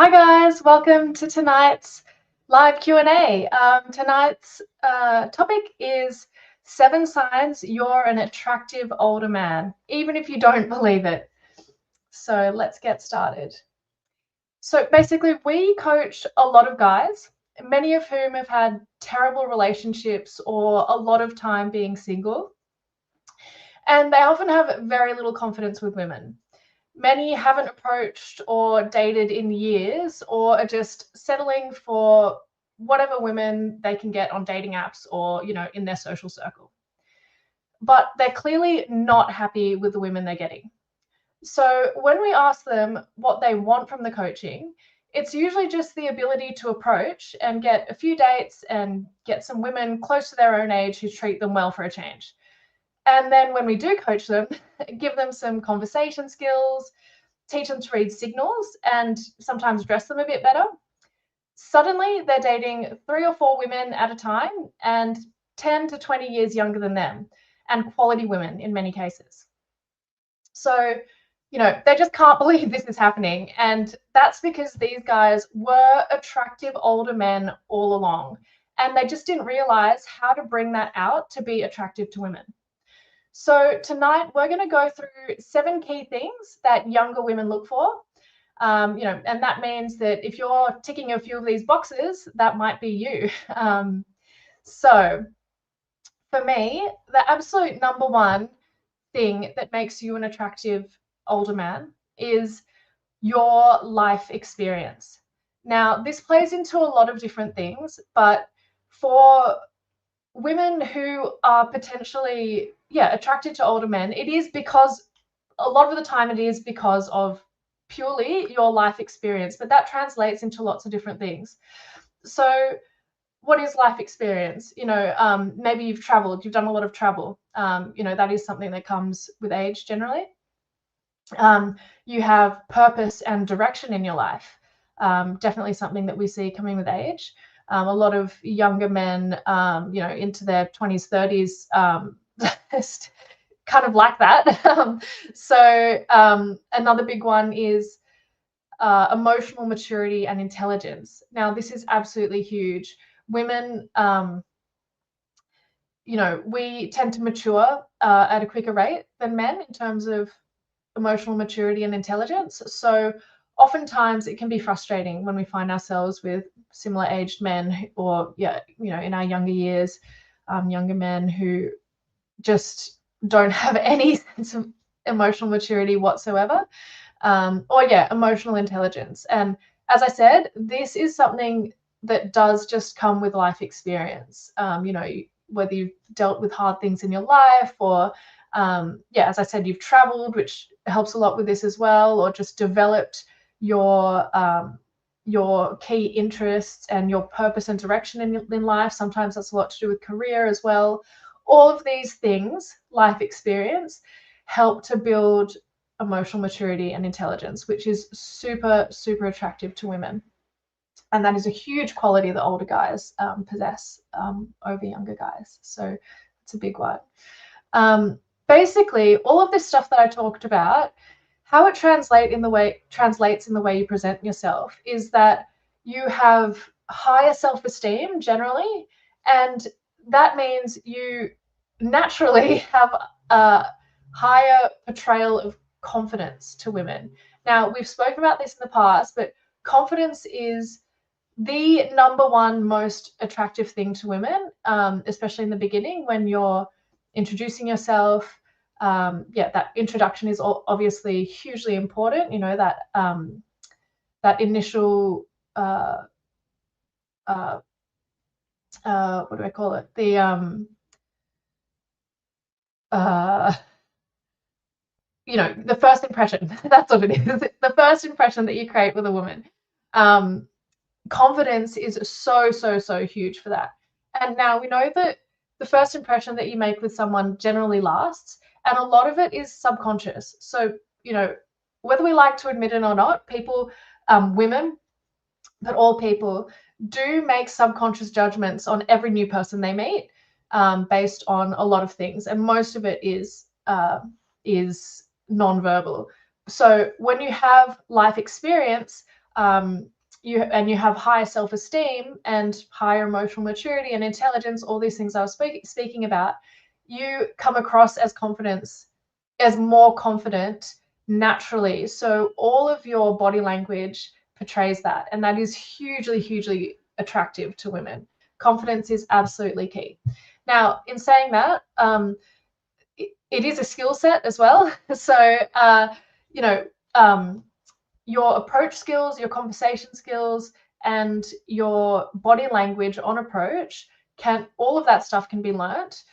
Hi guys, welcome to tonight's live Q&A. Tonight's topic is 7 signs you're an attractive older man, even if you don't believe it. So let's get started. So basically, we coach a lot of guys, many of whom have had terrible relationships or a lot of time being single, and they often have very little confidence with women. Many haven't approached or dated in years or are just settling for whatever women they can get on dating apps or, in their social circle. But they're clearly not happy with the women they're getting. So when we ask them what they want from the coaching, it's usually just the ability to approach and get a few dates and get some women close to their own age who treat them well for a change. And then when we do coach them, give them some conversation skills, teach them to read signals, and sometimes dress them a bit better. Suddenly, they're dating 3 or 4 women at a time and 10 to 20 years younger than them, and quality women in many cases. So, they just can't believe this is happening. And that's because these guys were attractive older men all along, and they just didn't realize how to bring that out to be attractive to women. So tonight we're going to go through 7 key things that younger women look for. And that means that if you're ticking a few of these boxes, that might be you. So for me, the absolute number one thing that makes you an attractive older man is your life experience. Now, this plays into a lot of different things, but for women who are potentially attracted to older men, it is because a lot of the time it is because of purely your life experience, but that translates into lots of different things. So what is life experience? Maybe you've traveled, you've done a lot of travel. That is something that comes with age generally. You have purpose and direction in your life. Definitely something that we see coming with age. A lot of younger men, into their 20s, 30s, just kind of like that. So another big one is emotional maturity and intelligence. Now, this is absolutely huge. Women, we tend to mature at a quicker rate than men in terms of emotional maturity and intelligence. So oftentimes it can be frustrating when we find ourselves with similar aged men or, in our younger years, younger men who just don't have any sense of emotional maturity whetsoever, or emotional intelligence. And as I said, this is something that does just come with life experience. Whether you've dealt with hard things in your life or as I said, you've traveled, which helps a lot with this as well, or just developed your key interests and your purpose and direction in life. Sometimes that's a lot to do with career as well. All of these things, life experience, help to build emotional maturity and intelligence, which is super, super attractive to women. And that is a huge quality that older guys possess over younger guys. So it's a big one. Basically, all of this stuff that I talked about, how it translates in the way you present yourself is that you have higher self-esteem generally, and that means you naturally have a higher portrayal of confidence to women. Now, we've spoken about this in the past, but confidence is the number one most attractive thing to women, especially in the beginning when you're introducing yourself. That introduction is obviously hugely important. That initial what do I call it? The first impression. That's what it is. The first impression that you create with a woman. Confidence is so, so, so huge for that. And now we know that the first impression that you make with someone generally lasts, and a lot of it is subconscious. So, whether we like to admit it or not, people, women, but all people do make subconscious judgments on every new person they meet, based on a lot of things. And most of it is nonverbal. So when you have life experience, you have higher self-esteem and higher emotional maturity and intelligence, all these things I was speaking about, you come across as more confident naturally. So all of your body language portrays that, and that is hugely, hugely attractive to women. Confidence is absolutely key. Now, in saying that, it is a skill set as well. So, your approach skills, your conversation skills, and your body language on approach, all of that stuff can be learnt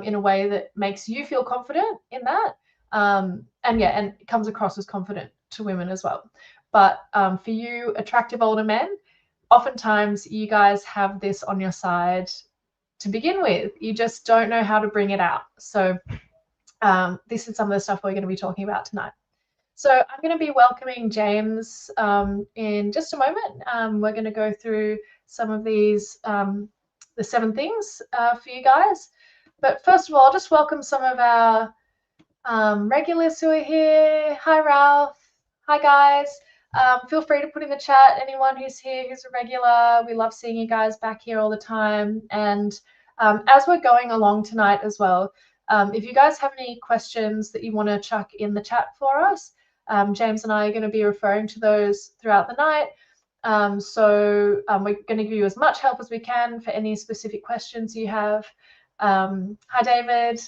in a way that makes you feel confident in that. And it comes across as confident to women as well. But for you attractive older men, oftentimes you guys have this on your side to begin with. You just don't know how to bring it out. So this is some of the stuff we're going to be talking about tonight. So I'm going to be welcoming James in just a moment. We're going to go through some of these, the 7 things for you guys. But first of all, I'll just welcome some of our regulars who are here. Hi, Ralph. Hi, guys. Feel free to put in the chat anyone who's here who's a regular. We love seeing you guys back here all the time. And as we're going along tonight as well, if you guys have any questions that you want to chuck in the chat for us, James and I are going to be referring to those throughout the night. So we're going to give you as much help as we can for any specific questions you have. Hi, David.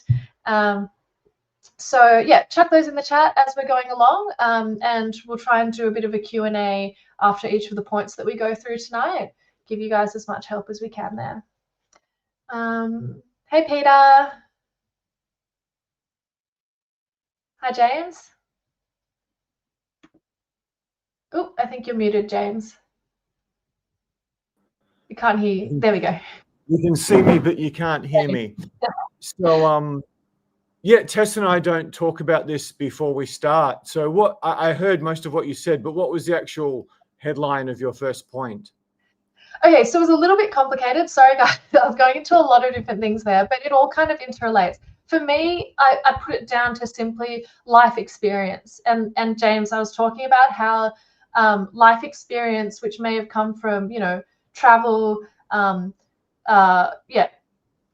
So yeah, chuck those in the chat as we're going along, and we'll try and do a bit of a Q&A after each of the points that we go through tonight. Give you guys as much help as we can there. Hey, Peter. Hi, James. Oh, I think you're muted, James. You can't hear you. There we go. You can see me, but you can't hear me. So, yeah, Tess and I don't talk about this before we start. So what I heard most of what you said, but what was the actual headline of your first point? Okay, so it was a little bit complicated. Sorry, guys. I was going into a lot of different things there, but it all kind of interrelates. For me, I put it down to simply life experience. And James, I was talking about how life experience, which may have come from, travel,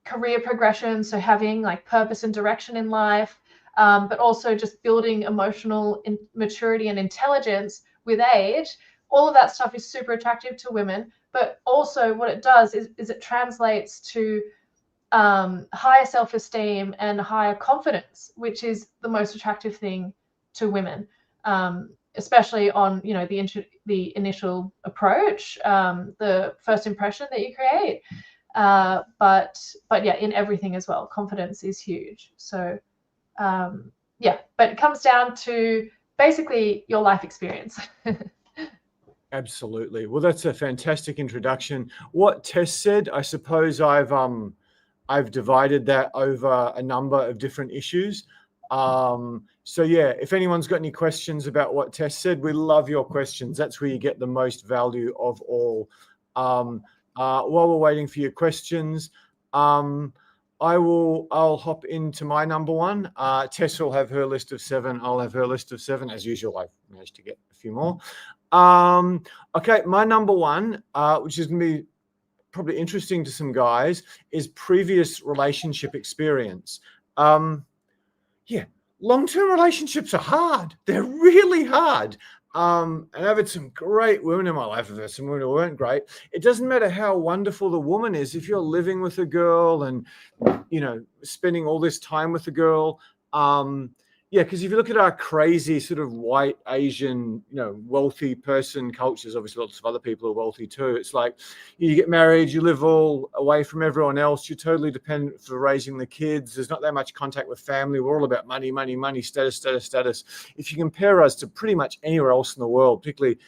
career progression, so having like purpose and direction in life, but also just building emotional maturity and intelligence with age. All of that stuff is super attractive to women, but also what it does is it translates to higher self-esteem and higher confidence, which is the most attractive thing to women, especially on the initial approach, the first impression that you create. But yeah, in everything as well, confidence is huge. So yeah, but it comes down to basically your life experience. Absolutely. Well, that's a fantastic introduction. What Tess said, I suppose I've divided that over a number of different issues. So yeah, if anyone's got any questions about what Tess said, we love your questions. That's where you get the most value of all. While we're waiting for your questions, I'll hop into my number 1. Tess will have her list of 7. I'll have her list of 7. As usual, I've managed to get a few more. Okay, my number 1, which is going to be probably interesting to some guys, is previous relationship experience. Yeah, long-term relationships are hard. They're really hard. And I've had some great women in my life. I've had some women who weren't great. It doesn't matter how wonderful the woman is. If you're living with a girl and, spending all this time with a girl, yeah, because if you look at our crazy sort of white Asian, wealthy person cultures, obviously lots of other people are wealthy too. It's like you get married, you live all away from everyone else. You're totally dependent for raising the kids. There's not that much contact with family. We're all about money, money, money, status, status, status. If you compare us to pretty much anywhere else in the world, particularly,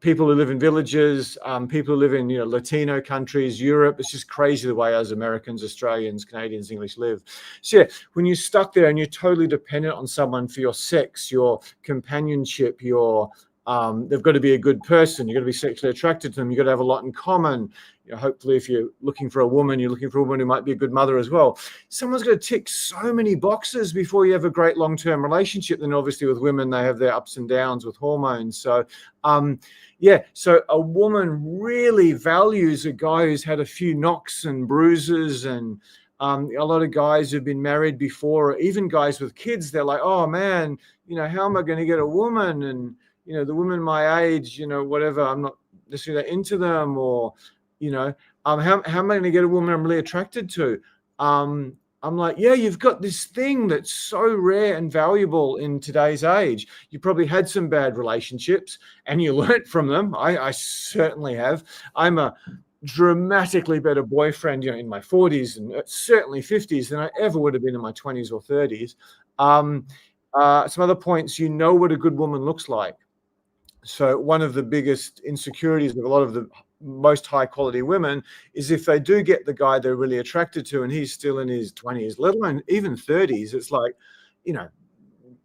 people who live in villages, people who live in Latino countries, Europe. It's just crazy the way us Americans, Australians, Canadians, English live. So yeah, when you're stuck there and you're totally dependent on someone for your sex, your companionship, your They've got to be a good person. You've got to be sexually attracted to them. You've got to have a lot in common. Hopefully, if you're looking for a woman, you're looking for a woman who might be a good mother as well. Someone's got to tick so many boxes before you have a great long-term relationship. Then obviously with women, they have their ups and downs with hormones. So, so a woman really values a guy who's had a few knocks and bruises, and a lot of guys who've been married before, or even guys with kids, they're like, oh man, how am I going to get a woman? And the women my age, whatever, I'm not necessarily into them, or, how am I going to get a woman I'm really attracted to? I'm like, yeah, you've got this thing that's so rare and valuable in today's age. You probably had some bad relationships and you learnt from them. I certainly have. I'm a dramatically better boyfriend, in my 40s and certainly 50s than I ever would have been in my 20s or 30s. Some other points, what a good woman looks like. So one of the biggest insecurities of a lot of the most high quality women is if they do get the guy they're really attracted to and he's still in his 20s, let alone even 30s, it's like,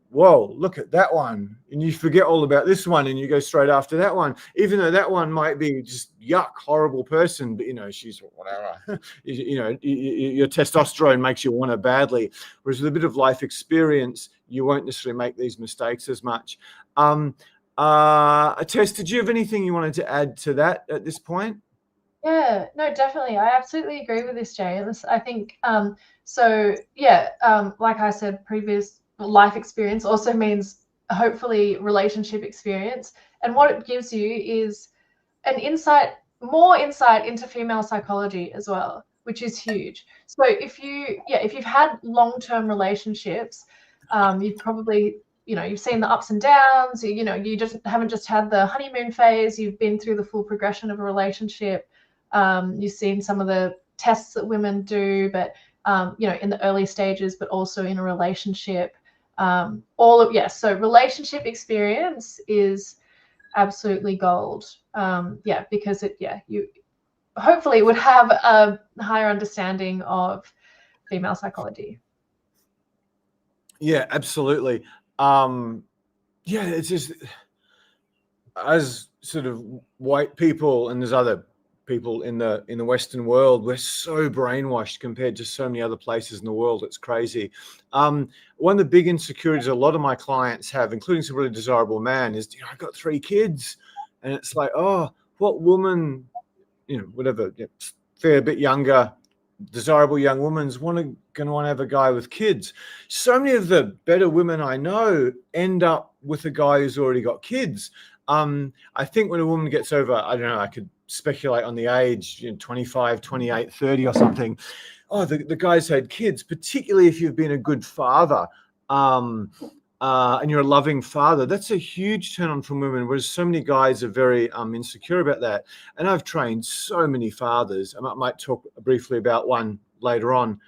whoa, look at that one. And you forget all about this one and you go straight after that one, even though that one might be just yuck, horrible person, but she's whatever. Your testosterone makes you want her badly. Whereas with a bit of life experience, you won't necessarily make these mistakes as much. Tess, did you have anything you wanted to add to that at this point? Yeah, no, definitely. I absolutely agree with this, Jay. I think, like I said, previous life experience also means hopefully relationship experience. And what it gives you is more insight into female psychology as well, which is huge. So if you've had long-term relationships, you've probably, you've seen the ups and downs, you just haven't just had the honeymoon phase, you've been through the full progression of a relationship. You've seen some of the tests that women do, but, in the early stages, but also in a relationship. So relationship experience is absolutely gold. Because you hopefully would have a higher understanding of female psychology. Yeah, absolutely. It's just, as sort of white people, and there's other people in the Western world, we're so brainwashed compared to so many other places in the world. It's crazy. One of the big insecurities a lot of my clients have, including some really desirable man, is, I've got 3 kids, and it's like, oh, what woman, whatever, fair bit younger, desirable young woman's going to want to have a guy with kids. So many of the better women I know end up with a guy who's already got kids. I think when a woman gets over, I don't know, I could speculate on the age, 25, 28, 30 or something. Oh, the guy's had kids, particularly if you've been a good father, and you're a loving father. That's a huge turn on from women, whereas so many guys are very insecure about that. And I've trained so many fathers. I might talk briefly about one later on,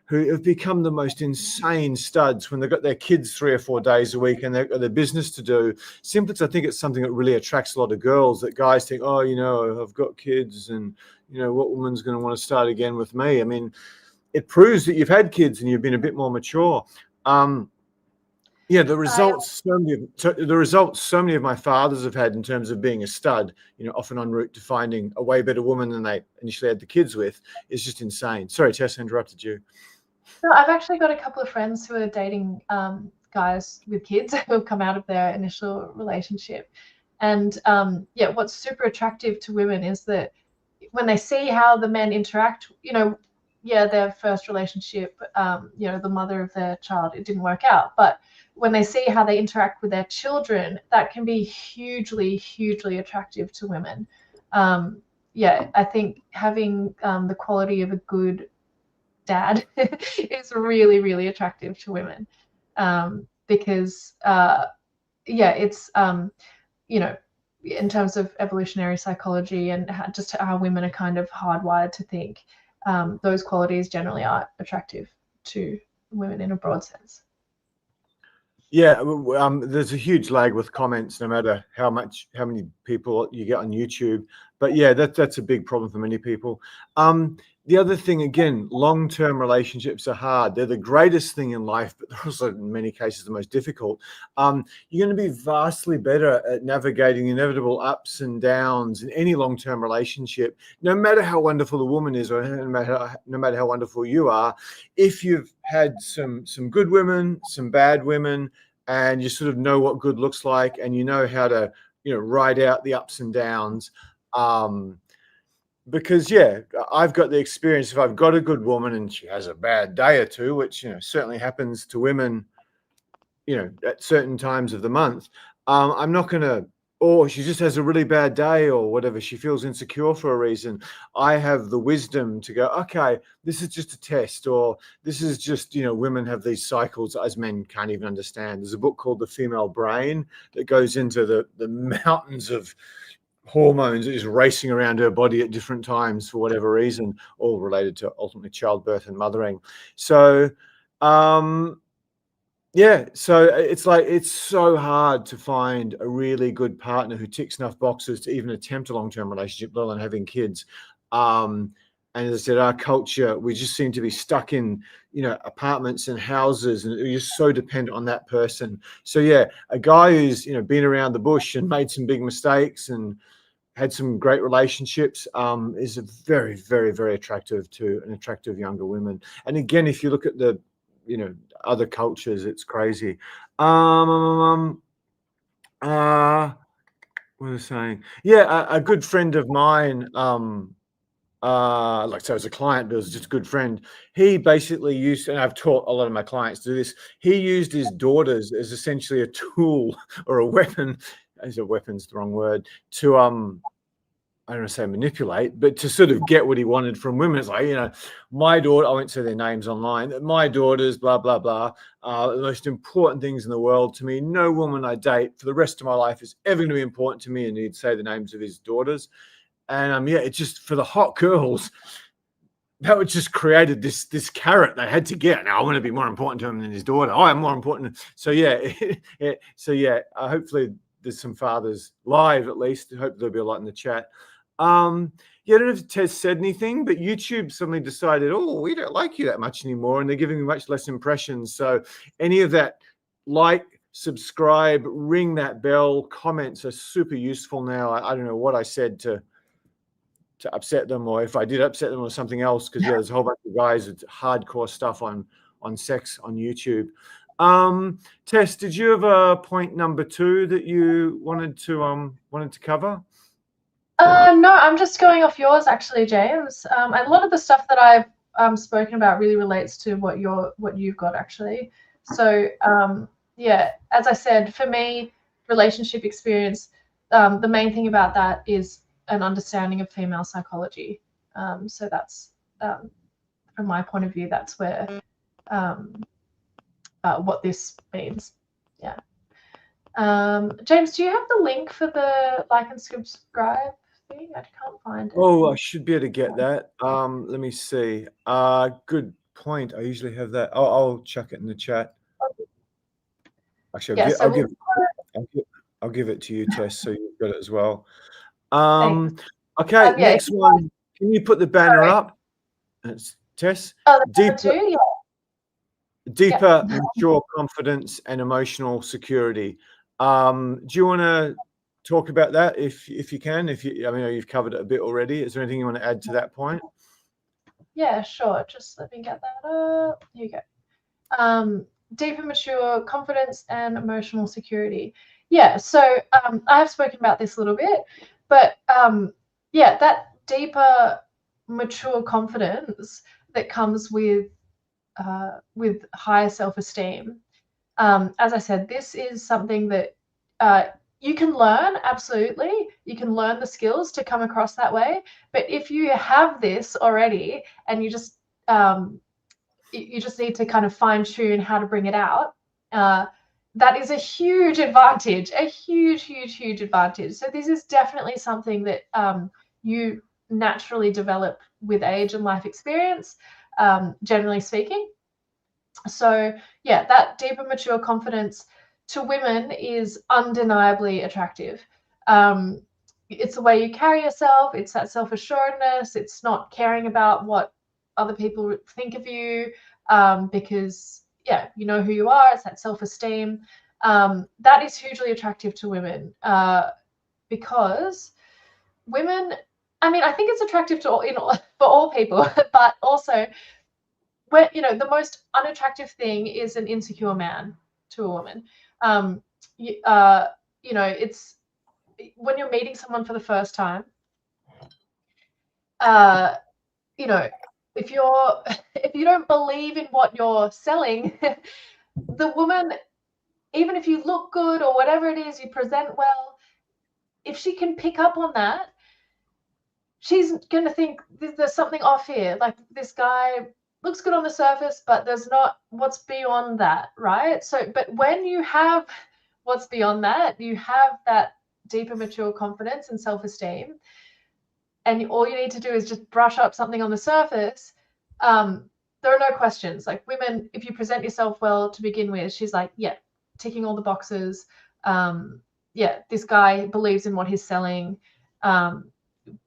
who have become the most insane studs when they've got their kids 3 or 4 days a week and they've got their business to do, simply because I think it's something that really attracts a lot of girls, that guys think, oh, I've got kids, and, what woman's going to want to start again with me? I mean, it proves that you've had kids and you've been a bit more mature. The results so many of my fathers have had in terms of being a stud, often en route to finding a way better woman than they initially had the kids with, is just insane. Sorry, Tess, I interrupted you. No, I've actually got a couple of friends who are dating guys with kids who have come out of their initial relationship. And what's super attractive to women is that when they see how the men interact, their first relationship, the mother of their child, it didn't work out. But when they see how they interact with their children, that can be hugely, hugely attractive to women. I think having the quality of a good dad is really, really attractive to women, because it's in terms of evolutionary psychology and just how women are kind of hardwired to think, those qualities generally are attractive to women in a broad sense. Yeah, there's a huge lag with comments, no matter how many people you get on YouTube. But yeah, that's a big problem for many people. The other thing, again, long-term relationships are hard. They're the greatest thing in life, but they're also in many cases the most difficult. You're going to be vastly better at navigating inevitable ups and downs in any long-term relationship, no matter how wonderful the woman is, or no matter how wonderful you are. If you've had some good women, some bad women, and you sort of know what good looks like, and you know how to, ride out the ups and downs. Because yeah, I've got the experience. If I've got a good woman and she has a bad day or two, which certainly happens to women, at certain times of the month, I'm not going to, or she just has a really bad day or whatever, she feels insecure for a reason. I have the wisdom to go, okay, this is just a test, or this is just, women have these cycles as men can't even understand. There's a book called The Female Brain that goes into the mountains of hormones that is racing around her body at different times for whatever reason, all related to ultimately childbirth and mothering. So, yeah, so it's like, it's so hard to find a really good partner who ticks enough boxes to even attempt a long-term relationship, let alone having kids. And as I said, our culture, we just seem to be stuck in, apartments and houses, and you're so dependent on that person. So yeah, a guy who's, been around the bush and made some big mistakes and had some great relationships is a very, very, very attractive to an attractive younger women. And again, if you look at the, other cultures, it's crazy. What was I saying? Yeah, a good friend of mine, like, so as a client, but it was just a good friend. He basically used, and I've taught a lot of my clients to do this. He used his daughters as essentially a tool or a weapon. As a weapon's the wrong word, to I don't want to say manipulate, but to sort of get what he wanted from women. It's like, my daughter, I won't say their names online, my daughters, blah, blah, blah, the most important things in the world to me. No woman I date for the rest of my life is ever going to be important to me. And he'd say the names of his daughters. And yeah, it's just for the hot girls, that would just created this carrot they had to get. Now I want to be more important to him than his daughter. Oh, I'm more important. So yeah, hopefully there's some fathers live, at least. Hopefully there'll be a lot in the chat. Yeah, I don't know if Tess said anything, but YouTube suddenly decided, oh, we don't like you that much anymore, and they're giving me much less impressions. So any of that, like, subscribe, ring that bell, comments are super useful now. I don't know what I said to upset them, or if I did upset them or something else, because yeah, there's a whole bunch of guys with hardcore stuff on sex on YouTube. Tess, did you have a point number 2 that you wanted to cover? No, I'm just going off yours actually, James. And a lot of the stuff that I've spoken about really relates to what you've got actually. So yeah, as I said, for me, relationship experience, the main thing about that is an understanding of female psychology. So that's from my point of view, that's where what this means. Yeah. James, do you have the link for the like and subscribe thing? I can't find it. Oh, I should be able to get that. Let me see. Good point. I usually have that. I'll chuck it in the chat. Actually, I'll give it to you, Tess, so you've got it as well. Okay, next one. Can you put the banner up? It's Tess. Deeper, mature confidence and emotional security. Do you want to talk about that if you can? I mean, you've covered it a bit already. Is there anything you want to add to that point? Yeah, sure. Just let me get that up. Here you go. Deeper, mature confidence and emotional security. Yeah, so I have spoken about this a little bit, but yeah, that deeper, mature confidence that comes with higher self-esteem. As I said, this is something that you can learn, absolutely. You can learn the skills to come across that way. But if you have this already and you just need to kind of fine tune how to bring it out, that is a huge advantage, a huge, huge, huge advantage. So this is definitely something that you naturally develop with age and life experience, generally speaking. So yeah, that deeper, mature confidence to women is undeniably attractive. it's the way you carry yourself. It's that self-assuredness. It's not caring about what other people think of you, because yeah, you know who you are. It's that self-esteem. That is hugely attractive to women, because women, I mean, I think it's attractive to for all people, but also, where, you know, the most unattractive thing is an insecure man to a woman. You know, it's when you're meeting someone for the first time, you know, if you don't believe in what you're selling, the woman, even if you look good or whatever it is, you present well, if she can pick up on that, she's going to think there's something off here. Like, this guy looks good on the surface, but there's not what's beyond that, right? So, but when you have what's beyond that, you have that deeper, mature confidence and self-esteem, and all you need to do is just brush up something on the surface. There are no questions. Like, women, if you present yourself well to begin with, she's like, yeah, ticking all the boxes. Yeah, this guy believes in what he's selling.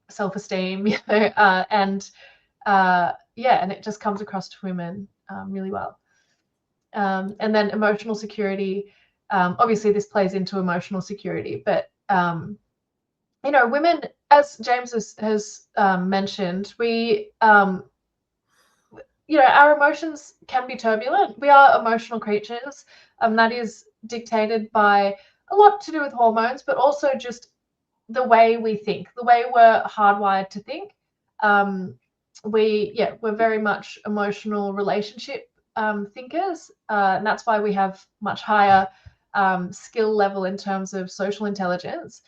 Self-esteem, you know, and yeah, and it just comes across to women really well. And then emotional security. Obviously, this plays into emotional security, but you know, women, as James has mentioned, we, you know, our emotions can be turbulent. We are emotional creatures. That is dictated by a lot to do with hormones, but also just the way we think, the way we're hardwired to think. We're very much emotional relationship thinkers, and that's why we have much higher skill level in terms of social intelligence.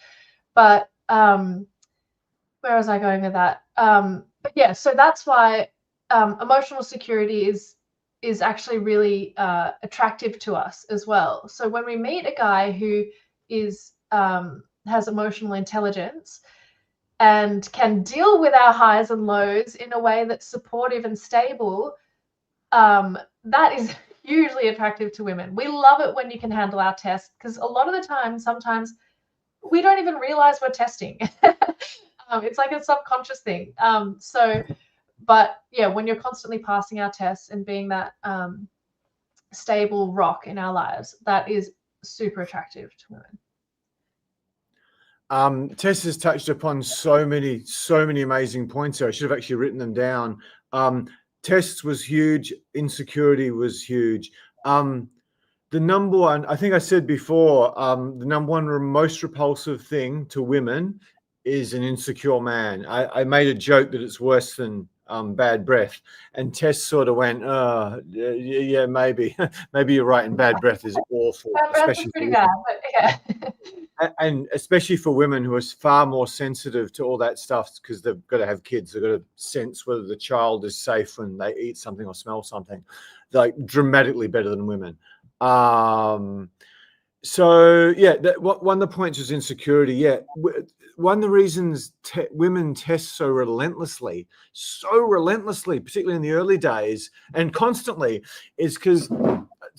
But where was I going with that? But yeah, so that's why emotional security is actually really attractive to us as well. So when we meet a guy who is has emotional intelligence and can deal with our highs and lows in a way that's supportive and stable, that is hugely attractive to women. We love it when you can handle our tests, because a lot of the time, sometimes we don't even realize we're testing. It's like a subconscious thing. But yeah, when you're constantly passing our tests and being that stable rock in our lives, that is super attractive to women. Tess has touched upon so many amazing points here. I should have actually written them down. Tests was huge. Insecurity was huge. The number one, I think I said before, the number one most repulsive thing to women is an insecure man. I made a joke that it's worse than bad breath, and Tess sort of went, yeah, maybe you're right, and bad breath is awful. Bad breath is pretty bad, but yeah. And especially for women who are far more sensitive to all that stuff, because they've got to have kids, they've got to sense whether the child is safe when they eat something or smell something. Like, dramatically better than women. So yeah, one of the points was insecurity. Yeah, one of the reasons women test so relentlessly, particularly in the early days and constantly, is because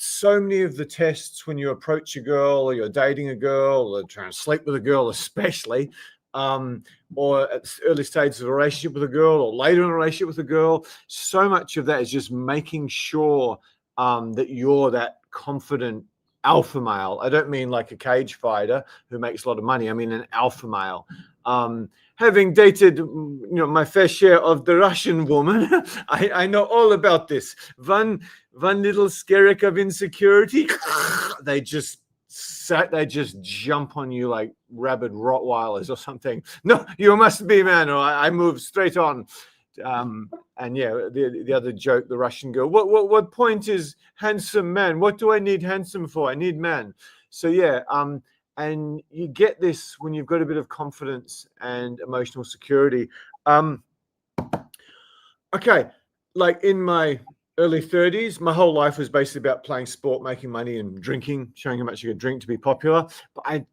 so many of the tests, when you approach a girl or you're dating a girl or trying to sleep with a girl, especially, or at early stages of a relationship with a girl or later in a relationship with a girl, so much of that is just making sure that you're that confident alpha male. I don't mean like a cage fighter who makes a lot of money. I mean an alpha male. Having dated, my fair share of the Russian woman, I know all about this. One little skerrick of insecurity, they just jump on you like rabid Rottweilers or something. No, you must be man, or I move straight on. And yeah, the other joke, the Russian girl. What point is handsome man? What do I need handsome for? I need man. So yeah, and you get this when you've got a bit of confidence and emotional security. Okay, like in my early 30s, my whole life was basically about playing sport, making money, and drinking, showing how much you could drink to be popular. But I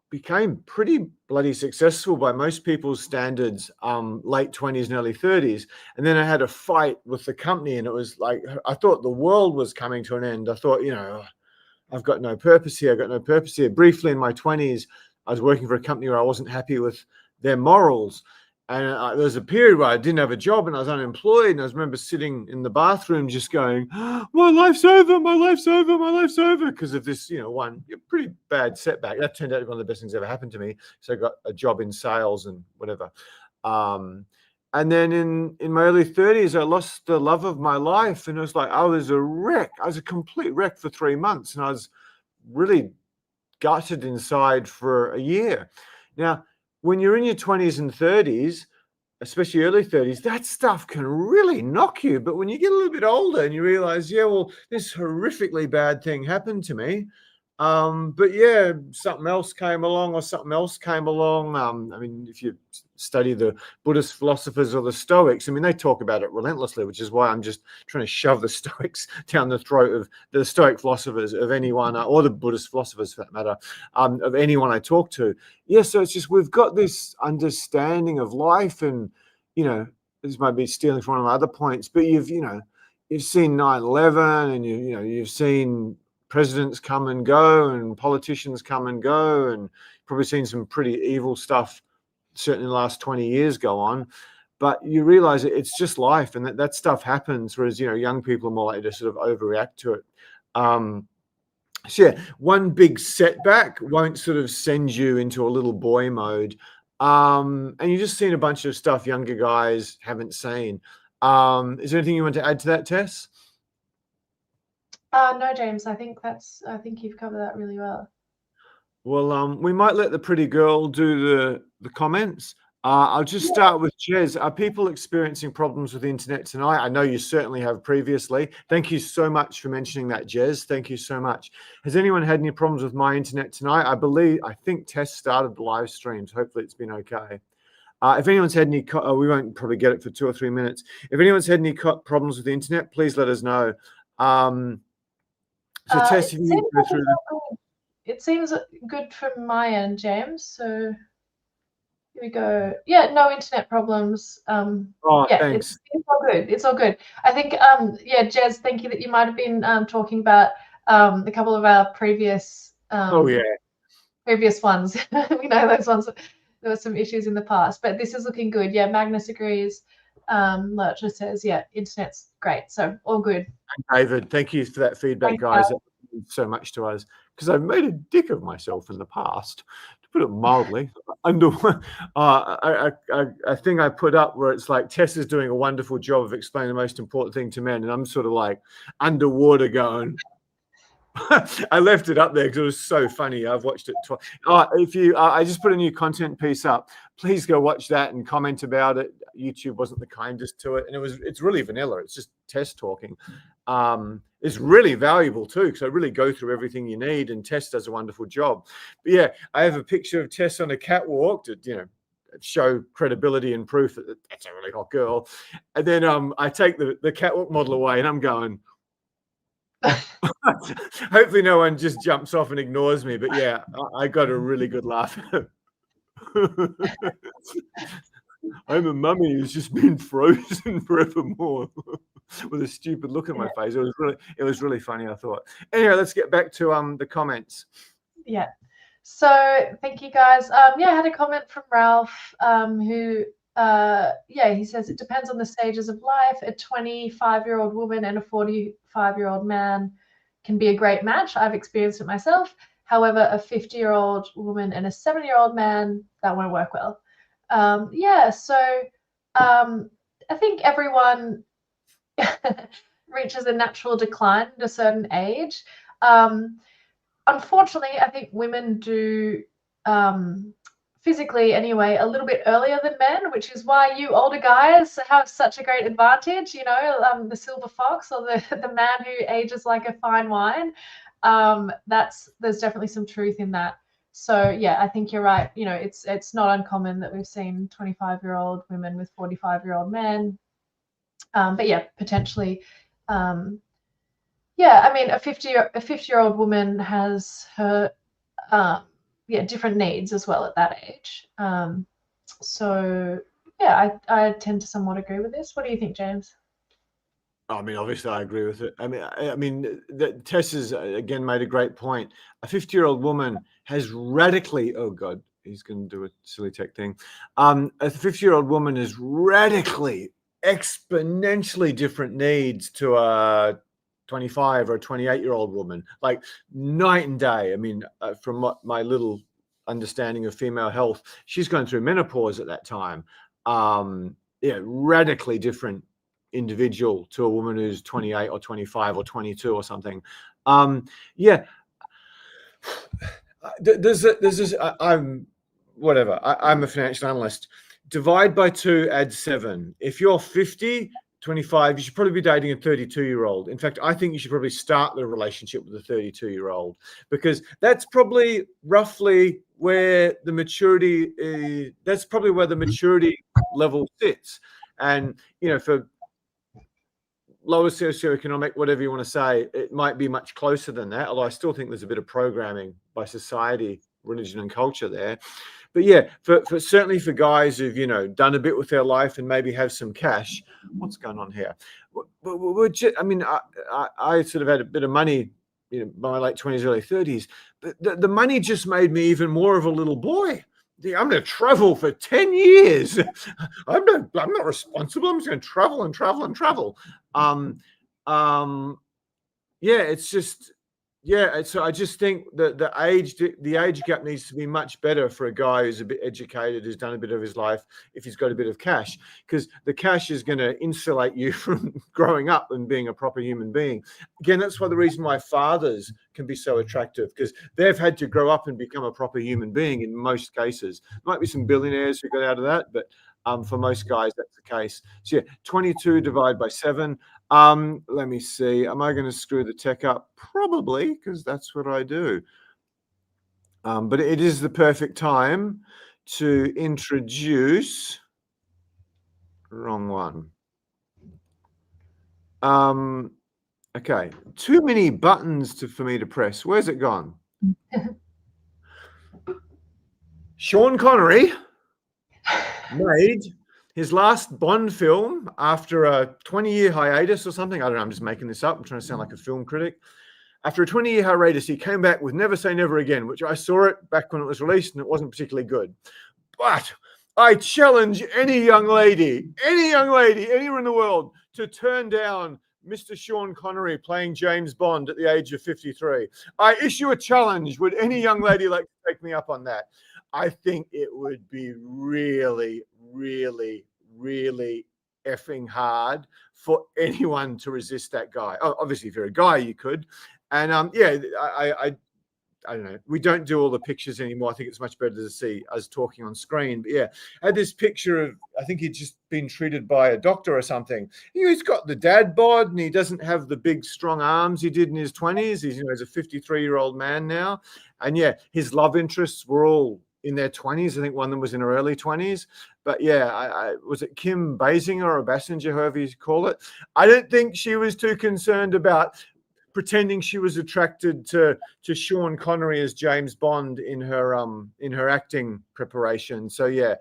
became pretty bloody successful by most people's standards, late 20s and early 30s. And then I had a fight with the company, and it was like, I thought the world was coming to an end. I thought, I've got no purpose here. Briefly in my 20s, I was working for a company where I wasn't happy with their morals. And there was a period where I didn't have a job and I was unemployed. And I remember sitting in the bathroom just going, my life's over, my life's over, my life's over. Because of this, one pretty bad setback. That turned out to be one of the best things that ever happened to me. So I got a job in sales and whatever. And then in my early 30s, I lost the love of my life. And it was like, I was a wreck. I was a complete wreck for 3 months. And I was really gutted inside for a year. Now, when you're in your 20s and 30s, especially early 30s, that stuff can really knock you. But when you get a little bit older and you realize, this horrifically bad thing happened to me. But yeah, something else came along. I mean, if you study the Buddhist philosophers or the Stoics, I mean, they talk about it relentlessly, which is why I'm just trying to shove the Stoics down the throat of the Stoic philosophers of anyone, or the Buddhist philosophers for that matter, of anyone I talk to. Yeah, so it's just, we've got this understanding of life, and, this might be stealing from one of my other points, but you've seen 9/11, and you've seen presidents come and go and politicians come and go, and probably seen some pretty evil stuff certainly in the last 20 years go on. But you realize it's just life, and that stuff happens, whereas young people are more likely to sort of overreact to it. So yeah, one big setback won't sort of send you into a little boy mode, and you're just seeing a bunch of stuff younger guys haven't seen. Is there anything you want to add to that, Tess? No, James, I think you've covered that really well. Well, we might let the pretty girl do the comments. I'll just start with Jez. Are people experiencing problems with the internet tonight? I know you certainly have previously. Thank you so much for mentioning that, Jez. Thank you so much. Has anyone had any problems with my internet tonight? I think Tess started the live streams. Hopefully it's been okay. If anyone's had any, we won't probably get it for 2 or 3 minutes. If anyone's had any problems with the internet, please let us know. So Tess, if you go through it seems good from my end, James. So here we go. Yeah, no internet problems. Thanks. It's all good. It's all good. I think, Jez, thank you that you might have been talking about a couple of our previous previous ones. We know those ones. There were some issues in the past, but this is looking good. Yeah, Magnus agrees. Lurcher says, internet's great. So all good. David, thank you for that feedback, guys. That means so much to us, because I've made a dick of myself in the past, to put it mildly. A thing I put up where it's like, Tess is doing a wonderful job of explaining the most important thing to men, and I'm sort of like underwater going. I left it up there because it was so funny. I've watched it twice. I just put a new content piece up. Please go watch that and comment about it. YouTube wasn't the kindest to it, and it's really vanilla. It's just Tess talking. It's really valuable too, because I really go through everything you need, and Tess does a wonderful job. But yeah, I have a picture of Tess on a catwalk to show credibility and proof that that's a really hot girl. And then I take the catwalk model away, and I'm going. Hopefully no one just jumps off and ignores me, but yeah, I got a really good laugh. I'm a mummy who's just been frozen forevermore with a stupid look on my face. It was really funny, I thought. Anyway, let's get back to the comments. Yeah. So thank you, guys. I had a comment from Ralph, who he says it depends on the stages of life. A 25-year-old woman and a 45-year-old man can be a great match. I've experienced it myself. However, a 50-year-old woman and a 70-year-old man, that won't work well. I think everyone reaches a natural decline at a certain age. Unfortunately, I think women do physically anyway a little bit earlier than men, which is why you older guys have such a great advantage. The silver fox, or the man who ages like a fine wine. There's definitely some truth in that. So yeah, I think you're right. It's not uncommon that we've seen 25-year-old women with 45-year-old men. But yeah, potentially. I mean, a 50-year-old woman has her different needs as well at that age. I tend to somewhat agree with this. What do you think, James? I mean, obviously, I agree with it. I mean, Tess has again made a great point. A 50-year-old woman has radically, he's going to do a silly tech thing. A 50-year-old woman is radically, exponentially different needs to a 25 or a 28-year-old woman, like night and day. I mean, from what my little understanding of female health, she's going through menopause at that time. Yeah, radically different individual to a woman who's 28 or 25 or 22 or something. Yeah. There's this, I'm whatever. I'm a financial analyst. Divide by 2, add 7. If you're 50, 25, you should probably be dating a 32-year-old. In fact, I think you should probably start the relationship with a 32-year-old, because that's probably roughly where the maturity level sits. And, you know, for lower socioeconomic, whatever you want to say, it might be much closer than that, although I still think there's a bit of programming by society, religion and culture there. But yeah, for certainly for guys who've, you know, done a bit with their life and maybe have some cash. What's going on here? I mean, I sort of had a bit of money, you know, by my late 20s, early 30s, but the money just made me even more of a little boy. I'm going to travel for 10 years. I'm not responsible. I'm just going to travel and travel and travel. Yeah, it's just, yeah. So I just think that the age gap needs to be much better for a guy who's a bit educated, who's done a bit of his life, if he's got a bit of cash, because the cash is going to insulate you from growing up and being a proper human being. Again, that's why the reason why fathers can be so attractive, because they've had to grow up and become a proper human being in most cases. Might be some billionaires who got out of that, but for most guys, that's the case. So yeah, 22 divided by 7. Let me see. Am I going to screw the tech up? Probably, because that's what I do. But it is the perfect time to introduce. Wrong one. Okay, too many buttons for me to press. Where's it gone? Sean Connery made his last Bond film after a 20-year hiatus or something. I don't know. I'm just making this up. I'm trying to sound like a film critic. After a 20-year hiatus, he came back with Never Say Never Again, which I saw it back when it was released, and it wasn't particularly good. But I challenge any young lady anywhere in the world to turn down Mr. Sean Connery playing James Bond at the age of 53. I issue a challenge. Would any young lady like to take me up on that? I think it would be really, really, really effing hard for anyone to resist that guy. Oh, obviously, if you're a guy, you could. And yeah, I don't know. We don't do all the pictures anymore. I think it's much better to see us talking on screen. But yeah, I had this picture of, I think he'd just been treated by a doctor or something. He's got the dad bod and he doesn't have the big, strong arms he did in his 20s. He's, you know, he's a 53-year-old man now. And yeah, his love interests were all in their 20s. I think one of them was in her early 20s. But yeah, was it Kim Basinger or Basinger, however you call it? I don't think she was too concerned about pretending she was attracted to Sean Connery as James Bond in her acting preparation. So yeah,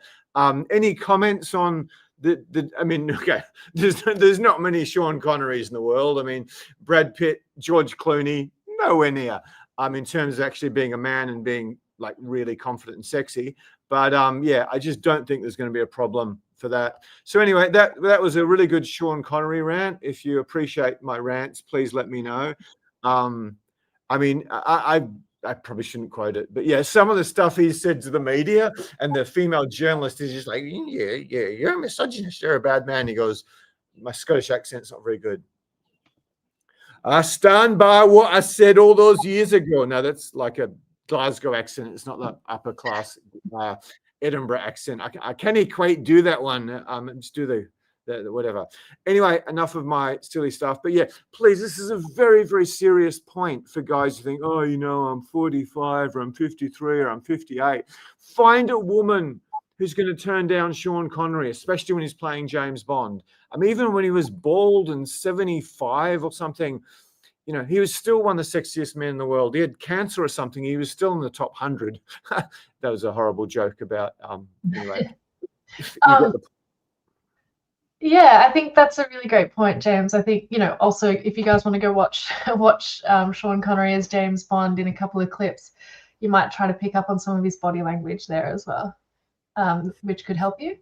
any comments on the I mean, okay, there's not many Sean Connerys in the world. I mean, Brad Pitt, George Clooney, nowhere near. In terms of actually being a man and being like really confident and sexy. But yeah, I just don't think there's going to be a problem for that. So anyway, that was a really good Sean Connery rant. If you appreciate my rants, please let me know. I mean, I probably shouldn't quote it, but yeah, some of the stuff he said to the media and the female journalist is just like, yeah, you're a misogynist, you're a bad man. He goes, my Scottish accent's not very good. I stand by what I said all those years ago. Now that's like a Glasgow accent. It's not the upper class Edinburgh accent. I can't quite do that one. Just do the whatever. Anyway, enough of my silly stuff. But yeah, please, this is a very, very serious point for guys who think, oh, you know, I'm 45 or I'm 53 or I'm 58. Find a woman who's going to turn down Sean Connery, especially when he's playing James Bond. I mean, even when he was bald and 75 or something, you know, he was still one of the sexiest men in the world. He had cancer or something. He was still in the top 100. That was a horrible joke about, anyway. Yeah, I think that's a really great point, James. I think, you know, also if you guys want to go watch Sean Connery as James Bond in a couple of clips, you might try to pick up on some of his body language there as well, which could help you.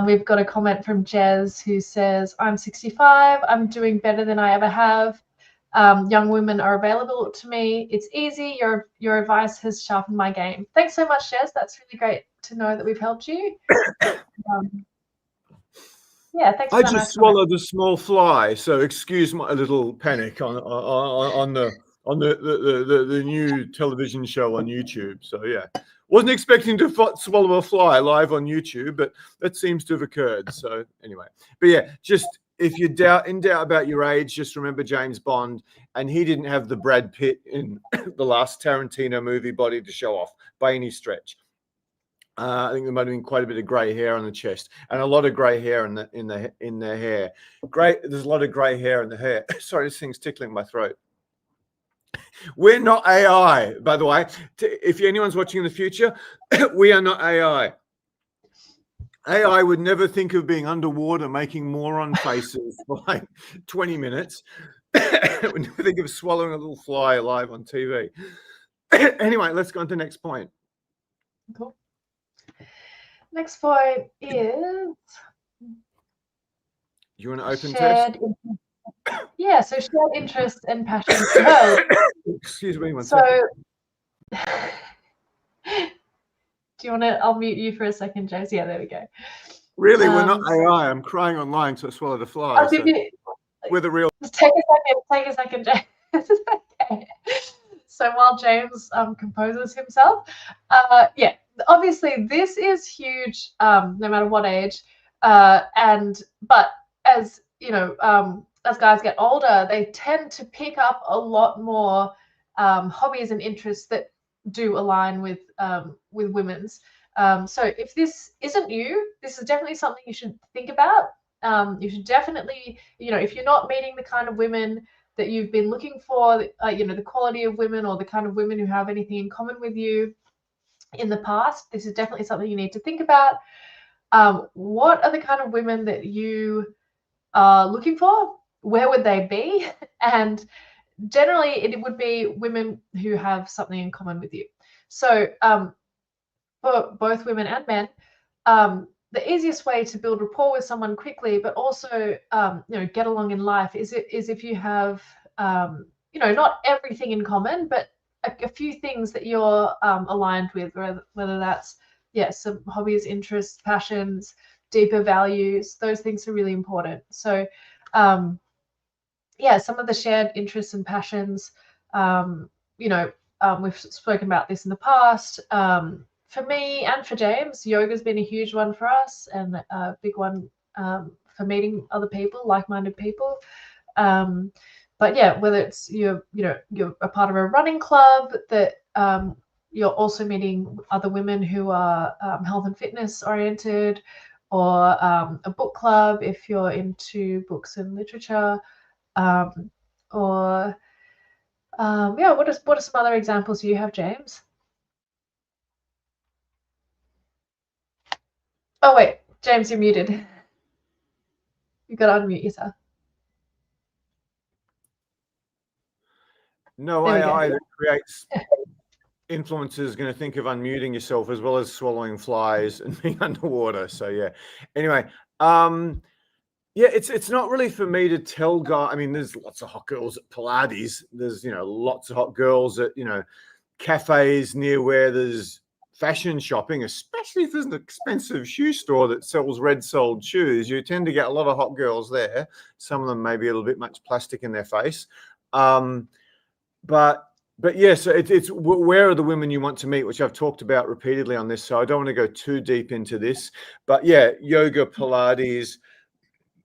We've got a comment from Jez who says, I'm 65. I'm doing better than I ever have. Young women are available to me. It's easy. Your advice has sharpened my game. Thanks so much, Jez. That's really great to know that we've helped you. Yeah, thanks. I just swallowed a small fly, so excuse my little panic on the new television show on YouTube. So yeah, wasn't expecting to swallow a fly live on YouTube, but that seems to have occurred. So anyway, but yeah, just if you're in doubt about your age, just remember James Bond, and he didn't have the Brad Pitt in the last Tarantino movie body to show off by any stretch. I think there might have been quite a bit of grey hair on the chest, and a lot of grey hair in their hair. There's a lot of grey hair in the hair. Sorry, this thing's tickling my throat. We're not AI, by the way. If anyone's watching in the future, we are not AI. AI would never think of being underwater making moron faces for like 20 minutes. It would never think of swallowing a little fly live on TV. Anyway, let's go on to the next point. Cool. Next point is. You want to open test? Yeah, so shared interest and passion. No. Excuse me one second. Do you want to? I'll mute you for a second, James. Yeah, there we go. Really, we're not AI. I'm crying online, so I swallowed a fly. So we're the real. Take a second, James. Okay. So while James composes himself, yeah, obviously this is huge, no matter what age, but as you know, as guys get older, they tend to pick up a lot more hobbies and interests that do align with women's. So if this isn't you, this is definitely something you should think about. You should definitely, if you're not meeting the kind of women that you've been looking for, the quality of women or the kind of women who have anything in common with you in the past, this is definitely something you need to think about. What are the kind of women that you are looking for? Where would they be? And generally, it would be women who have something in common with you. So for both women and men, the easiest way to build rapport with someone quickly, but also get along in life is if you have not everything in common, but a few things that you're aligned with, whether that's some hobbies, interests, passions, deeper values. Those things are really important. So some of the shared interests and passions, we've spoken about this in the past. For me and for James, yoga's been a huge one for us, and a big one for meeting other people, like-minded people. But yeah, whether it's you're a part of a running club, that you're also meeting other women who are health and fitness oriented, or a book club if you're into books and literature, what are some other examples you have, James? Oh wait, James, you're muted. You got to unmute yourself. No AI that creates influencers is going to think of unmuting yourself as well as swallowing flies and being underwater. So yeah. Anyway, it's not really for me to tell guys. I mean, there's lots of hot girls at Pilates. There's lots of hot girls at cafes near where there's fashion shopping, especially if there's an expensive shoe store that sells red-soled shoes. You tend to get a lot of hot girls there. Some of them maybe a little bit much plastic in their face. But yeah, so it's where are the women you want to meet, which I've talked about repeatedly on this. So I don't want to go too deep into this. But yeah, yoga, Pilates,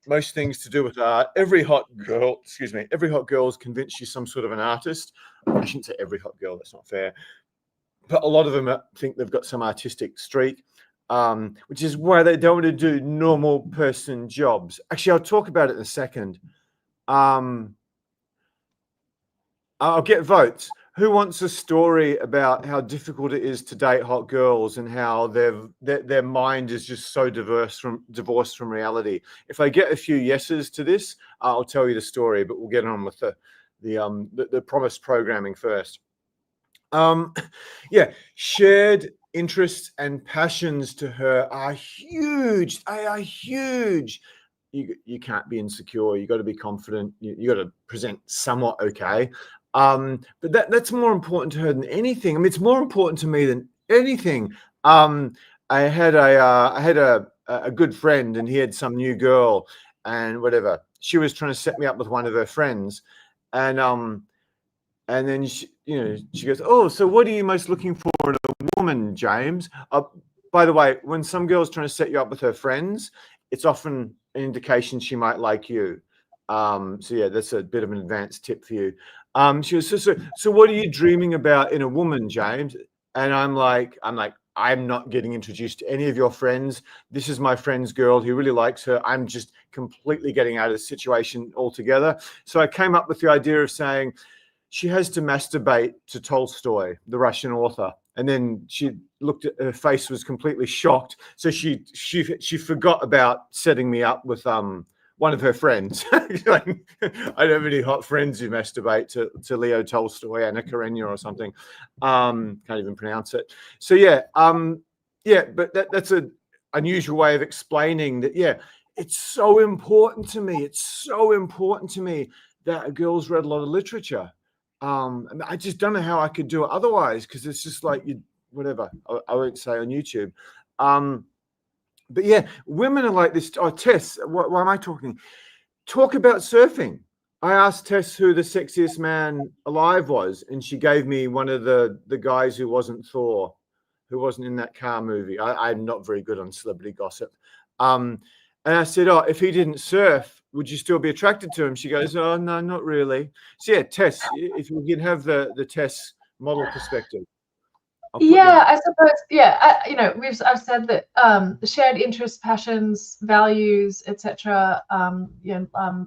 most things to do with art. Every hot girl is convinced she's some sort of an artist. I shouldn't say every hot girl, that's not fair. But a lot of them think they've got some artistic streak, which is why they don't want to do normal person jobs. Actually, I'll talk about it in a second. I'll get votes. Who wants a story about how difficult it is to date hot girls and how their mind is just so divorced from reality? If I get a few yeses to this, I'll tell you the story, but we'll get on with the promised programming first. Yeah, shared interests and passions to her are huge. They are huge. You can't be insecure. You got to be confident. You got to present somewhat okay. But that's more important to her than anything. I mean, it's more important to me than anything. I had a good friend, and he had some new girl, and whatever. She was trying to set me up with one of her friends, and then she goes, "Oh, so what are you most looking for in a woman, James?" By the way, when some girl's trying to set you up with her friends, it's often an indication she might like you. So yeah, that's a bit of an advanced tip for you. She goes, so what are you dreaming about in a woman, James? And I'm like, I'm not getting introduced to any of your friends. This is my friend's girl. He really likes her. I'm just completely getting out of the situation altogether. So I came up with the idea of saying, she has to masturbate to Tolstoy, the Russian author. And then she looked at her face was completely shocked. So she forgot about setting me up with one of her friends. Like, I don't have any hot friends who masturbate to Leo Tolstoy, Anna Karenina or something. Can't even pronounce it. So yeah, but that's an unusual way of explaining that. Yeah, it's so important to me. It's so important to me that a girl's read a lot of literature. I just don't know how I could do it otherwise, because it's just like whatever. I won't say on YouTube. But yeah, women are like this. Oh, Tess, why am I talking? Talk about surfing. I asked Tess who the sexiest man alive was, and she gave me one of the guys who wasn't Thor, who wasn't in that car movie. I'm not very good on celebrity gossip. And I said, "Oh, if he didn't surf, would you still be attracted to him?" She goes, "Oh, no, not really." So yeah, Tess, if we can have the Tess model perspective. Yeah, I suppose. Yeah, I've said that the shared interests, passions, values, etc.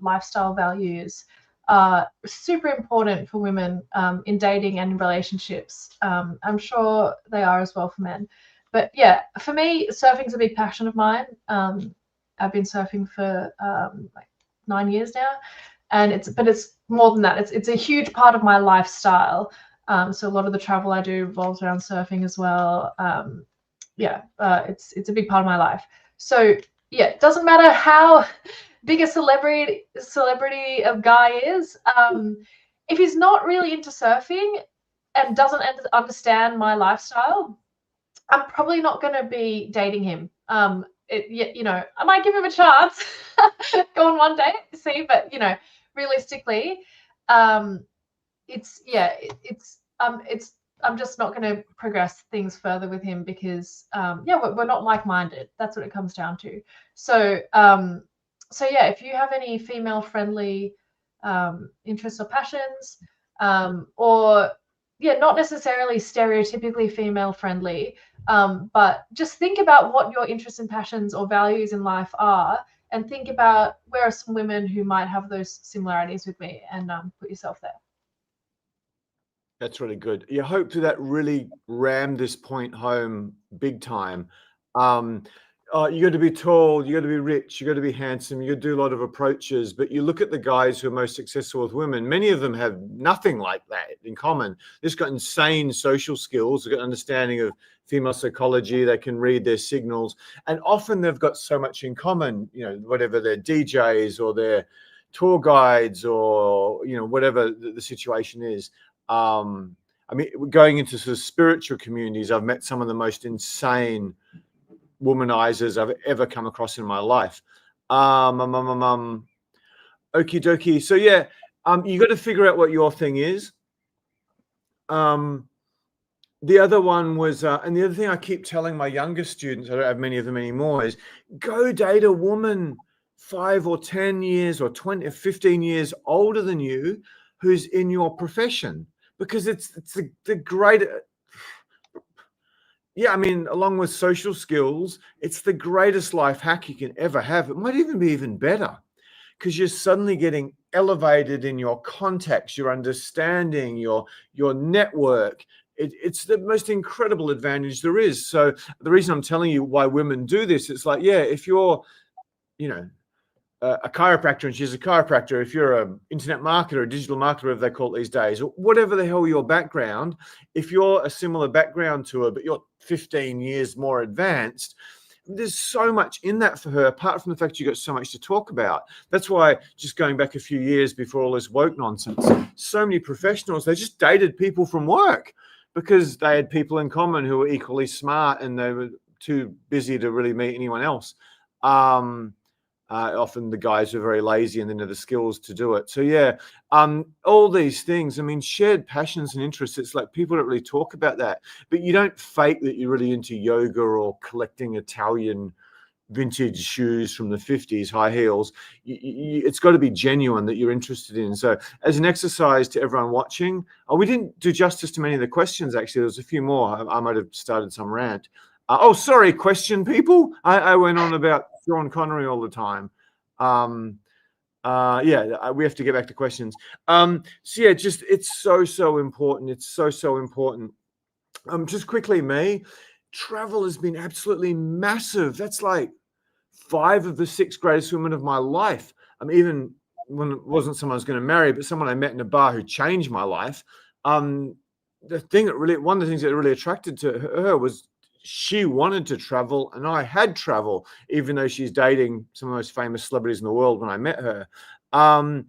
Lifestyle values are super important for women in dating and relationships. I'm sure they are as well for men. But yeah, for me, surfing's a big passion of mine. I've been surfing for like 9 years now, and it's more than that. It's a huge part of my lifestyle. So a lot of the travel I do revolves around surfing as well. It's a big part of my life. So yeah, it doesn't matter how big a celebrity of guy is. If he's not really into surfing and doesn't understand my lifestyle, I'm probably not going to be dating him. I might give him a chance, go on one date, see, but realistically, I'm just not going to progress things further with him because we're not like-minded. That's what it comes down to. So yeah, if you have any female-friendly interests or passions, or not necessarily stereotypically female-friendly, but just think about what your interests and passions or values in life are, and think about where are some women who might have those similarities with me, and put yourself there. That's really good. You hope that really rammed this point home big time. You got to be tall, you got to be rich, you got to be handsome, you got to do a lot of approaches. But you look at the guys who are most successful with women, many of them have nothing like that in common. They've got insane social skills, they've got understanding of female psychology, they can read their signals. And often they've got so much in common, whatever they're DJs or they're tour guides or, whatever the situation is. Going into sort of spiritual communities, I've met some of the most insane womanizers I've ever come across in my life. Okie dokie. So yeah, you got to figure out what your thing is. The other one was, and the other thing I keep telling my younger students, I don't have many of them anymore, is go date a woman 5 or 10 years or 20 or 15 years older than you who's in your profession. Because it's the great, along with social skills, it's the greatest life hack you can ever have. It might even be even better because you're suddenly getting elevated in your contacts, your understanding, your network. It's the most incredible advantage there is. So the reason I'm telling you why women do this, it's like, yeah, if you're, a chiropractor and she's a chiropractor, if you're an internet marketer, a digital marketer, whatever they call it these days, or whatever the hell your background, if you're a similar background to her, but you're 15 years more advanced, there's so much in that for her, apart from the fact you got so much to talk about. That's why, just going back a few years before all this woke nonsense, so many professionals, they just dated people from work because they had people in common who were equally smart and they were too busy to really meet anyone else. Often the guys are very lazy and then have the skills to do it. So yeah, all these things, I mean, shared passions and interests, it's like people don't really talk about that, but you don't fake that you're really into yoga or collecting Italian vintage shoes from the 50s, high heels. It's got to be genuine that you're interested in. So as an exercise to everyone watching, we didn't do justice to many of the questions, actually. There's a few more. I might have started some rant. Sorry, question people. I went on about Sean Connery all the time. We have to get back to questions. So yeah, just it's so important. It's so important. Just quickly, me, travel has been absolutely massive. That's like 5 of the 6 greatest women of my life. Even when it wasn't someone I was going to marry, but someone I met in a bar who changed my life. One of the things that really attracted to her was she wanted to travel and I had travel, even though she's dating some of the most famous celebrities in the world when I met her. And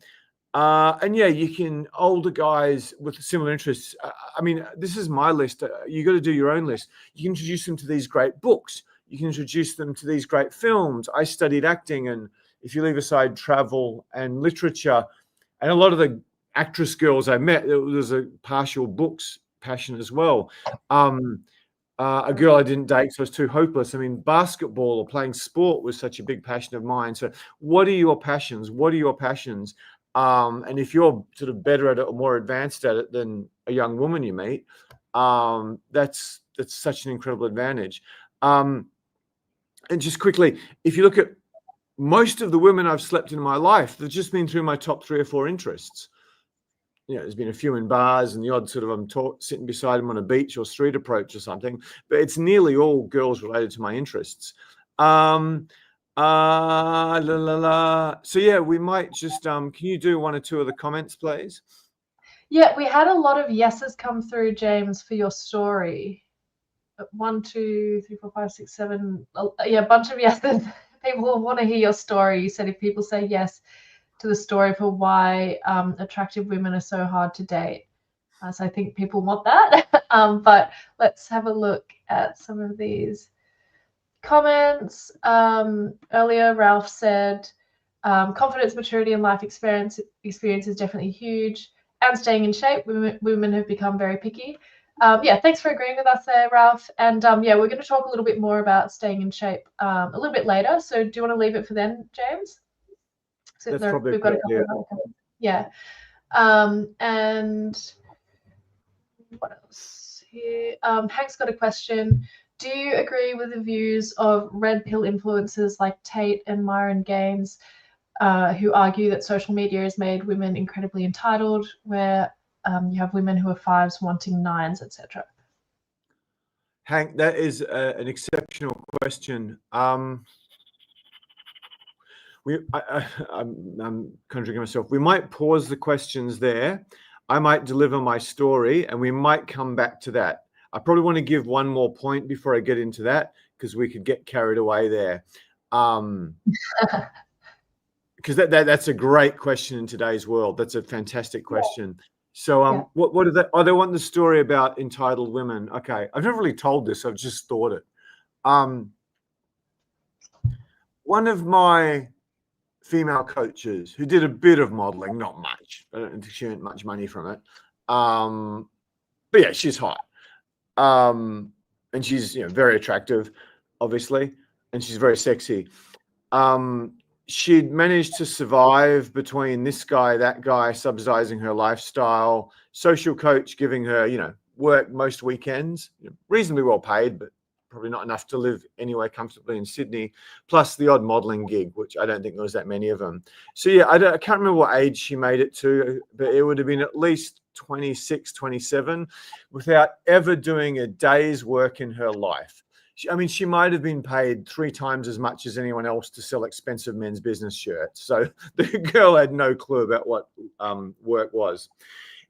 yeah, you can, older guys with similar interests. I mean, this is my list. You got to do your own list. You can introduce them to these great books. You can introduce them to these great films. I studied acting, and if you leave aside travel and literature, and a lot of the actress girls I met, there was a partial books passion as well. A girl I didn't date, so I was too hopeless. I mean, basketball or playing sport was such a big passion of mine. So what are your passions? What are your passions? And if you're sort of better at it or more advanced at it than a young woman you meet, that's such an incredible advantage. And just quickly, if you look at most of the women I've slept in my life, they've just been through my top 3 or 4 interests. You know, there's been a few in bars and the odd sort of I'm sitting beside them on a beach or street approach or something, but it's nearly all girls related to my interests. So yeah, we might just, can you do 1 or 2 of the comments, please? Yeah, we had a lot of yeses come through, James, for your story. 1, 2, 3, 4, 5, 6, 7. Yeah, a bunch of yeses. People want to hear your story. You said if people say yes to the story for why attractive women are so hard to date. So I think people want that. But let's have a look at some of these comments. Earlier, Ralph said, confidence, maturity, and life experience is definitely huge. And staying in shape, women have become very picky. Yeah, thanks for agreeing with us there, Ralph. And yeah, we're going to talk a little bit more about staying in shape a little bit later. So do you want to leave it for then, James? So that's probably we've got a couple of other comments. Yeah. And what else here? Hank's got a question. Do you agree with the views of red pill influencers like Tate and Myron Gaines, who argue that social media has made women incredibly entitled, where you have women who are 5s wanting 9s, etc.? Hank, that is an exceptional question. I'm contradicting myself. We might pause the questions there. I might deliver my story and we might come back to that. I probably want to give 1 more point before I get into that, because we could get carried away there. Because that's a great question in today's world. That's a fantastic question. Yeah. So what are they? Oh, they want the story about entitled women. Okay. I've never really told this. I've just thought it. One of my female coaches who did a bit of modeling, not much. I don't think she earned much money from it. But yeah, she's hot. And she's, you know, very attractive, obviously, and she's very sexy. She'd managed to survive between this guy, that guy, subsidizing her lifestyle, social coach giving her, you know, work most weekends, you know, reasonably well paid, but probably not enough to live anywhere comfortably in Sydney, plus the odd modeling gig, which I don't think there was that many of them. So yeah, I can't remember what age she made it to, but it would have been at least 26, 27, without ever doing a day's work in her life. I mean, she might have been paid 3 times as much as anyone else to sell expensive men's business shirts. So the girl had no clue about what work was.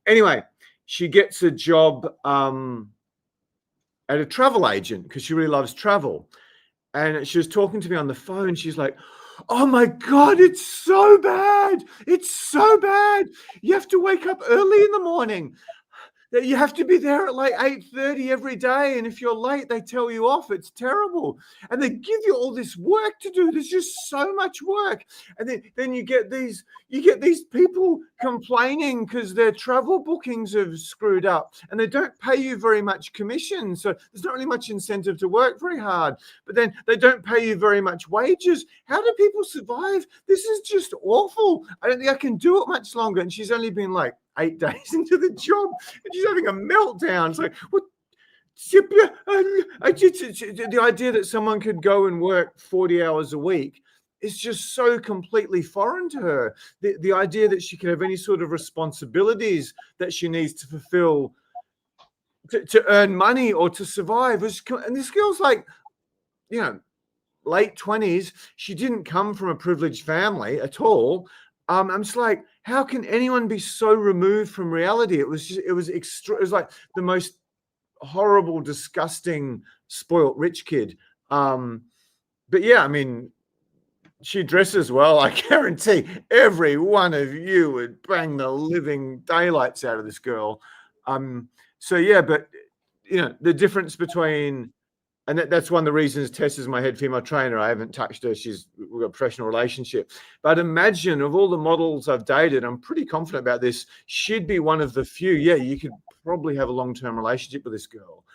Anyway, she gets a job at a travel agent because she really loves travel. And she was talking to me on the phone. She's like, "Oh my God, it's so bad. It's so bad. You have to wake up early in the morning. That you have to be there at like 8:30 every day. And if you're late, they tell you off. It's terrible. And they give you all this work to do. There's just so much work. And then you get these people complaining because their travel bookings have screwed up and they don't pay you very much commission. So there's not really much incentive to work very hard. But then they don't pay you very much wages. How do people survive? This is just awful. I don't think I can do it much longer." And she's only been like 8 days into the job and she's having a meltdown. It's like, what? The idea that someone could go and work 40 hours a week is just so completely foreign to her. The idea that she could have any sort of responsibilities that she needs to fulfill to earn money or to survive and this girl's like, late 20s. She didn't come from a privileged family at all. I'm just like, how can anyone be so removed from reality? It was like the most horrible, disgusting, spoilt rich kid. But yeah, I mean, she dresses well. I guarantee every one of you would bang the living daylights out of this girl. So yeah, but the difference between, and that's one of the reasons Tess is my head female trainer. I haven't touched her. We've got a professional relationship. But imagine, of all the models I've dated, I'm pretty confident about this, she'd be one of the few. Yeah, you could probably have a long-term relationship with this girl.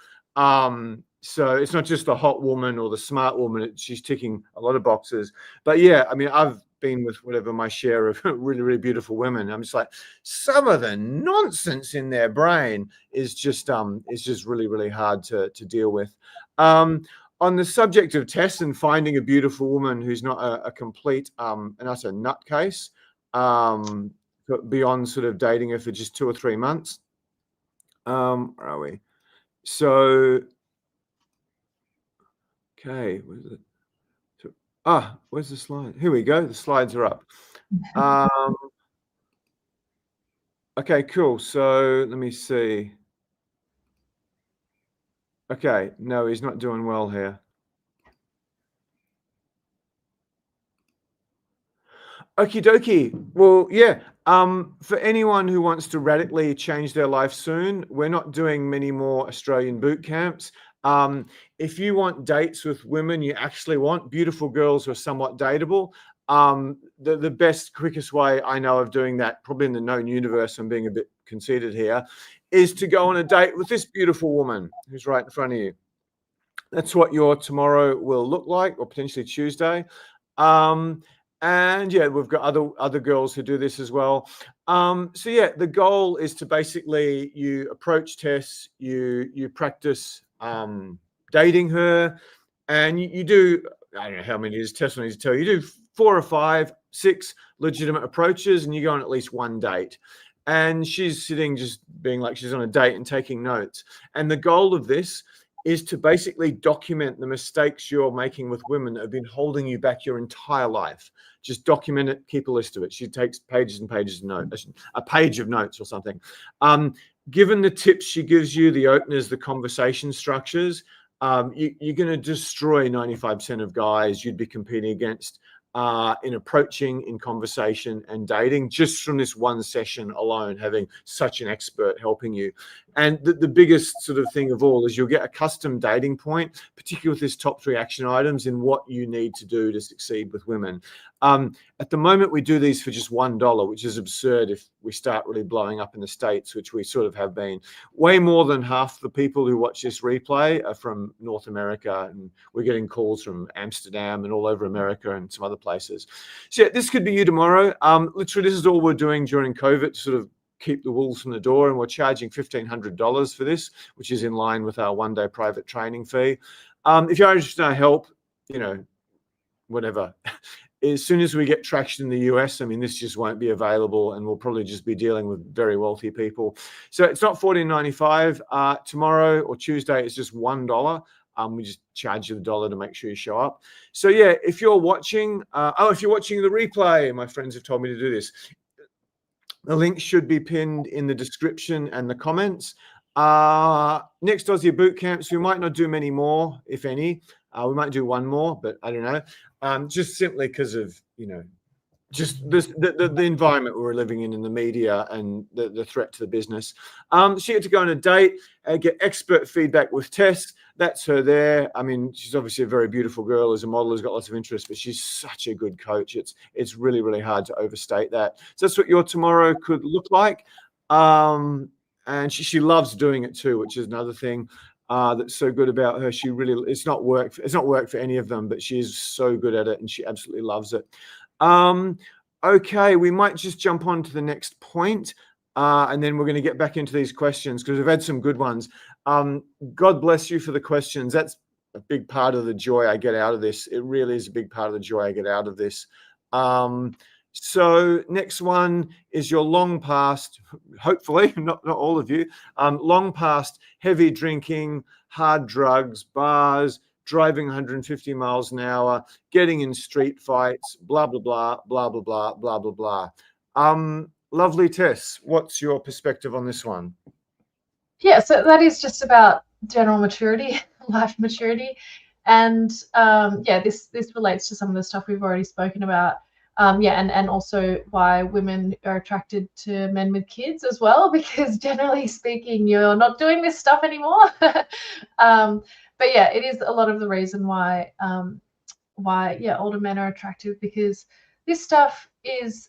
So it's not just the hot woman or the smart woman. She's ticking a lot of boxes. But yeah, I mean, I've been with whatever my share of really, really beautiful women. I'm just like, some of the nonsense in their brain is just really, really hard to deal with. On the subject of Tess and finding a beautiful woman who's not a complete and utter nutcase, beyond sort of dating her for just 2 or 3 months. Where are we? So, okay, where's it? Where's the slide? Here we go. The slides are up. Okay, cool. So let me see. Okay, no, he's not doing well here. Okie dokie. Well, yeah. For anyone who wants to radically change their life soon, we're not doing many more Australian boot camps. If you want dates with women you actually want, beautiful girls who are somewhat dateable, the best, quickest way I know of doing that, probably in the known universe, I'm being a bit conceited here, is to go on a date with this beautiful woman who's right in front of you. That's what your tomorrow will look like, or potentially Tuesday. And yeah, we've got other girls who do this as well. So yeah, the goal is to basically, you approach Tess, you practice dating her, and you do, I don't know how many it is, Tess will need to tell you, you do 4 or 5, 6 legitimate approaches, and you go on at least 1 date. And she's sitting just being like she's on a date and taking notes. And the goal of this is to basically document the mistakes you're making with women that have been holding you back your entire life. Just document it, keep a list of it. She takes pages and pages of notes, a page of notes or something. Given the tips she gives you, the openers, the conversation structures, you're going to destroy 95% of guys you'd be competing against in approaching, in conversation and dating, just from this 1 session alone, having such an expert helping you. And the biggest sort of thing of all is you'll get a custom dating point, particularly with this top 3 action items in what you need to do to succeed with women. At the moment, we do these for just $1, which is absurd if we start really blowing up in the States, which we sort of have been. Way more than half the people who watch this replay are from North America, and we're getting calls from Amsterdam and all over America and some other places. So yeah, this could be you tomorrow. Literally, this is all we're doing during COVID to sort of keep the wolves from the door, and we're charging $1,500 for this, which is in line with our 1-day private training fee. If you're interested in our help, whatever. As soon as we get traction in the US, I mean, this just won't be available, and we'll probably just be dealing with very wealthy people. So it's not $14.95 tomorrow or Tuesday. It's just $1. We just charge you $1 to make sure you show up. So yeah, if you're watching, if you're watching the replay, my friends have told me to do this. The link should be pinned in the description and the comments. Next Aussie boot camps, we might not do many more, if any. We might do one more, but I don't know. Just simply because of, just the environment we're living in the media and the threat to the business. She had to go on a date and get expert feedback with Tess. That's her there. I mean, she's obviously a very beautiful girl as a model, has got lots of interest, but she's such a good coach. It's really, really hard to overstate that. So that's what your tomorrow could look like. And she loves doing it too, which is another thing that's so good about her. She really, it's not work for any of them, but she's so good at it and she absolutely loves it. Okay, we might just jump on to the next point, and then we're going to get back into these questions because we've had some good ones. God bless you for the questions. That's a big part of the joy I get out of this. It really is a big part of the joy I get out of this. So next one is your long past, hopefully, not all of you, long past heavy drinking, hard drugs, bars, driving 150 miles an hour, getting in street fights, blah, blah, blah, blah, blah, blah, blah, blah, blah. Lovely Tess, what's your perspective on this one? Yeah, so that is just about general maturity, life maturity. And yeah, this relates to some of the stuff we've already spoken about. Yeah, and also why women are attracted to men with kids as well, because generally speaking, you're not doing this stuff anymore. But yeah, it is a lot of the reason why older men are attractive, because this stuff is,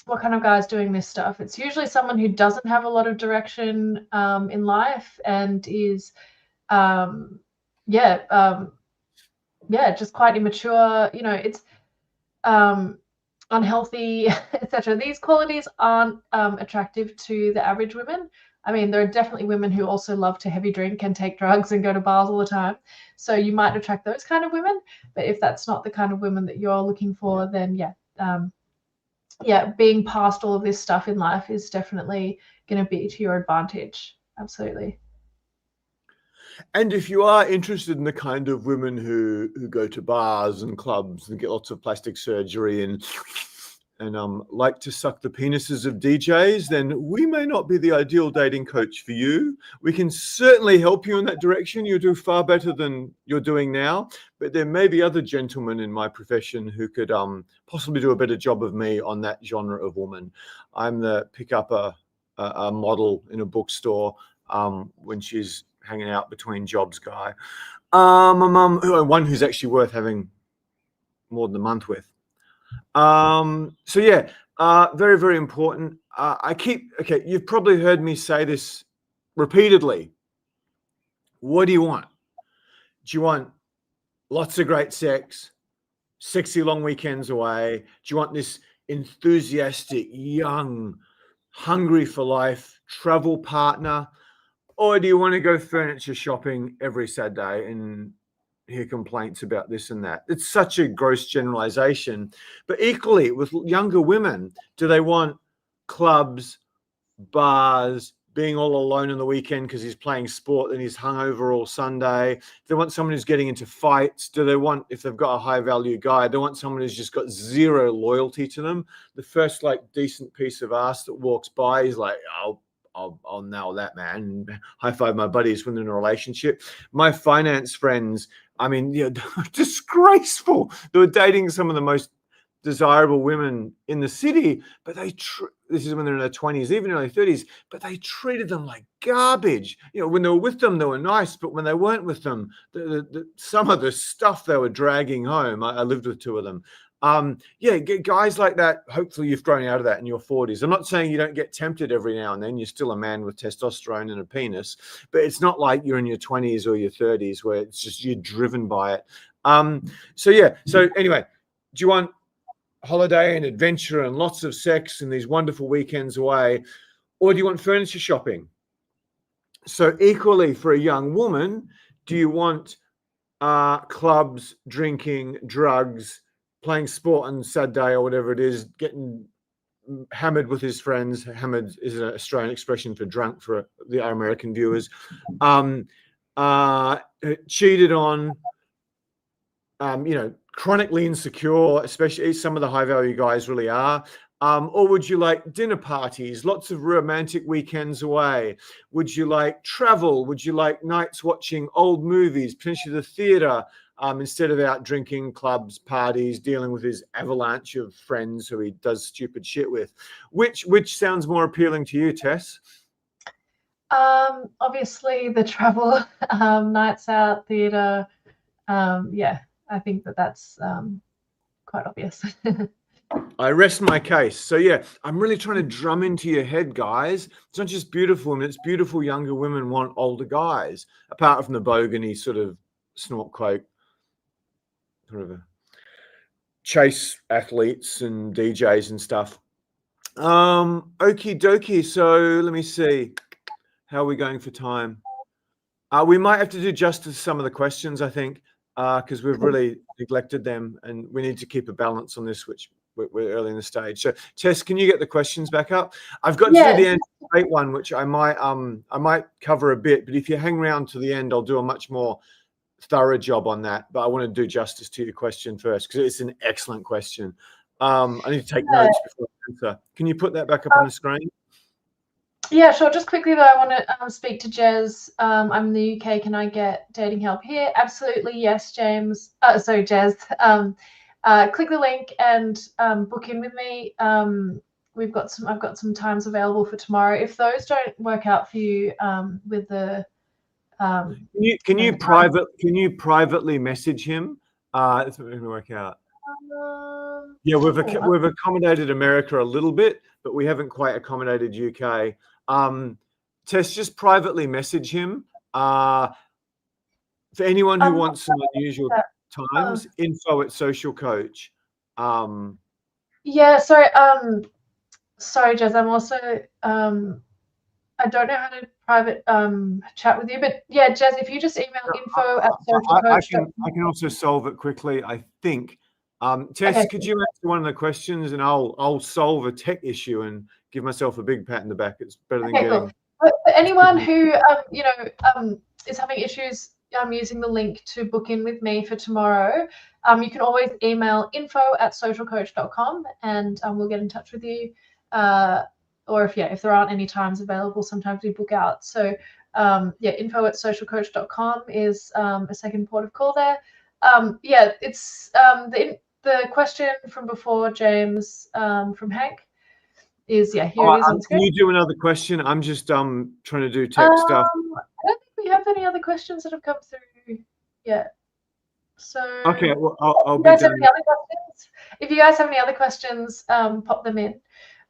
what kind of guy's doing this stuff? It's usually someone who doesn't have a lot of direction in life and is just quite immature. It's unhealthy, etc. These qualities aren't attractive to the average women. I mean, there are definitely women who also love to heavy drink and take drugs and go to bars all the time. So you might attract those kind of women. But if that's not the kind of women that you're looking for, then being past all of this stuff in life is definitely going to be to your advantage. Absolutely. And if you are interested in the kind of women who go to bars and clubs and get lots of plastic surgery and like to suck the penises of DJs, then we may not be the ideal dating coach for you. We can certainly help you in that direction. You do far better than you're doing now, but there may be other gentlemen in my profession who could possibly do a better job of me on that genre of woman. I'm the pick up a model in a bookstore when she's hanging out between jobs guy. One who's actually worth having more than a month with. So yeah, very, very important. You've probably heard me say this repeatedly. What do you want? Do you want lots of great sex, sexy long weekends away? Do you want this enthusiastic, young, hungry for life travel partner? Or do you want to go furniture shopping every Saturday and hear complaints about this and that? It's such a gross generalization. But equally, with younger women, do they want clubs, bars, being all alone on the weekend because he's playing sport and he's hungover all Sunday? Do they want someone who's getting into fights? Do they want, if they've got a high value guy, they want someone who's just got zero loyalty to them? The first decent piece of ass that walks by is like, I'll nail that, man. High five my buddies when they're in a relationship. My finance friends, I mean, disgraceful. They were dating some of the most desirable women in the city, but this is when they're in their 20s, even early 30s, but they treated them like garbage. When they were with them, they were nice, but when they weren't with them, some of the stuff they were dragging home, I lived with two of them. Guys like that, hopefully you've grown out of that in your 40s. I'm not saying you don't get tempted every now and then. You're still a man with testosterone and a penis, but it's not like you're in your 20s or your 30s where it's just you're driven by it. So anyway, do you want holiday and adventure and lots of sex and these wonderful weekends away, or do you want furniture shopping? So equally for a young woman, do you want clubs, drinking, drugs, playing sport on Saturday or whatever it is, getting hammered with his friends? Hammered is an Australian expression for drunk for our American viewers. cheated on, chronically insecure, especially some of the high value guys really are. Or would you like dinner parties, lots of romantic weekends away? Would you like travel? Would you like nights watching old movies, potentially the theatre, instead of out drinking, clubs, parties, dealing with his avalanche of friends who he does stupid shit with? Which sounds more appealing to you, Tess? Obviously the travel, nights out, theatre. Yeah, I think that's quite obvious. I rest my case. So yeah, I'm really trying to drum into your head, guys. It's not just beautiful women, it's beautiful younger women want older guys, apart from the bogany sort of snort cloak, sort of a chase athletes and DJs and stuff. Okie dokie. So let me see. How are we going for time? We might have to do justice to some of the questions, I think, because we've really neglected them, and we need to keep a balance on this, which we're early in the stage. So, Tess, can you get the questions back up? I've got to do the anticipate one, which I might cover a bit, but if you hang around to the end, I'll do a much more thorough job on that. But I want to do justice to your question first because it's an excellent question. I need to take notes before I answer. Can you put that back up on the screen? Yeah, sure. Just quickly though, I want to speak to Jez. I'm in the UK. Can I get dating help here? Absolutely, yes, James. Sorry, Jez. Click the link and book in with me. I've got some times available for tomorrow. If those don't work out for you, with the can you privately message him? It's not going to work out. Yeah, we've accommodated America a little bit, but we haven't quite accommodated UK. Tess, just privately message him. For anyone who wants some unusual times, info@Social Coach. Yeah, sorry. Sorry, Jez. I'm also I don't know how to private chat with you, but yeah, Jez, if you just email info@socialcoach.com. I can also solve it quickly, I think. Tess, okay. Could you answer one of the questions, and I'll solve a tech issue and give myself a big pat in the back. It's better than getting. Cool. For anyone who is having issues using the link to book in with me for tomorrow, you can always email info@socialcoach.com and we'll get in touch with you. Or if there aren't any times available, sometimes we book out. So info@socialcoach.com is a second port of call there. It's the question from before, James, from Hank is here it is on screen. Can you do another question? I'm just trying to do tech stuff. I don't think we have any other questions that have come through yet. So okay, well, if you guys have any other questions, pop them in.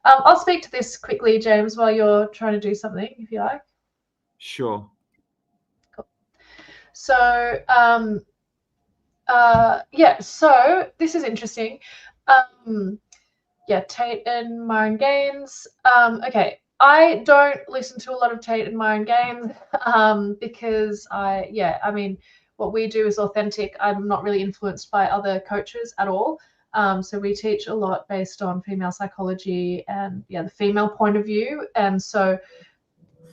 I'll speak to this quickly, James, while you're trying to do something, if you like. Sure. Cool. So so this is interesting. Tate and Myron Gaines. Okay, I don't listen to a lot of Tate and Myron Gaines because I mean, what we do is authentic. I'm not really influenced by other coaches at all. So we teach a lot based on female psychology and the female point of view. And so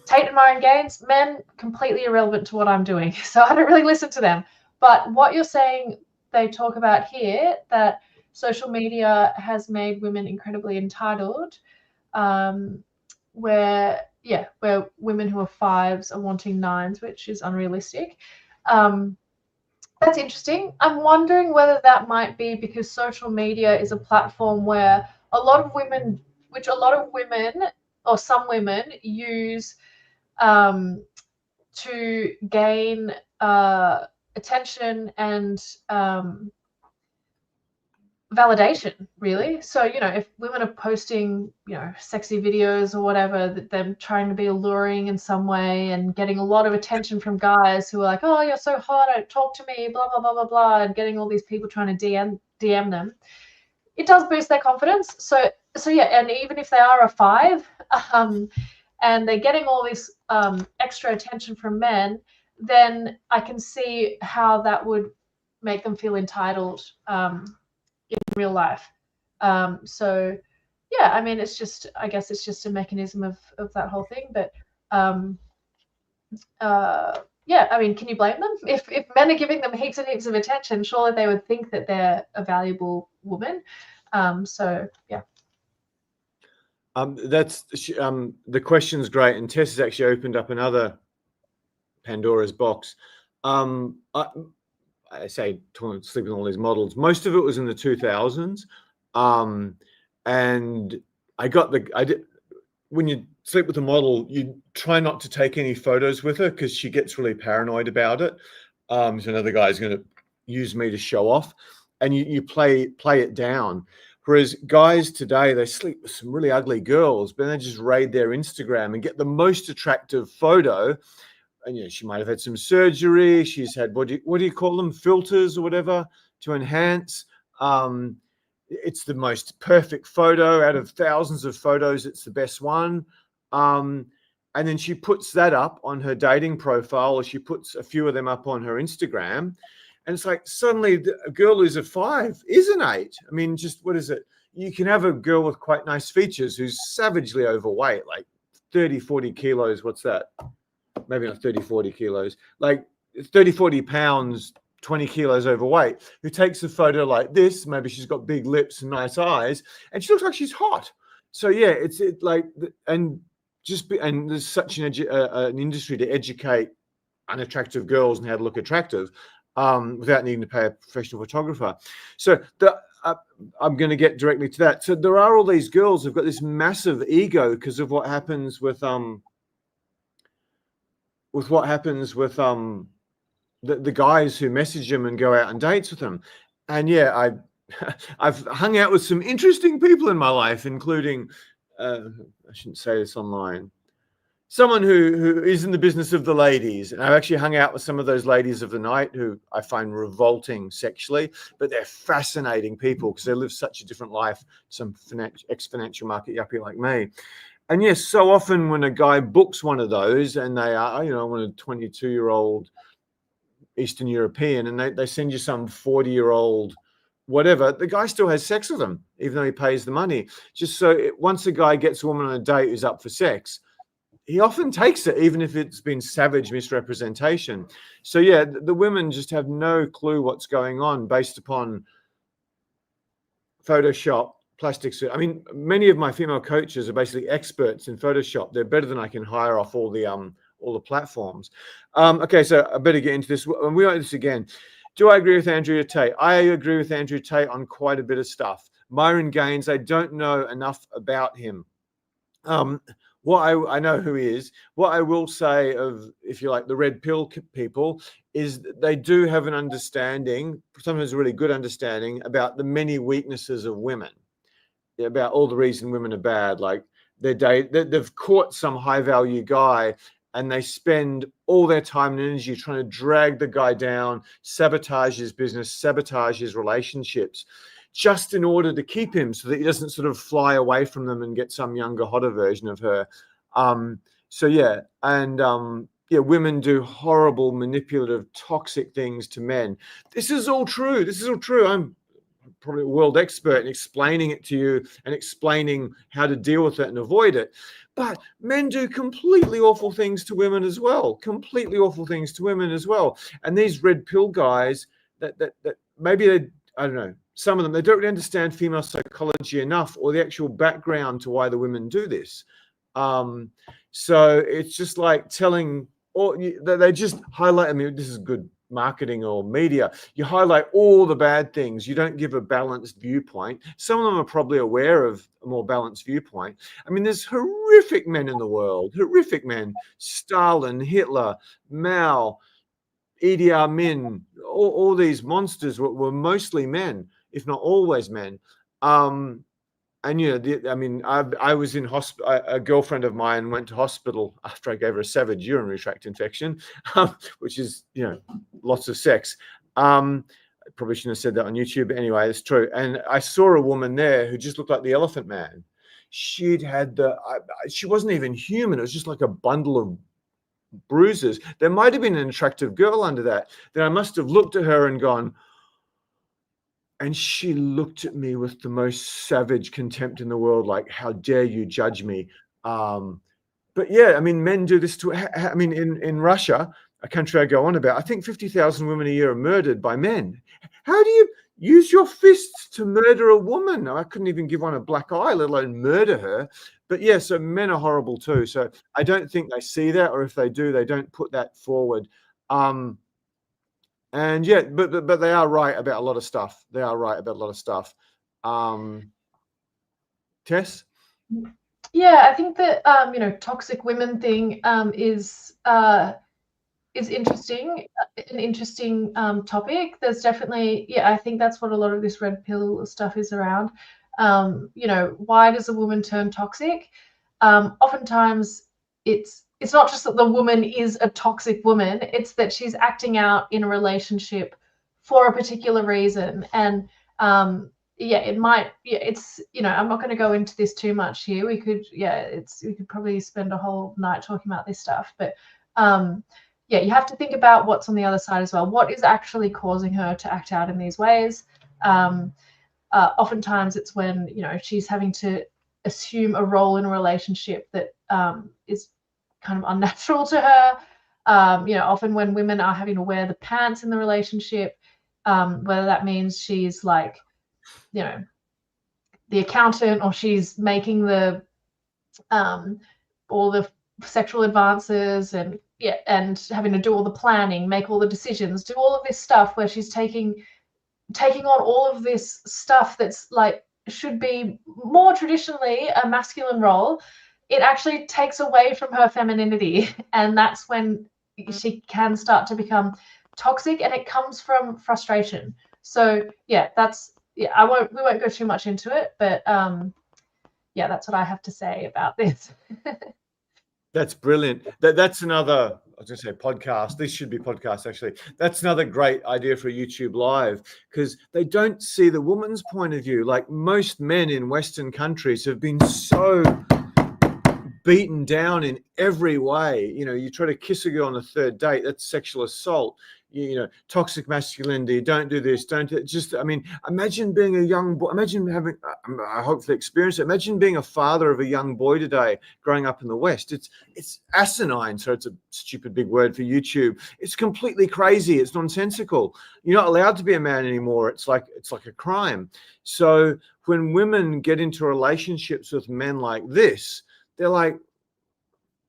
Tate and Myron Gaines, men, completely irrelevant to what I'm doing. So I don't really listen to them. But what you're saying, they talk about here, that social media has made women incredibly entitled, where women who are 5s are wanting 9s, which is unrealistic. That's interesting. I'm wondering whether that might be because social media is a platform where a lot of women or some women use to gain attention and validation, really. So if women are posting sexy videos or whatever, that them trying to be alluring in some way and getting a lot of attention from guys who are like, oh, you're so hot, talk to me, blah blah blah blah blah, and getting all these people trying to DM them, it does boost their confidence. So and even if they are a 5 and they're getting all this extra attention from men, then I can see how that would make them feel entitled in real life. So I mean, I guess it's just a mechanism of that whole thing. But yeah, I mean, can you blame them? If men are giving them heaps and heaps of attention, surely they would think that they're a valuable woman. So yeah. That's the question's great, and Tess has actually opened up another Pandora's box. I say sleeping on all these models. Most of it was in the 2000s, and I did. When you sleep with a model, you try not to take any photos with her because she gets really paranoid about it. So another guy's going to use me to show off, and you play it down. Whereas guys today, they sleep with some really ugly girls, but they just raid their Instagram and get the most attractive photo. And she might have had some surgery. She's had what do you call them, filters or whatever, to enhance. It's the most perfect photo out of thousands of photos. It's the best one. And then she puts that up on her dating profile, or she puts a few of them up on her Instagram. And it's like suddenly a girl who's a 5 is an 8. I mean, just what is it? You can have a girl with quite nice features who's savagely overweight, like 30, 40 kilos. What's that? Maybe not 30, 40 kilos, like 30, 40 pounds, 20 kilos overweight, who takes a photo like this. Maybe she's got big lips and nice eyes, and she looks like she's hot. So yeah, and there's such an industry to educate unattractive girls and how to look attractive without needing to pay a professional photographer. So I'm going to get directly to that. So there are all these girls who've got this massive ego because of what happens with the guys who message them and go out on dates with them. And yeah, I've hung out with some interesting people in my life, including I shouldn't say this online, someone who is in the business of the ladies. And I've actually hung out with some of those ladies of the night who I find revolting sexually, but they're fascinating people because they live such a different life to some ex-financial market yuppie like me. And yes, so often when a guy books one of those and they are, I want a 22-year-old Eastern European, and they send you some 40-year-old whatever, the guy still has sex with them, even though he pays the money. Just so once a guy gets a woman on a date who's up for sex, he often takes it, even if it's been savage misrepresentation. So yeah, the women just have no clue what's going on based upon Photoshop, plastic suit. I mean, many of my female coaches are basically experts in Photoshop. They're better than I can hire off all the platforms. Okay, so I better get into this. And we want this again. Do I agree with Andrea Tate? I agree with Andrea Tate on quite a bit of stuff. Myron Gaines, I don't know enough about him. What I know who he is. What I will say of, if you like, the red pill people is they do have an understanding, sometimes a really good understanding, about the many weaknesses of women, about all the reason women are bad. Like they've caught some high value guy and they spend all their time and energy trying to drag the guy down, sabotage his business, sabotage his relationships, just in order to keep him so that he doesn't sort of fly away from them and get some younger, hotter version of her. So yeah, and women do horrible, manipulative, toxic things to men. This is all true. This is all true. I'm probably a world expert in explaining it to you and explaining how to deal with it and avoid it. But men do completely awful things to women as well. Completely awful things to women as well. And these red pill guys that maybe they, I don't know, some of them, they don't really understand female psychology enough or the actual background to why the women do this. So it's just like telling, or they just highlight, I mean, this is good marketing or media. You highlight all the bad things. You don't give a balanced viewpoint. Some of them are probably aware of a more balanced viewpoint. I mean, there's horrific men in the world, horrific men. Stalin, Hitler, Mao, Idi Amin, all these monsters were mostly men, if not always men. And I was in hospital. A girlfriend of mine went to hospital after I gave her a savage urinary tract infection, which is, lots of sex. I probably shouldn't have said that on YouTube, but anyway, it's true. And I saw a woman there who just looked like the Elephant Man. She'd had she wasn't even human. It was just like a bundle of bruises. There might have been an attractive girl under that. Then I must have looked at her and gone, and she looked at me with the most savage contempt in the world, like, how dare you judge me? But yeah, I mean, men do this to, I mean, in Russia, a country I go on about, I think 50,000 women a year are murdered by men. How do you use your fists to murder a woman? I couldn't even give one a black eye, let alone murder her. But yeah, so men are horrible too. So I don't think they see that, or if they do, they don't put that forward. And yeah, but they are right about a lot of stuff. They are right about a lot of stuff. Tess? Yeah, I think that toxic women thing is interesting, an interesting topic. There's definitely, I think that's what a lot of this red pill stuff is around. Why does a woman turn toxic? Oftentimes it's not just that the woman is a toxic woman, it's that she's acting out in a relationship for a particular reason. And it might, it's, I'm not going to go into this too much here. We could probably spend a whole night talking about this stuff, but you have to think about what's on the other side as well. What is actually causing her to act out in these ways? Oftentimes it's when, she's having to assume a role in a relationship that is kind of unnatural to her. Often when women are having to wear the pants in the relationship, whether that means she's like, the accountant, or she's making the all the sexual advances and having to do all the planning, make all the decisions, do all of this stuff where she's taking on all of this stuff that's like should be more traditionally a masculine role. It actually takes away from her femininity, and that's when she can start to become toxic, and it comes from frustration. So we won't go too much into it, but that's what I have to say about this. That's brilliant. That's another, I was going to say podcast. This should be podcast, actually. That's another great idea for a YouTube live, because they don't see the woman's point of view. Like most men in Western countries have been so beaten down in every way. You try to kiss a girl on a third date, that's sexual assault. Toxic masculinity, don't do this, don't do it. Just, I mean, imagine being a young boy, imagine having, I hopefully experience it. Imagine being a father of a young boy today, growing up in the West. It's asinine. So it's a stupid big word for YouTube. It's completely crazy. It's nonsensical. You're not allowed to be a man anymore. It's like a crime. So when women get into relationships with men like this, they're like,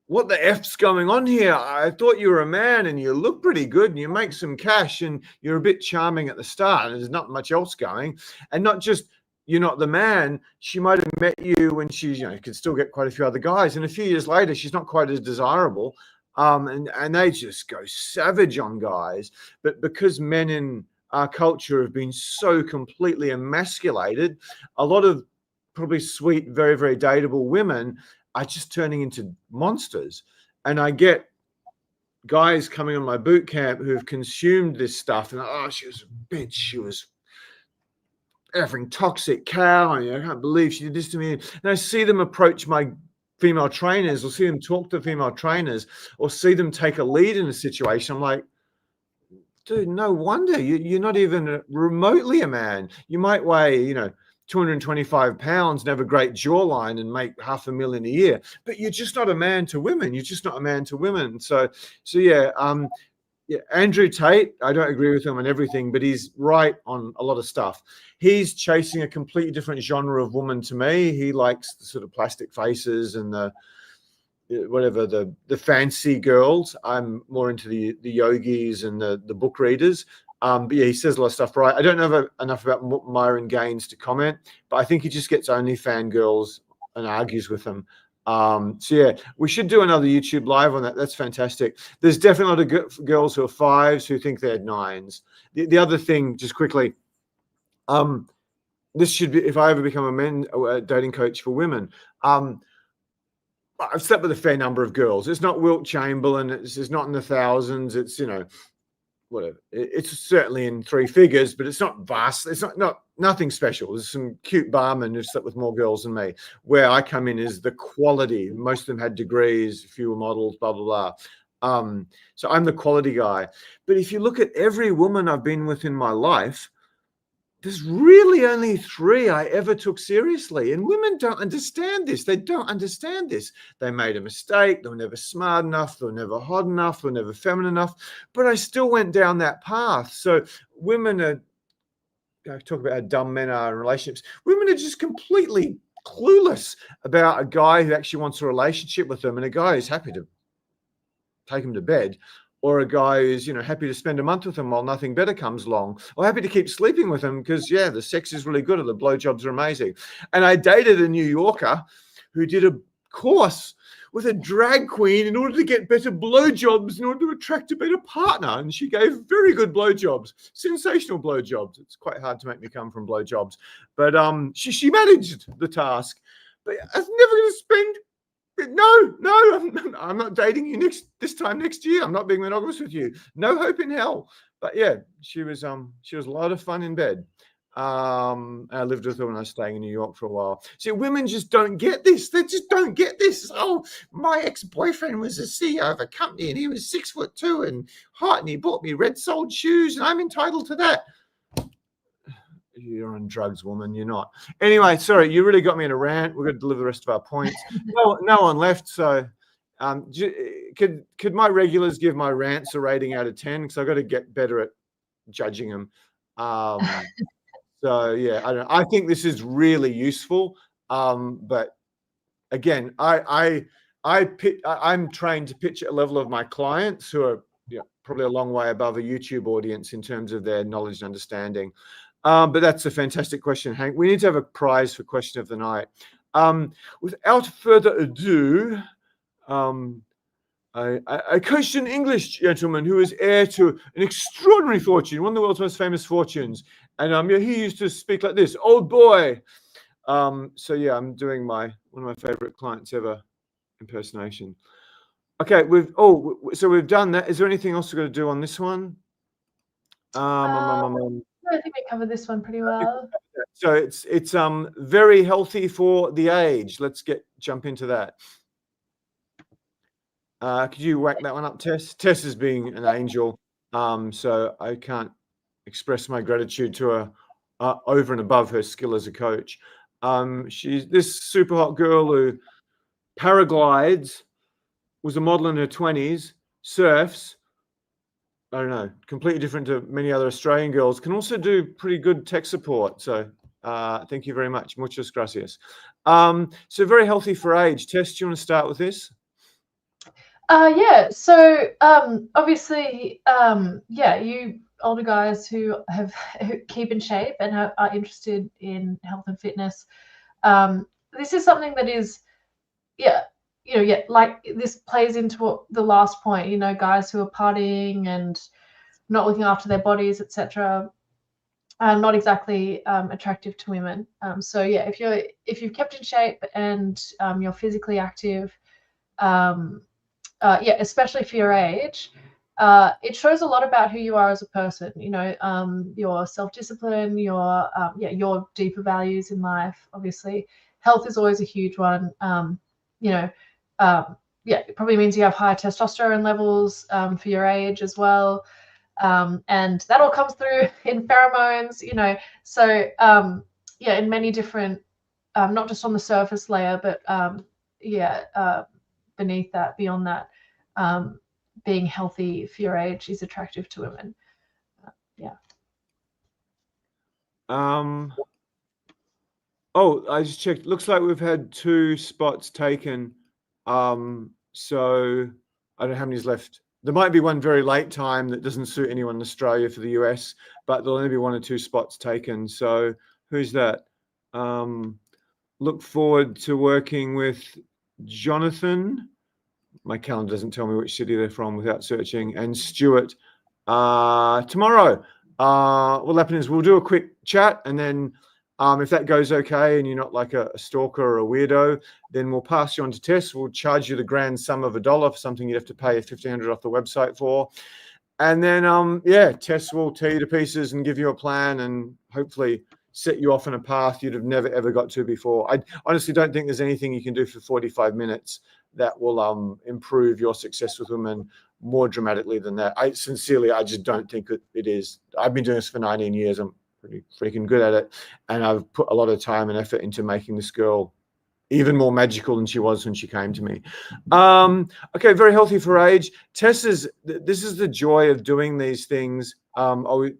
what the F's going on here? I thought you were a man and you look pretty good and you make some cash and you're a bit charming at the start and there's not much else going. And not just you're not the man, she might have met you when she's, could still get quite a few other guys. And a few years later, she's not quite as desirable. And they just go savage on guys. But because men in our culture have been so completely emasculated, a lot of probably sweet, very, very dateable women are just turning into monsters. And I get guys coming on my boot camp who've consumed this stuff and she was a bitch, she was effing toxic cow, and I can't believe she did this to me. And I see them approach my female trainers, or see them talk to female trainers, or see them take a lead in a situation. I'm like, dude, no wonder you're not even remotely a man. You might weigh 225 pounds and have a great jawline and make $500,000 a year, but you're just not a man to women. You're just not a man to women. So Andrew Tate, I don't agree with him on everything, but he's right on a lot of stuff. He's chasing a completely different genre of woman to me. He likes the sort of plastic faces and the fancy girls. I'm more into the yogis and the book readers. But yeah, he says a lot of stuff right. I don't know enough about Myron Gaines to comment, but I think he just gets only fangirls and argues with them. We should do another YouTube live on that. That's fantastic. There's definitely a lot of girls who are 5s who think they're 9s. The other thing, just quickly, this should be, if I ever become a dating coach for women, I've slept with a fair number of girls. It's not Wilt Chamberlain. It's not in the thousands. It's, whatever. It's certainly in 3 figures, but it's not vast. It's not nothing special. There's some cute barmen who slept with more girls than me. Where I come in is the quality. Most of them had degrees, fewer models, blah, blah, blah. So I'm the quality guy. But if you look at every woman I've been with in my life, there's really only 3 I ever took seriously. And women don't understand this. They don't understand this. They made a mistake. They were never smart enough. They were never hot enough. They were never feminine enough. But I still went down that path. So women are, I talk about how dumb men are in relationships. Women are just completely clueless about a guy who actually wants a relationship with them and a guy who's happy to take him to bed, or a guy who's, you know, happy to spend a month with him while nothing better comes along, or happy to keep sleeping with him because, yeah, the sex is really good or the blowjobs are amazing. And I dated a New Yorker who did a course with a drag queen in order to get better blowjobs, in order to attract a better partner. And she gave very good blowjobs, sensational blowjobs. It's quite hard to make me come from blowjobs. But she managed the task. But I was never going to spend... No, I'm not dating you this time next year. I'm not being monogamous with you. No hope in hell. But yeah, she was a lot of fun in bed. I lived with her when I was staying in New York for a while. See, women just don't get this. They just don't get this. Oh, my ex-boyfriend was a CEO of a company and he was 6'2" and hot and he bought me red-soled shoes and I'm entitled to that. You're on drugs, woman. You're not. Anyway, sorry, you really got me in a rant. We're going to deliver the rest of our points. No one left. So could my regulars give my rants a rating out of 10? Because I've got to get better at judging them. So yeah, I don't know. I think this is really useful. But again, I'm trained to pitch at a level of my clients who are, you know, probably a long way above a YouTube audience in terms of their knowledge and understanding. But that's a fantastic question, Hank. We need to have a prize for question of the night. Without further ado, a Christian English gentleman who is heir to an extraordinary fortune, one of the world's most famous fortunes. And he used to speak like this, old boy. So yeah, I'm doing one of my favorite clients ever impersonation. Okay, so we've done that. Is there anything else we're going to do on this one? I think we covered this one pretty well. So it's very healthy for the age. Let's jump into that. Could you whack that one up, Tess? Tess is being an angel, so I can't express my gratitude to her over and above her skill as a coach. She's this super hot girl who paraglides, was a model in her 20s, surfs. I don't know, completely different to many other Australian girls, can also do pretty good tech support. So thank you very much. Muchas gracias. So very healthy for age. Tess, do you want to start with this? Yeah. So obviously, you older guys who keep in shape and are interested in health and fitness. This is something that is, like this plays into the last point, guys who are partying and not looking after their bodies, etc. Not exactly attractive to women. So yeah, if you've kept in shape and you're physically active, especially for your age, it shows a lot about who you are as a person. Your self-discipline, your deeper values in life. Obviously, health is always a huge one. It probably means you have high testosterone levels for your age as well. And that all comes through in pheromones, So, in many different, not just on the surface layer, but beneath that, beyond that, being healthy for your age is attractive to women. I just checked. Looks like we've had 2 spots taken. So I don't know how many's left. There might be one very late time that doesn't suit anyone in Australia for the US, but there'll only be 1 or 2 spots taken. So who's that? Look forward to working with Jonathan. My calendar doesn't tell me which city they're from without searching. And Stuart tomorrow. What'll happen is we'll do a quick chat, and then if that goes okay and you're not like a stalker or a weirdo, then we'll pass you on to Tess. We'll charge you the grand sum of $1 for something you'd have to pay $1,500 off the website for. And then, Tess will tear you to pieces and give you a plan and hopefully set you off on a path you'd have never, ever got to before. I honestly don't think there's anything you can do for 45 minutes that will improve your success with women more dramatically than that. I just don't think it is. I've been doing this for 19 years. I'm pretty freaking good at it. And I've put a lot of time and effort into making this girl even more magical than she was when she came to me. Okay, very healthy for age. This is the joy of doing these things. I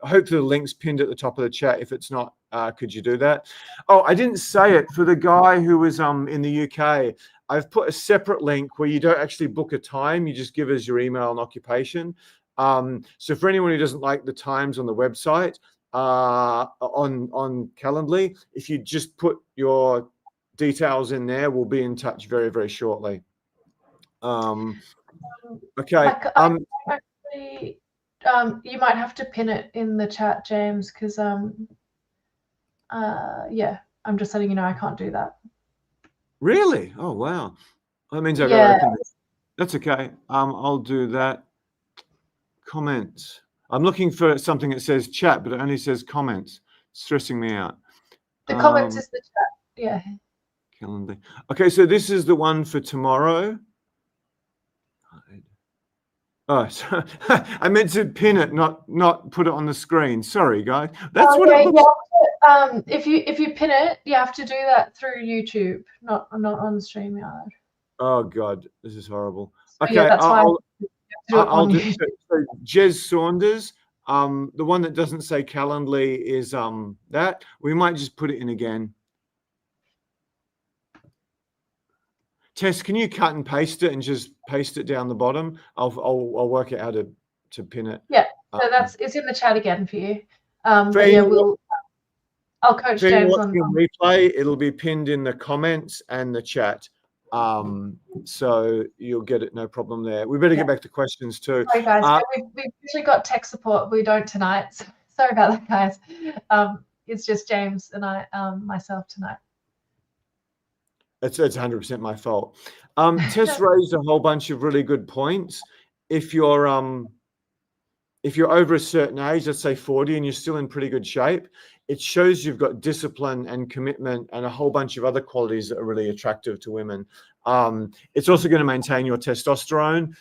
hope the link's pinned at the top of the chat. If it's not, could you do that? Oh, I didn't say it. For the guy who was in the UK, I've put a separate link where you don't actually book a time. You just give us your email and occupation. So for anyone who doesn't like the times on the website, on Calendly, if you just put your details in there, we'll be in touch very, very shortly. Okay. Actually, you might have to pin it in the chat, James, because yeah, I'm just letting you know I can't do that. Really? Oh wow. That means I Yeah. gotta open this. That's okay. I'll do that. Comments. I'm looking for something that says chat, but it only says comments. It's stressing me out. The comments is the chat. Yeah. Calendar. Okay, so this is the one for tomorrow. Oh, sorry. I meant to pin it, not put it on the screen. Sorry, guys. That's what it looks like. If you pin it, you have to do that through YouTube, not on StreamYard. Oh God, this is horrible. So, okay, yeah, that's I'll do it. So Jez Saunders. The one that doesn't say Calendly is that. We might just put it in again. Tess, can you cut and paste it and just paste it down the bottom? I'll work out how to pin it. Yeah, so it's in the chat again for you. But yeah, I'll coach James on replay. It'll be pinned in the comments and the chat. So you'll get it, no problem there. We better get back to questions too. Sorry guys, we've usually got tech support. We don't tonight. So sorry about that, guys. It's just James and I, myself tonight. It's 100% my fault. Tess raised a whole bunch of really good points. If you're over a certain age, let's say 40, and you're still in pretty good shape, it shows you've got discipline and commitment and a whole bunch of other qualities that are really attractive to women. It's also going to maintain your testosterone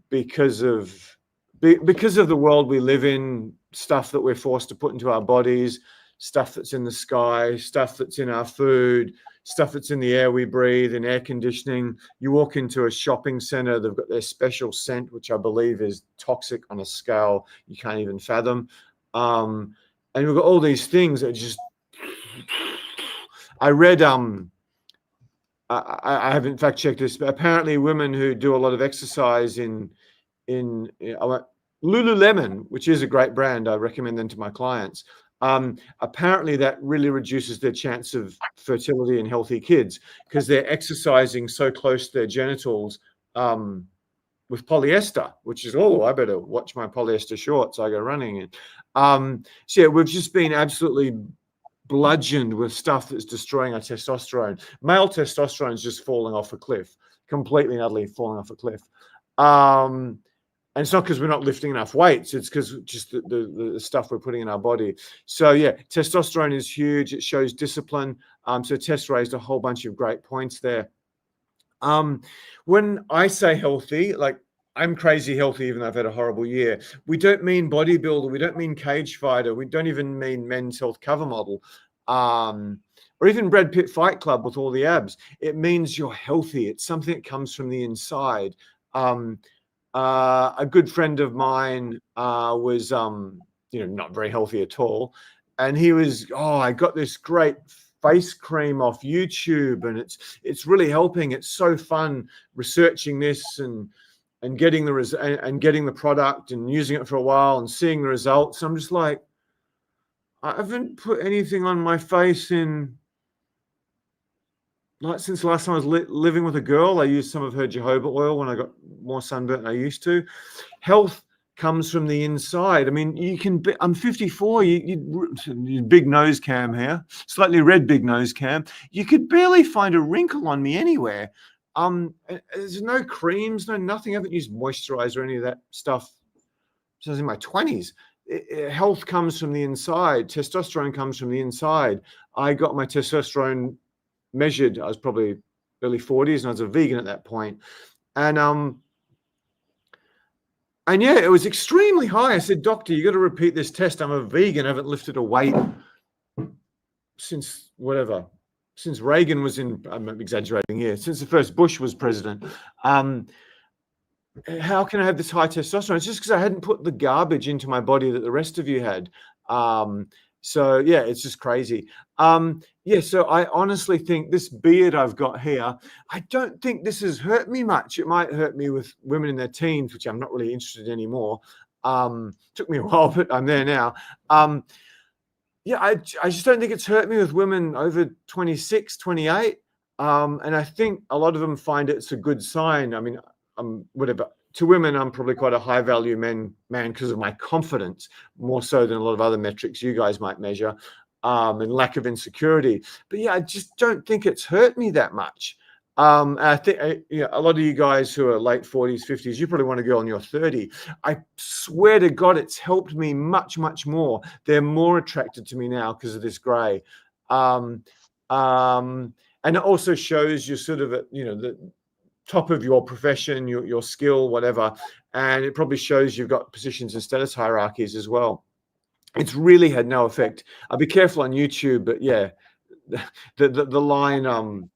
because of the world we live in, stuff that we're forced to put into our bodies, stuff that's in the sky, stuff that's in our food, stuff that's in the air we breathe, in air conditioning. You walk into a shopping center, they've got their special scent, which I believe is toxic on a scale you can't even fathom. And we've got all these things that just, I read, I haven't fact checked this, but apparently women who do a lot of exercise in Lululemon, which is a great brand, I recommend them to my clients. Apparently that really reduces their chance of fertility and healthy kids because they're exercising so close to their genitals with polyester, which is, I better watch my polyester shorts I go running in. So yeah, we've just been absolutely bludgeoned with stuff that's destroying our testosterone. Male testosterone is just falling off a cliff, completely and utterly falling off a cliff. And it's not because we're not lifting enough weights. It's because just the stuff we're putting in our body. So yeah, testosterone is huge. It shows discipline. So Tess raised a whole bunch of great points there. When I say healthy, like I'm crazy healthy, even though I've had a horrible year, we don't mean bodybuilder. We don't mean cage fighter. We don't even mean men's health cover model. Or even Brad Pitt Fight Club with all the abs. It means you're healthy. It's something that comes from the inside. A good friend of mine was, not very healthy at all. And he was, I got this great face cream off YouTube and it's really helping. It's so fun researching this and getting the product and using it for a while and seeing the results. I'm just like, I haven't put anything on my face since the last time I was living with a girl. I used some of her jojoba oil when I got more sunburnt than I used to. Health comes from the inside. I mean, I'm 54, you big nose cam here, slightly red big nose cam. You could barely find a wrinkle on me anywhere. There's no creams, nothing. I haven't used moisturizer or any of that stuff since I was in my 20s. Health comes from the inside. Testosterone comes from the inside. I got my testosterone measured. I was probably early 40s and I was a vegan at that point. And And yeah, it was extremely high. I said, doctor, you got to repeat this test. I'm a vegan. I haven't lifted a weight since whatever, since Reagan was in, I'm exaggerating here, since the first Bush was president. How can I have this high testosterone? It's just because I hadn't put the garbage into my body that the rest of you had. So yeah, it's just crazy. Yeah, so I honestly think this beard I've got here, I don't think this has hurt me much. It might hurt me with women in their teens, which I'm not really interested in anymore. Took me a while, but I'm there now. Yeah, I just don't think it's hurt me with women over 26, 28. And I think a lot of them find it's a good sign. I mean, whatever. To women, I'm probably quite a high value man because of my confidence, more so than a lot of other metrics you guys might measure, and lack of insecurity. But yeah, I just don't think it's hurt me that much. And I think a lot of you guys who are late 40s, 50s, you probably want to go on your 30. I swear to God, it's helped me much, much more. They're more attracted to me now because of this grey. And it also shows you sort of, the top of your profession, your skill, whatever. And it probably shows you've got positions and status hierarchies as well. It's really had no effect. I'll be careful on YouTube, but yeah, the line,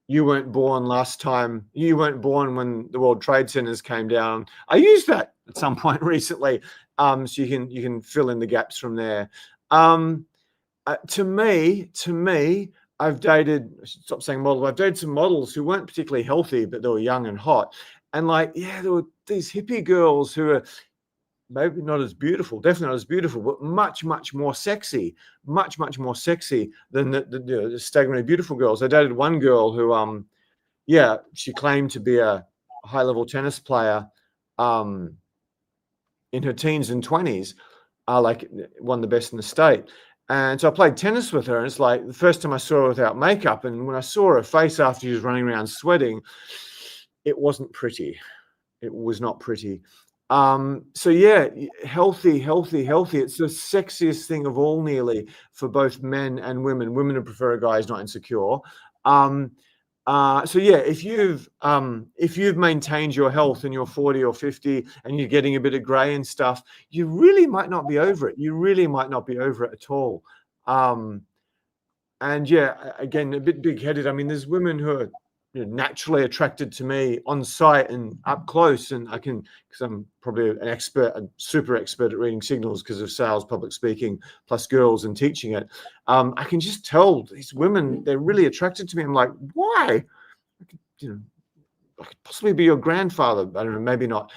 you weren't born last time. You weren't born when the World Trade Centers came down. I used that at some point recently, so you can fill in the gaps from there. To me, I've dated. I should stop saying model. I've dated some models who weren't particularly healthy, but they were young and hot. And there were these hippie girls who are maybe not as beautiful, definitely not as beautiful, but much, much more sexy, much, much more sexy than the staggeringly beautiful girls. I dated one girl who, she claimed to be a high-level tennis player in her teens and 20s, one of the best in the state. And so I played tennis with her, and it's like the first time I saw her without makeup, and when I saw her face after she was running around sweating, it wasn't pretty. It was not pretty. So yeah, healthy. It's the sexiest thing of all, nearly, for both men and women. Women who prefer a guy who's not insecure. So yeah, if you've maintained your health and you're 40 or 50 and you're getting a bit of grey and stuff, you really might not be over it. You really might not be over it at all. And yeah, again, a bit big-headed. I mean, there's women who are naturally attracted to me on site and up close, and because I'm probably an expert, a super expert at reading signals because of sales, public speaking, plus girls and teaching it. I can just tell these women, they're really attracted to me. I'm like, why? I could possibly be your grandfather. I don't know, maybe not.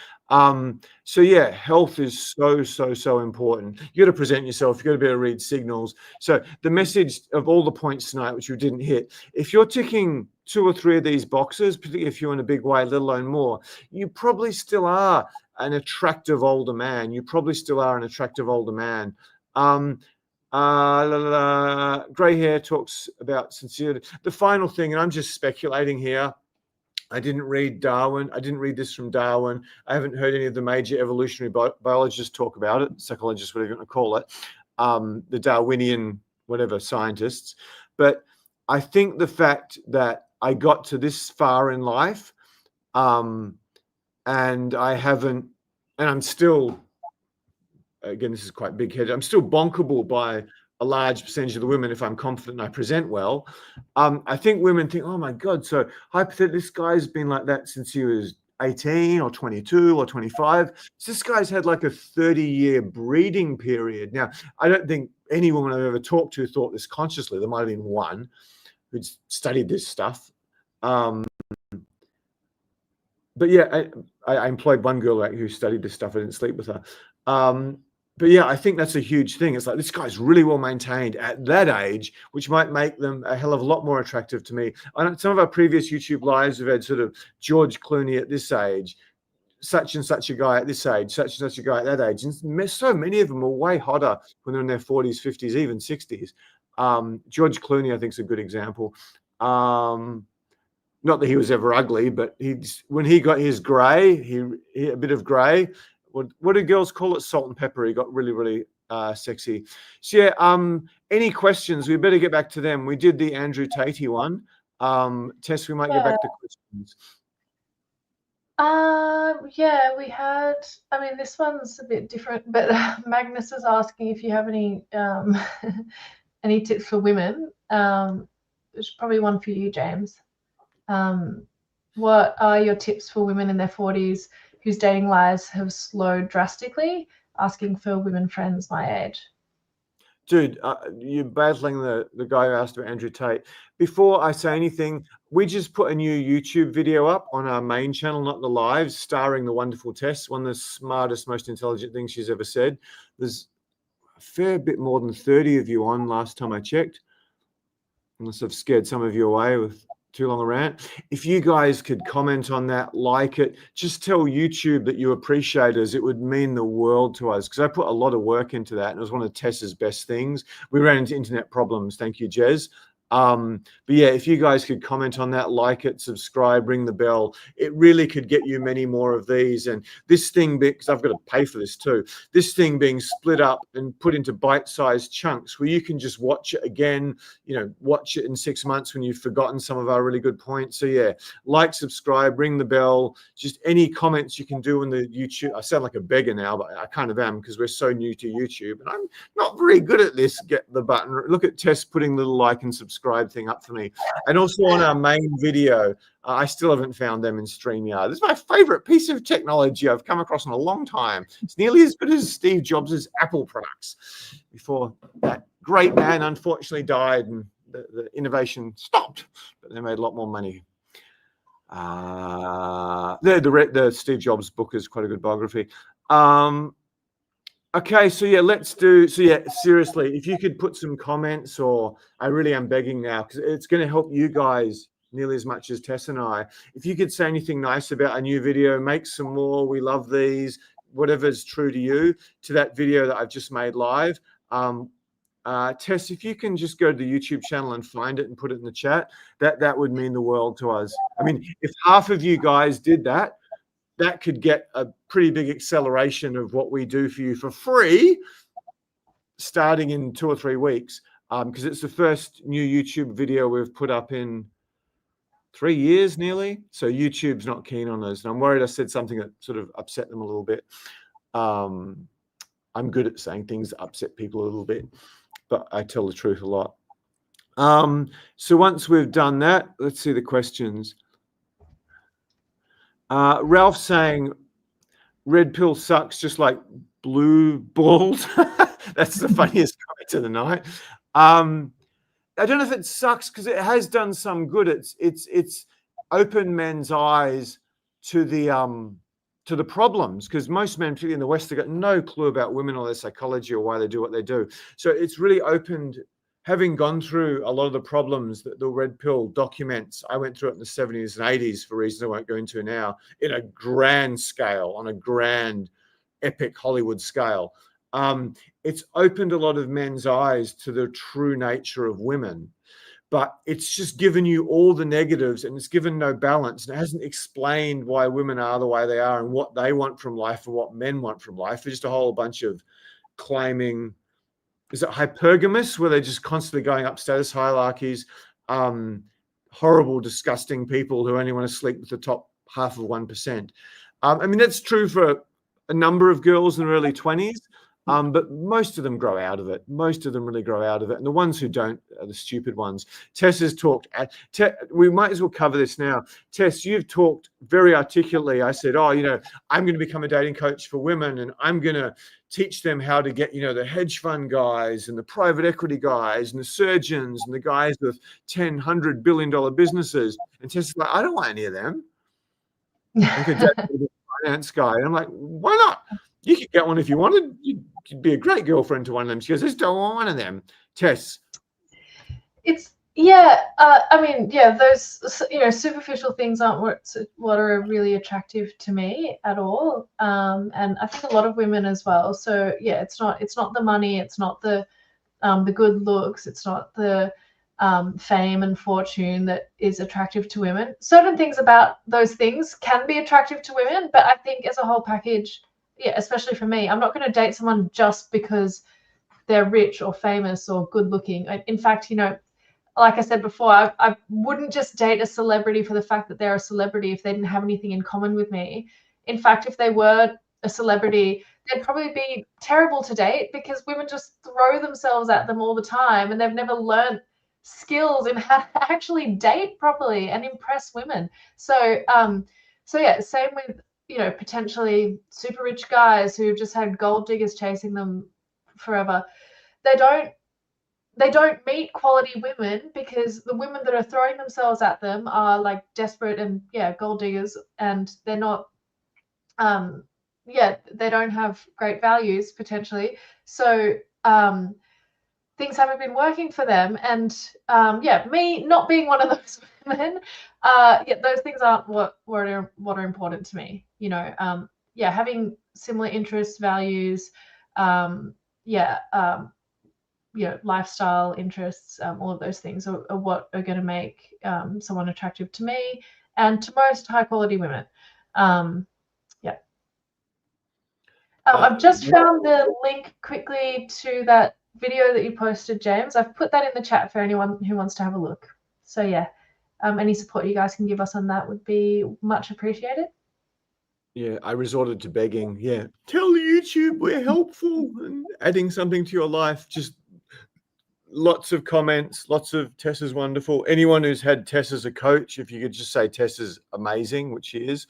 So yeah, health is so important. You got to present yourself. You got to be able to read signals. So the message of all the points tonight, which you didn't hit, if you're ticking 2 or 3 of these boxes, particularly if you're in a big way, let alone more, you probably still are an attractive older man. Grey hair talks about sincerity. The final thing, and I'm just speculating here, I didn't read Darwin. I didn't read this from Darwin. I haven't heard any of the major evolutionary biologists talk about it, psychologists, whatever you want to call it, the Darwinian, whatever, scientists. But I think the fact that I got to this far in life, and I haven't, and I'm still, again, this is quite big-headed, I'm still bonkable by a large percentage of the women if I'm confident I present well. I think women think, oh my God, so hypothetically, this guy's been like that since he was 18 or 22 or 25. So this guy's had like a 30-year breeding period. Now, I don't think any woman I've ever talked to thought this consciously. There might have been one who'd studied this stuff. But yeah, I employed one girl who studied this stuff. I didn't sleep with her. But yeah, I think that's a huge thing. It's like, this guy's really well maintained at that age, which might make them a hell of a lot more attractive to me. I know some of our previous YouTube lives have had sort of George Clooney at this age, such and such a guy at this age, such and such a guy at that age. And so many of them are way hotter when they're in their 40s, 50s, even 60s. George Clooney, I think, is a good example. Not that he was ever ugly, but when he got his grey, he a bit of grey. What do girls call it? Salt and pepper. He got really, really sexy. So yeah, any questions? We better get back to them. We did the Andrew Tate one. Tess, we might get back to questions. Yeah, we had, I mean, this one's a bit different, but Magnus is asking if you have any any tips for women. There's probably one for you, James. What are your tips for women in their 40s whose dating lives have slowed drastically? Asking for women friends my age. Dude, you're battling the guy who asked about Andrew Tate. Before I say anything, we just put a new YouTube video up on our main channel, not the lives, starring the wonderful Tess, one of the smartest, most intelligent things she's ever said. There's a fair bit more than 30 of you on last time I checked, unless I've scared some of you away with too long a rant. If you guys could comment on that, like it, just tell YouTube that you appreciate us. It would mean the world to us, because I put a lot of work into that, and it was one of Tess's best things. We ran into internet problems. Thank you, Jez. But yeah, if you guys could comment on that, like it, subscribe, ring the bell, it really could get you many more of these. And this thing, because I've got to pay for this too, this thing being split up and put into bite-sized chunks where you can just watch it again, you know, watch it in 6 months when you've forgotten some of our really good points. So yeah, like, subscribe, ring the bell, just any comments you can do in the YouTube. I sound like a beggar now, but I kind of am, because we're so new to YouTube and I'm not very good at this. Get the button. Look at Tess putting the little like and subscribe thing up for me. And also on our main video, I still haven't found them in StreamYard. This is my favorite piece of technology I've come across in a long time. It's nearly as good as Steve Jobs' Apple products before that great man unfortunately died and the innovation stopped, but they made a lot more money. The Steve Jobs book is quite a good biography. Okay, so yeah, seriously, if you could put some comments, or I really am begging now, because it's going to help you guys nearly as much as Tess and I. If you could say anything nice about a new video, make some more. We love these. Whatever's true to you, to that video that I've just made live. Tess, if you can just go to the YouTube channel and find it and put it in the chat, that would mean the world to us. I mean, if half of you guys did that, that could get a pretty big acceleration of what we do for you for free starting in 2 or 3 weeks, because it's the first new YouTube video we've put up in 3 years nearly. So YouTube's not keen on us. And I'm worried I said something that sort of upset them a little bit. I'm good at saying things that upset people a little bit, but I tell the truth a lot. So once we've done that, let's see the questions. Ralph saying red pill sucks just like blue balls. That's the funniest comment of the night. I don't know if it sucks, because it has done some good. It's opened men's eyes to the problems, because most men, particularly in the West, have got no clue about women or their psychology or why they do what they do. So it's really opened, having gone through a lot of the problems that the red pill documents. I went through it in the 70s and 80s for reasons I won't go into now, in a grand scale, on a grand, epic Hollywood scale. It's opened a lot of men's eyes to the true nature of women, but it's just given you all the negatives, and it's given no balance, and it hasn't explained why women are the way they are and what they want from life and what men want from life. It's just a whole bunch of claiming, is it hypergamous, where they're just constantly going up status hierarchies, horrible, disgusting people who only want to sleep with the top half of 1%. I mean, that's true for a number of girls in their early 20s, but most of them grow out of it. Most of them really grow out of it. And the ones who don't are the stupid ones. Tess has talked, we might as well cover this now. Tess, you've talked very articulately. I said, oh, you know, I'm going to become a dating coach for women, and I'm going to teach them how to get, you know, the hedge fund guys and the private equity guys and the surgeons and the guys with $10, $100 billion businesses. And Tess is like, I don't want any of them. I'm going to be a finance guy. And I'm like, why not? You could get one if you wanted. You'd be a great girlfriend to one of them. She goes, I just don't want one of them. Tess. I mean, yeah, those, you know, superficial things aren't what are really attractive to me at all. And I think a lot of women as well. So yeah, it's not the money, it's not the good looks, it's not the fame and fortune that is attractive to women. Certain things about those things can be attractive to women, but I think as a whole package, yeah, especially for me, I'm not going to date someone just because they're rich or famous or good looking. In fact, you know, like I said before, I wouldn't just date a celebrity for the fact that they're a celebrity if they didn't have anything in common with me. In fact, if they were a celebrity, they'd probably be terrible to date because women just throw themselves at them all the time and they've never learned skills in how to actually date properly and impress women. So, so yeah, same with, you know, potentially super rich guys who've just had gold diggers chasing them forever. They don't meet quality women because the women that are throwing themselves at them are like desperate and gold diggers, and they're not they don't have great values potentially. So things haven't been working for them, and me not being one of those women, those things aren't what are important to me, you know. Having similar interests, values, you know, lifestyle interests, all of those things are what are going to make someone attractive to me and to most high quality women. I've just found the link quickly to that video that you posted, James. I've put that in the chat for anyone who wants to have a look. So yeah, any support you guys can give us on that would be much appreciated. Yeah, I resorted to begging. Yeah, tell YouTube we're helpful and adding something to your life. Just lots of comments, lots of Tessa's wonderful. Anyone who's had Tess as a coach, if you could just say Tessa's amazing, which she is.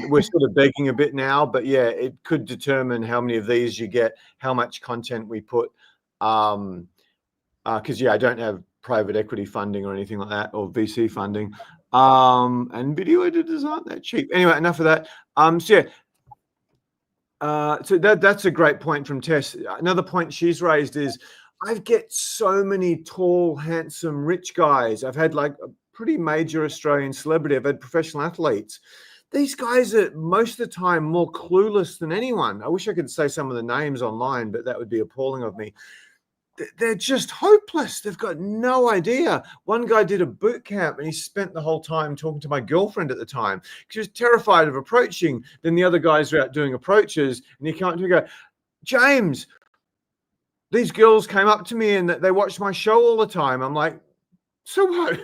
We're sort of begging a bit now, but yeah, it could determine how many of these you get, how much content we put. Because I don't have private equity funding or anything like that, or VC funding. And video editors aren't that cheap. Anyway, enough of that. So that's a great point from Tess. Another point she's raised is I get so many tall, handsome, rich guys. I've had like a pretty major Australian celebrity. I've had professional athletes. These guys are most of the time more clueless than anyone. I wish I could say some of the names online, but that would be appalling of me. They're just hopeless. They've got no idea. One guy did a boot camp and he spent the whole time talking to my girlfriend at the time. She was terrified of approaching. Then the other guys are out doing approaches and he can't go, James, these girls came up to me and they watched my show all the time. I'm like, so what?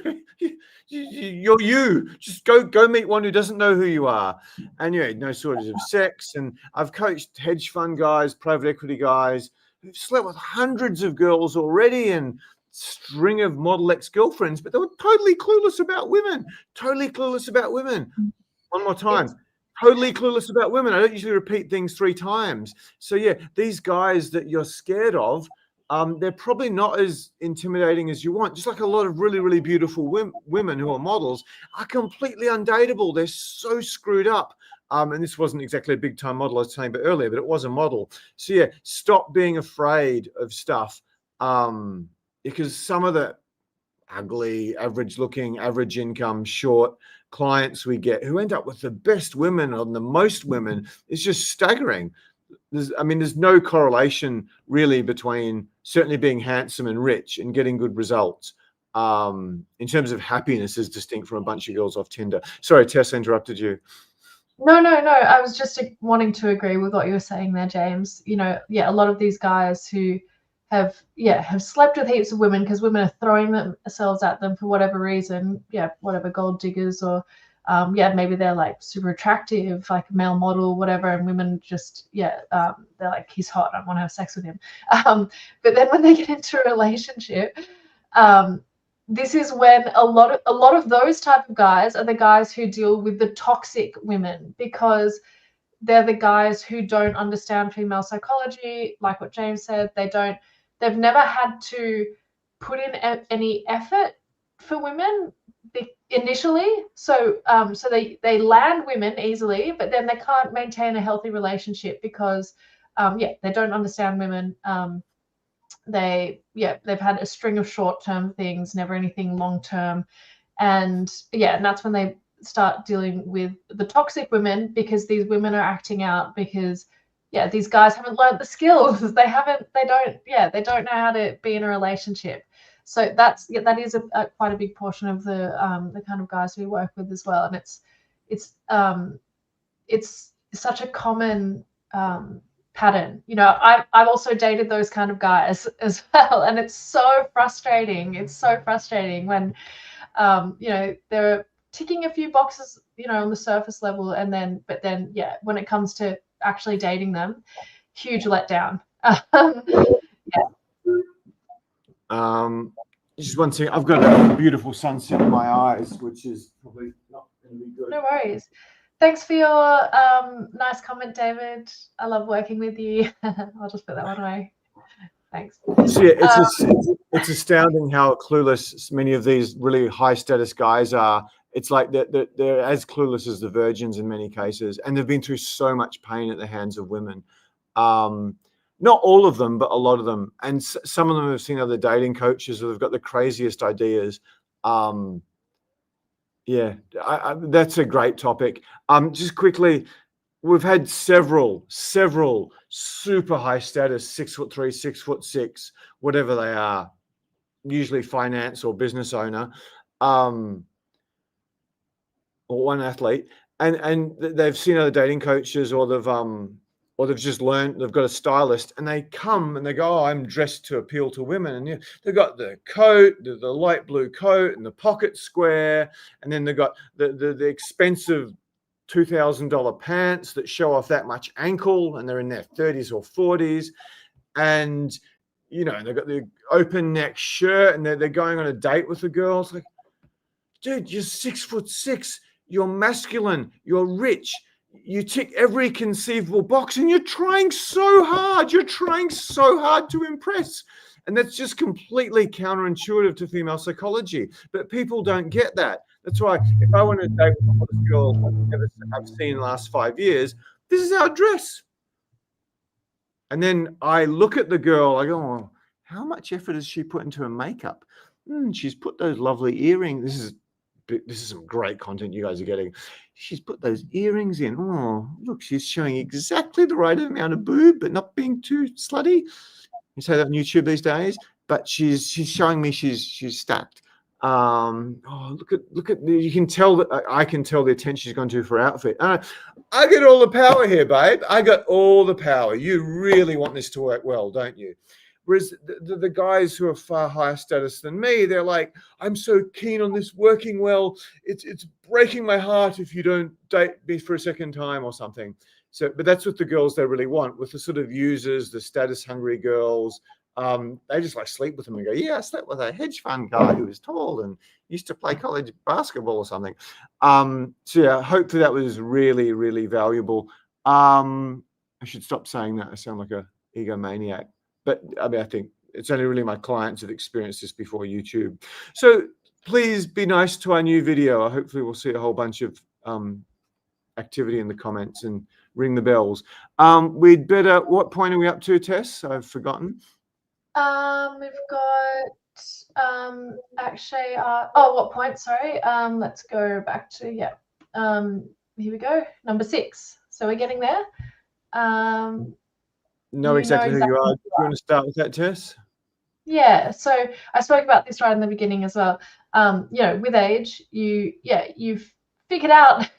You're you. Just go meet one who doesn't know who you are. And no sort of sex. And I've coached hedge fund guys, private equity guys who've slept with hundreds of girls already and string of model ex-girlfriends, but they were totally clueless about women. Totally clueless about women. One more time. Yes. Totally clueless about women. I don't usually repeat things 3 times. So yeah, these guys that you're scared of, they're probably not as intimidating as you want. Just like a lot of really, really beautiful women who are models are completely undateable. They're so screwed up. And this wasn't exactly a big time model I was saying about earlier, but it was a model. So yeah, stop being afraid of stuff, because some of the ugly, average looking, average income, short clients we get who end up with the best women on the most women is just staggering. There's no correlation really between certainly being handsome and rich and getting good results in terms of happiness as distinct from a bunch of girls off Tinder. Sorry, Tess, I interrupted you. No. I was just wanting to agree with what you were saying there, James. You know, a lot of these guys who have slept with heaps of women because women are throwing themselves at them for whatever reason. Whatever, gold diggers, or maybe they're like super attractive, like a male model, whatever, and women just they're like, he's hot, I want to have sex with him. But then when they get into a relationship, this is when a lot of those type of guys are the guys who deal with the toxic women, because they're the guys who don't understand female psychology. Like what James said, they've never had to put in any effort for women initially. So they land women easily, but then they can't maintain a healthy relationship because they don't understand women. They've had a string of short-term things, never anything long-term, and that's when they start dealing with the toxic women, because these women are acting out because these guys haven't learned the skills. They don't know how to be in a relationship. So that is quite a big portion of the kind of guys we work with as well, and it's such a common pattern. You know, I've also dated those kind of guys as well, and it's so frustrating. It's so frustrating when you know, they're ticking a few boxes, you know, on the surface level, and then yeah, when it comes to actually dating them, huge letdown. Just one thing, I've got a beautiful sunset in my eyes, which is probably not going to be good. No worries. Thanks for your nice comment, David. I love working with you. I'll just put that one away. Thanks. So yeah, it's astounding how clueless many of these really high status guys are. It's like they're as clueless as the virgins in many cases, and they've been through so much pain at the hands of women. Not all of them, but a lot of them. And some of them have seen other dating coaches who have got the craziest ideas. Yeah, that's a great topic. Just quickly, we've had several super high status 6'3", 6'6", whatever they are, usually finance or business owner, or one athlete, and they've seen other dating coaches, or they've just learned, they've got a stylist, and they come and they go, oh, I'm dressed to appeal to women. And they've got the coat, the light blue coat, and the pocket square, and then they've got the expensive $2,000 pants that show off that much ankle, and they're in their 30s or 40s. And, you know, they've got the open neck shirt, and they're going on a date with the girl. It's like, dude, you're 6'6", you're masculine, you're rich, you tick every conceivable box, and you're trying so hard. You're trying so hard to impress. And that's just completely counterintuitive to female psychology. But people don't get that. That's why if I want to date with the hottest girl I've seen in the last 5 years, this is our dress. And then I look at the girl, I go, oh, how much effort has she put into her makeup? She's put those lovely earrings. This is some great content you guys are getting. She's put those earrings in. Oh, look, she's showing exactly the right amount of boob, but not being too slutty. You say that on YouTube these days, but she's showing me she's stacked. Oh, look at you can tell that I can tell the attention she's gone to for outfit. I get all the power here, babe. I got all the power. You really want this to work well, don't you? Whereas the guys who are far higher status than me, they're like, I'm so keen on this working well. It's breaking my heart if you don't date me for a second time or something. So, but that's what the girls they really want. With the sort of users, the status hungry girls, they just like sleep with them and go, yeah, I slept with a hedge fund guy who was tall and used to play college basketball or something. So yeah, hopefully that was really, really valuable. I should stop saying that. I sound like a egomaniac. But I mean, I think it's only really my clients have experienced this before YouTube. So please be nice to our new video. Hopefully we'll see a whole bunch of activity in the comments, and ring the bells. We'd better, what point are we up to, Tess? I've forgotten. We've got actually oh, what point? Sorry. Let's go back to here we go, number 6. So we're getting there. Know exactly who you are. Do you want to start with that, Tess? Yeah, so I spoke about this right in the beginning as well. You know, with age, you've figured out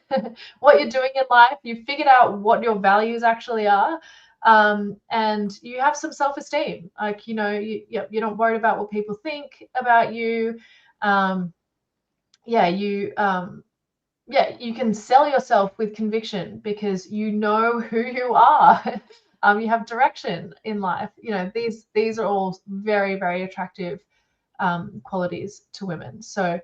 what you're doing in life. You've figured out what your values actually are, and you have some self-esteem. Like, you know, you're not worried about what people think about you. You can sell yourself with conviction because you know who you are. You have direction in life. You know, these are all very, very attractive qualities to women. So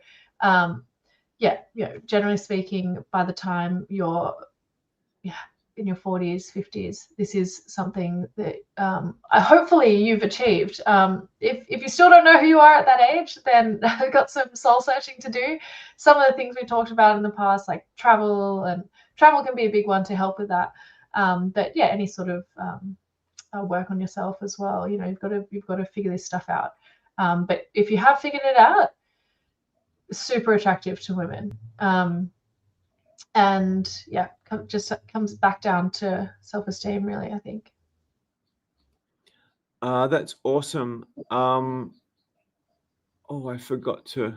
generally speaking, by the time you're in your 40s, 50s, this is something that hopefully you've achieved. If you still don't know who you are at that age, then I've got some soul searching to do. Some of the things we talked about in the past, like travel can be a big one to help with that. But yeah, any sort of work on yourself as well. You know, you've got to figure this stuff out. But if you have figured it out, super attractive to women. And yeah, just comes back down to self-esteem, really, I think. That's awesome. Oh, I forgot to.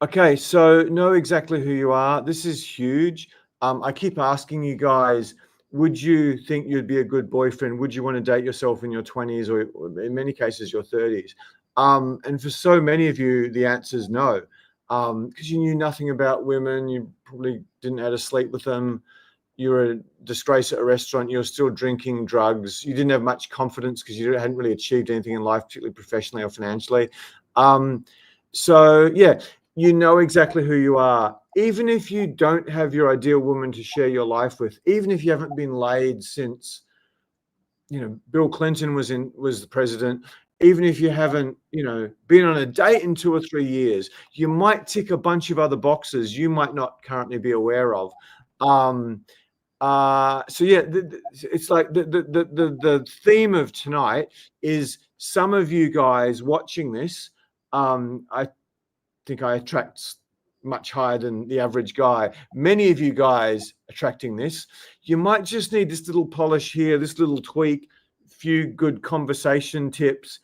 Okay, so know exactly who you are. This is huge. I keep asking you guys, would you think you'd be a good boyfriend? Would you want to date yourself in your 20s or in many cases your 30s? And for so many of you, the answer is no, because you knew nothing about women. You probably didn't know how to sleep with them. You were a disgrace at a restaurant. You were still drinking drugs. You didn't have much confidence because you hadn't really achieved anything in life, particularly professionally or financially. So yeah, you know exactly who you are. Even if you don't have your ideal woman to share your life with, even if you haven't been laid since, Bill Clinton was the president, even if you haven't, been on a date in 2 or 3 years, you might tick a bunch of other boxes you might not currently be aware of. So yeah, it's like the theme of tonight is some of you guys watching this. I think I attract much higher than the average guy. Many of you guys attracting this, you might just need this little polish here, this little tweak, few good conversation tips,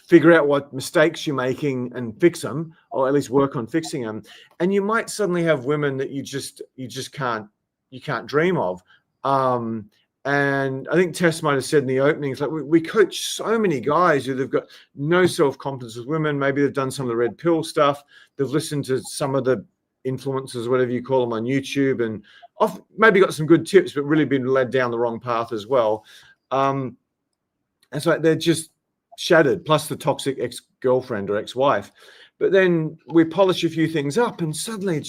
figure out what mistakes you're making and fix them, or at least work on fixing them. And you might suddenly have women that you just can't dream of. And I think Tess might have said in the opening, it's like we coach so many guys who they've got no self-confidence with women. Maybe they've done some of the red pill stuff. They've listened to some of the influencers, whatever you call them, on YouTube, and maybe got some good tips, but really been led down the wrong path as well. And so they're just shattered, plus the toxic ex-girlfriend or ex-wife. But then we polish a few things up and suddenly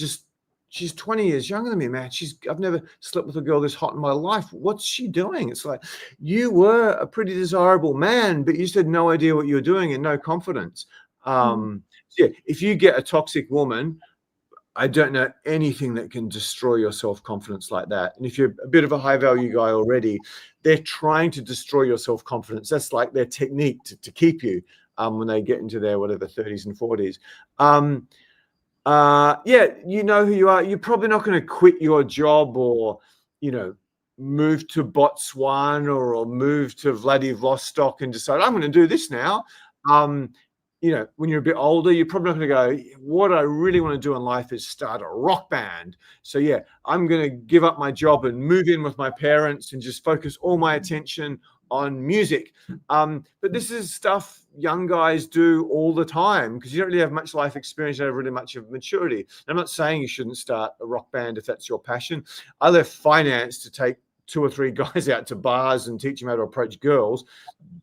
she's 20 years younger than me, man. I've never slept with a girl this hot in my life. What's she doing? It's like, you were a pretty desirable man, but you just had no idea what you were doing and no confidence. So yeah, if you get a toxic woman, I don't know anything that can destroy your self-confidence like that. And if you're a bit of a high-value guy already, they're trying to destroy your self-confidence. That's like their technique to keep you when they get into their 30s and 40s. Yeah, you know who you are. You're probably not going to quit your job or, move to Botswana or move to Vladivostok and decide, I'm going to do this now. When you're a bit older, you're probably not going to go, what I really want to do in life is start a rock band. So yeah, I'm going to give up my job and move in with my parents and just focus all my attention on music. But this is stuff young guys do all the time because you don't really have much life experience, you don't have really much of maturity. I'm not saying you shouldn't start a rock band if that's your passion. I left finance to take 2 or 3 guys out to bars and teach them how to approach girls.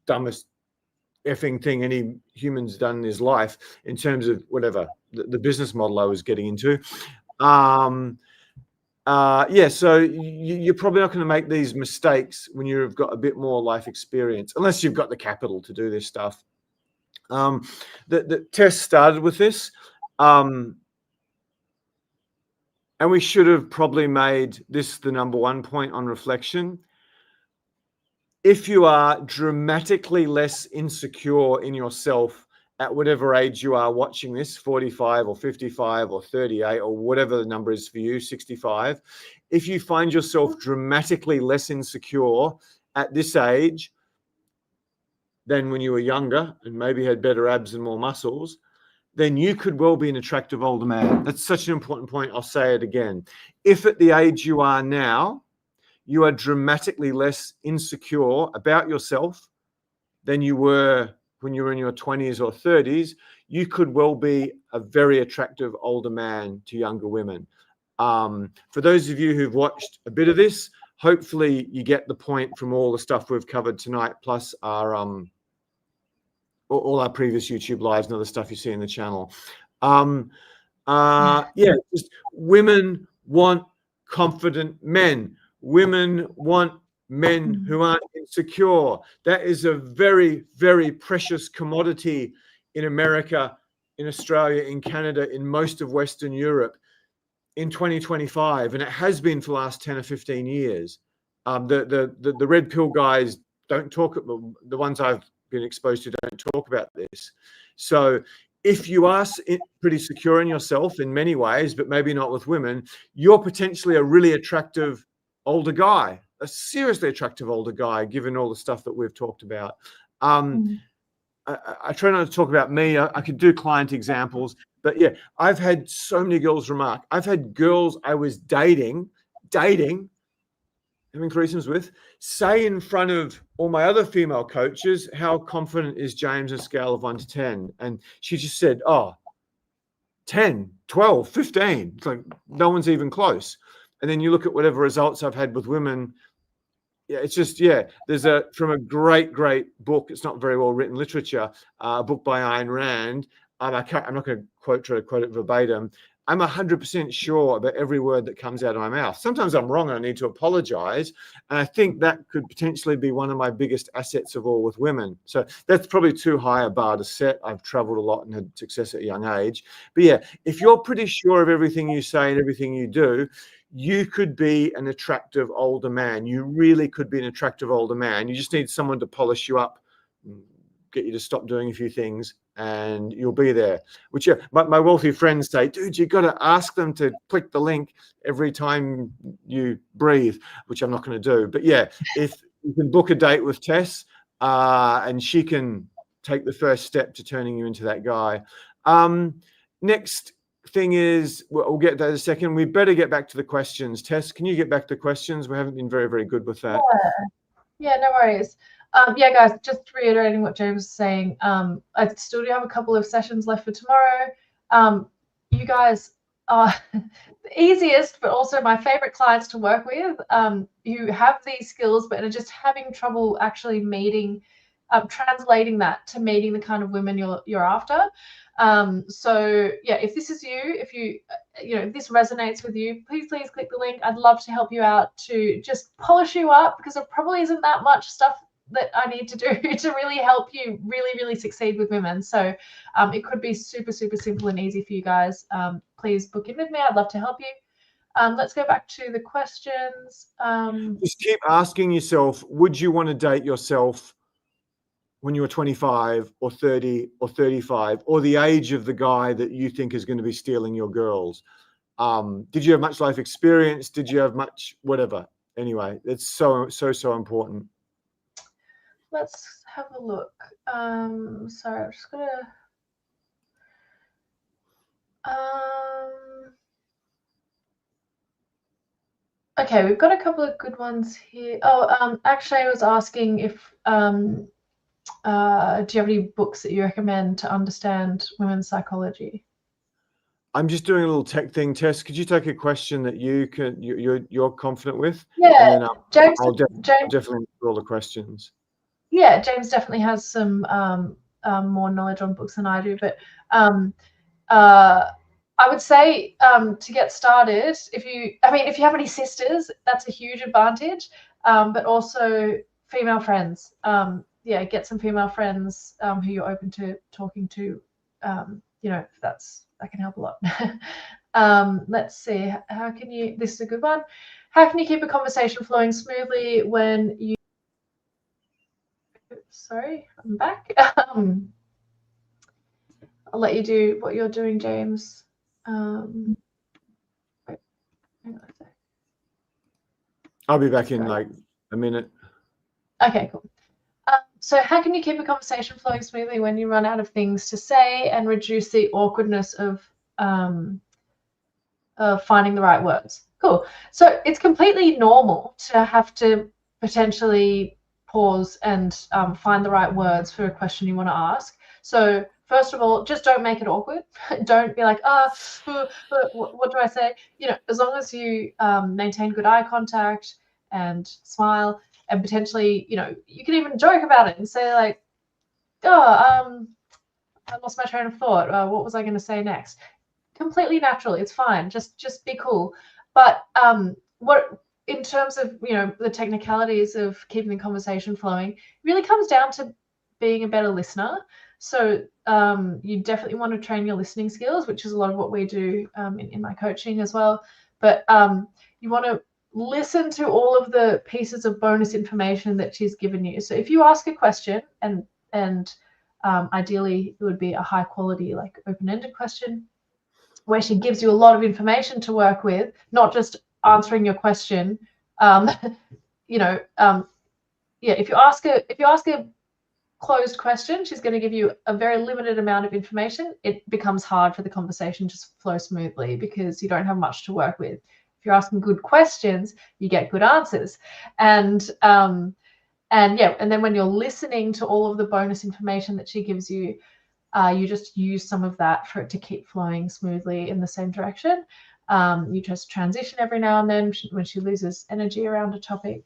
Dumbest effing thing any human's done in his life in terms of whatever the business model I was getting into. Yeah, so you're probably not going to make these mistakes when you've got a bit more life experience, unless you've got the capital to do this stuff. The test started with this, and we should have probably made this the number 1 point on reflection. If you are dramatically less insecure in yourself at whatever age you are watching this, 45 or 55 or 38 or whatever the number is for you, 65, if you find yourself dramatically less insecure at this age than when you were younger and maybe had better abs and more muscles, then you could well be an attractive older man. That's such an important point. I'll say it again. If at the age you are now, you are dramatically less insecure about yourself than you were when you were in your 20s or 30s, you could well be a very attractive older man to younger women. For those of you who've watched a bit of this, hopefully you get the point from all the stuff we've covered tonight, plus our all our previous YouTube lives and other stuff you see in the channel. Yeah, just women want confident men. Women want men who aren't insecure. That is a very, very precious commodity in America, in Australia, in Canada, in most of Western Europe in 2025, and it has been for the last 10 or 15 years. The red pill guys don't talk, the ones I've been exposed to don't talk about this. So if you are pretty secure in yourself in many ways, but maybe not with women, you're potentially a really attractive older guy, a seriously attractive older guy, given all the stuff that we've talked about. I try not to talk about me. I could do client examples, but yeah, I've had so many girls remark. I've had girls I was dating having threesomes with, say in front of all my other female coaches, how confident is James on a scale of 1 to 10? And she just said, oh, 10, 12, 15. It's like no one's even close. And then you look at whatever results I've had with women. Yeah, it's just, yeah, there's from a great book. It's not very well written literature, a book by Ayn Rand. I'm not going to try to quote it verbatim. I'm 100% sure about every word that comes out of my mouth. Sometimes I'm wrong and I need to apologize. And I think that could potentially be one of my biggest assets of all with women. So that's probably too high a bar to set. I've traveled a lot and had success at a young age. But yeah, if you're pretty sure of everything you say and everything you do, you could be an attractive older man. You really could be an attractive older man. You just need someone to polish you up, get you to stop doing a few things, and you'll be there. Which, yeah, my wealthy friends say, dude, you got to ask them to click the link every time you breathe, which I'm not going to do. But yeah, if you can book a date with Tess and she can take the first step to turning you into that guy. Next thing is, we'll get to that in a second. We better get back to the questions. Tess, can you get back to questions? We haven't been very good with that. Yeah, no worries. Yeah, guys, just reiterating what James was saying. I still do have a couple of sessions left for tomorrow. You guys are the easiest, but also my favorite clients to work with. You have these skills, but are just having trouble actually translating that to meeting the kind of women you're after. So yeah, if this is you, if this resonates with you, please click the link. I'd love to help you out to just polish you up, because there probably isn't that much stuff that I need to do to really help you really succeed with women. So it could be super simple and easy for you guys. Please book in with me. I'd love to help you. Let's go back to the questions. Just keep asking yourself, would you want to date yourself when you were 25 or 30 or 35, or the age of the guy that you think is going to be stealing your girls? Did you have much life experience? Did you have much whatever? Anyway, it's so important. Let's have a look. Sorry, I'm just gonna. Okay, we've got a couple of good ones here. Actually, I was asking if do you have any books that you recommend to understand women's psychology? I'm just doing a little tech thing. Tess, could you take a question that you're confident with? Yeah, and then James. I'll definitely answer all the questions. Yeah, James definitely has some more knowledge on books than I do, but I would say to get started, if you have any sisters, that's a huge advantage. But also female friends. Yeah, get some female friends who you're open to talking to. That can help a lot. Let's see. This is a good one. How can you keep a conversation flowing smoothly when you? Sorry, I'm back. I'll let you do what you're doing, James. Wait, hang on a sec. I'll be back in like a minute. Okay, cool. So how can you keep a conversation flowing smoothly when you run out of things to say and reduce the awkwardness of finding the right words? Cool. So it's completely normal to have to potentially pause and find the right words for a question you want to ask. So first of all, just don't make it awkward. Don't be like, what do I say? As long as you maintain good eye contact and smile, and potentially, you can even joke about it and say like, I lost my train of thought. What was I going to say next? Completely natural. It's fine. Just be cool. But in terms of the technicalities of keeping the conversation flowing, it really comes down to being a better listener. So you definitely want to train your listening skills, which is a lot of what we do in my coaching as well. But you want to listen to all of the pieces of bonus information that she's given you. So if you ask a question, and ideally it would be a high quality, like open-ended question, where she gives you a lot of information to work with, not just answering your question. If you ask a closed question, she's going to give you a very limited amount of information. It becomes hard for the conversation to flow smoothly because you don't have much to work with. if you're asking good questions, you get good answers. And yeah, and then when you're listening to all of the bonus information that she gives you, you just use some of that for it to keep flowing smoothly in the same direction. You just transition every now and then when she loses energy around a topic.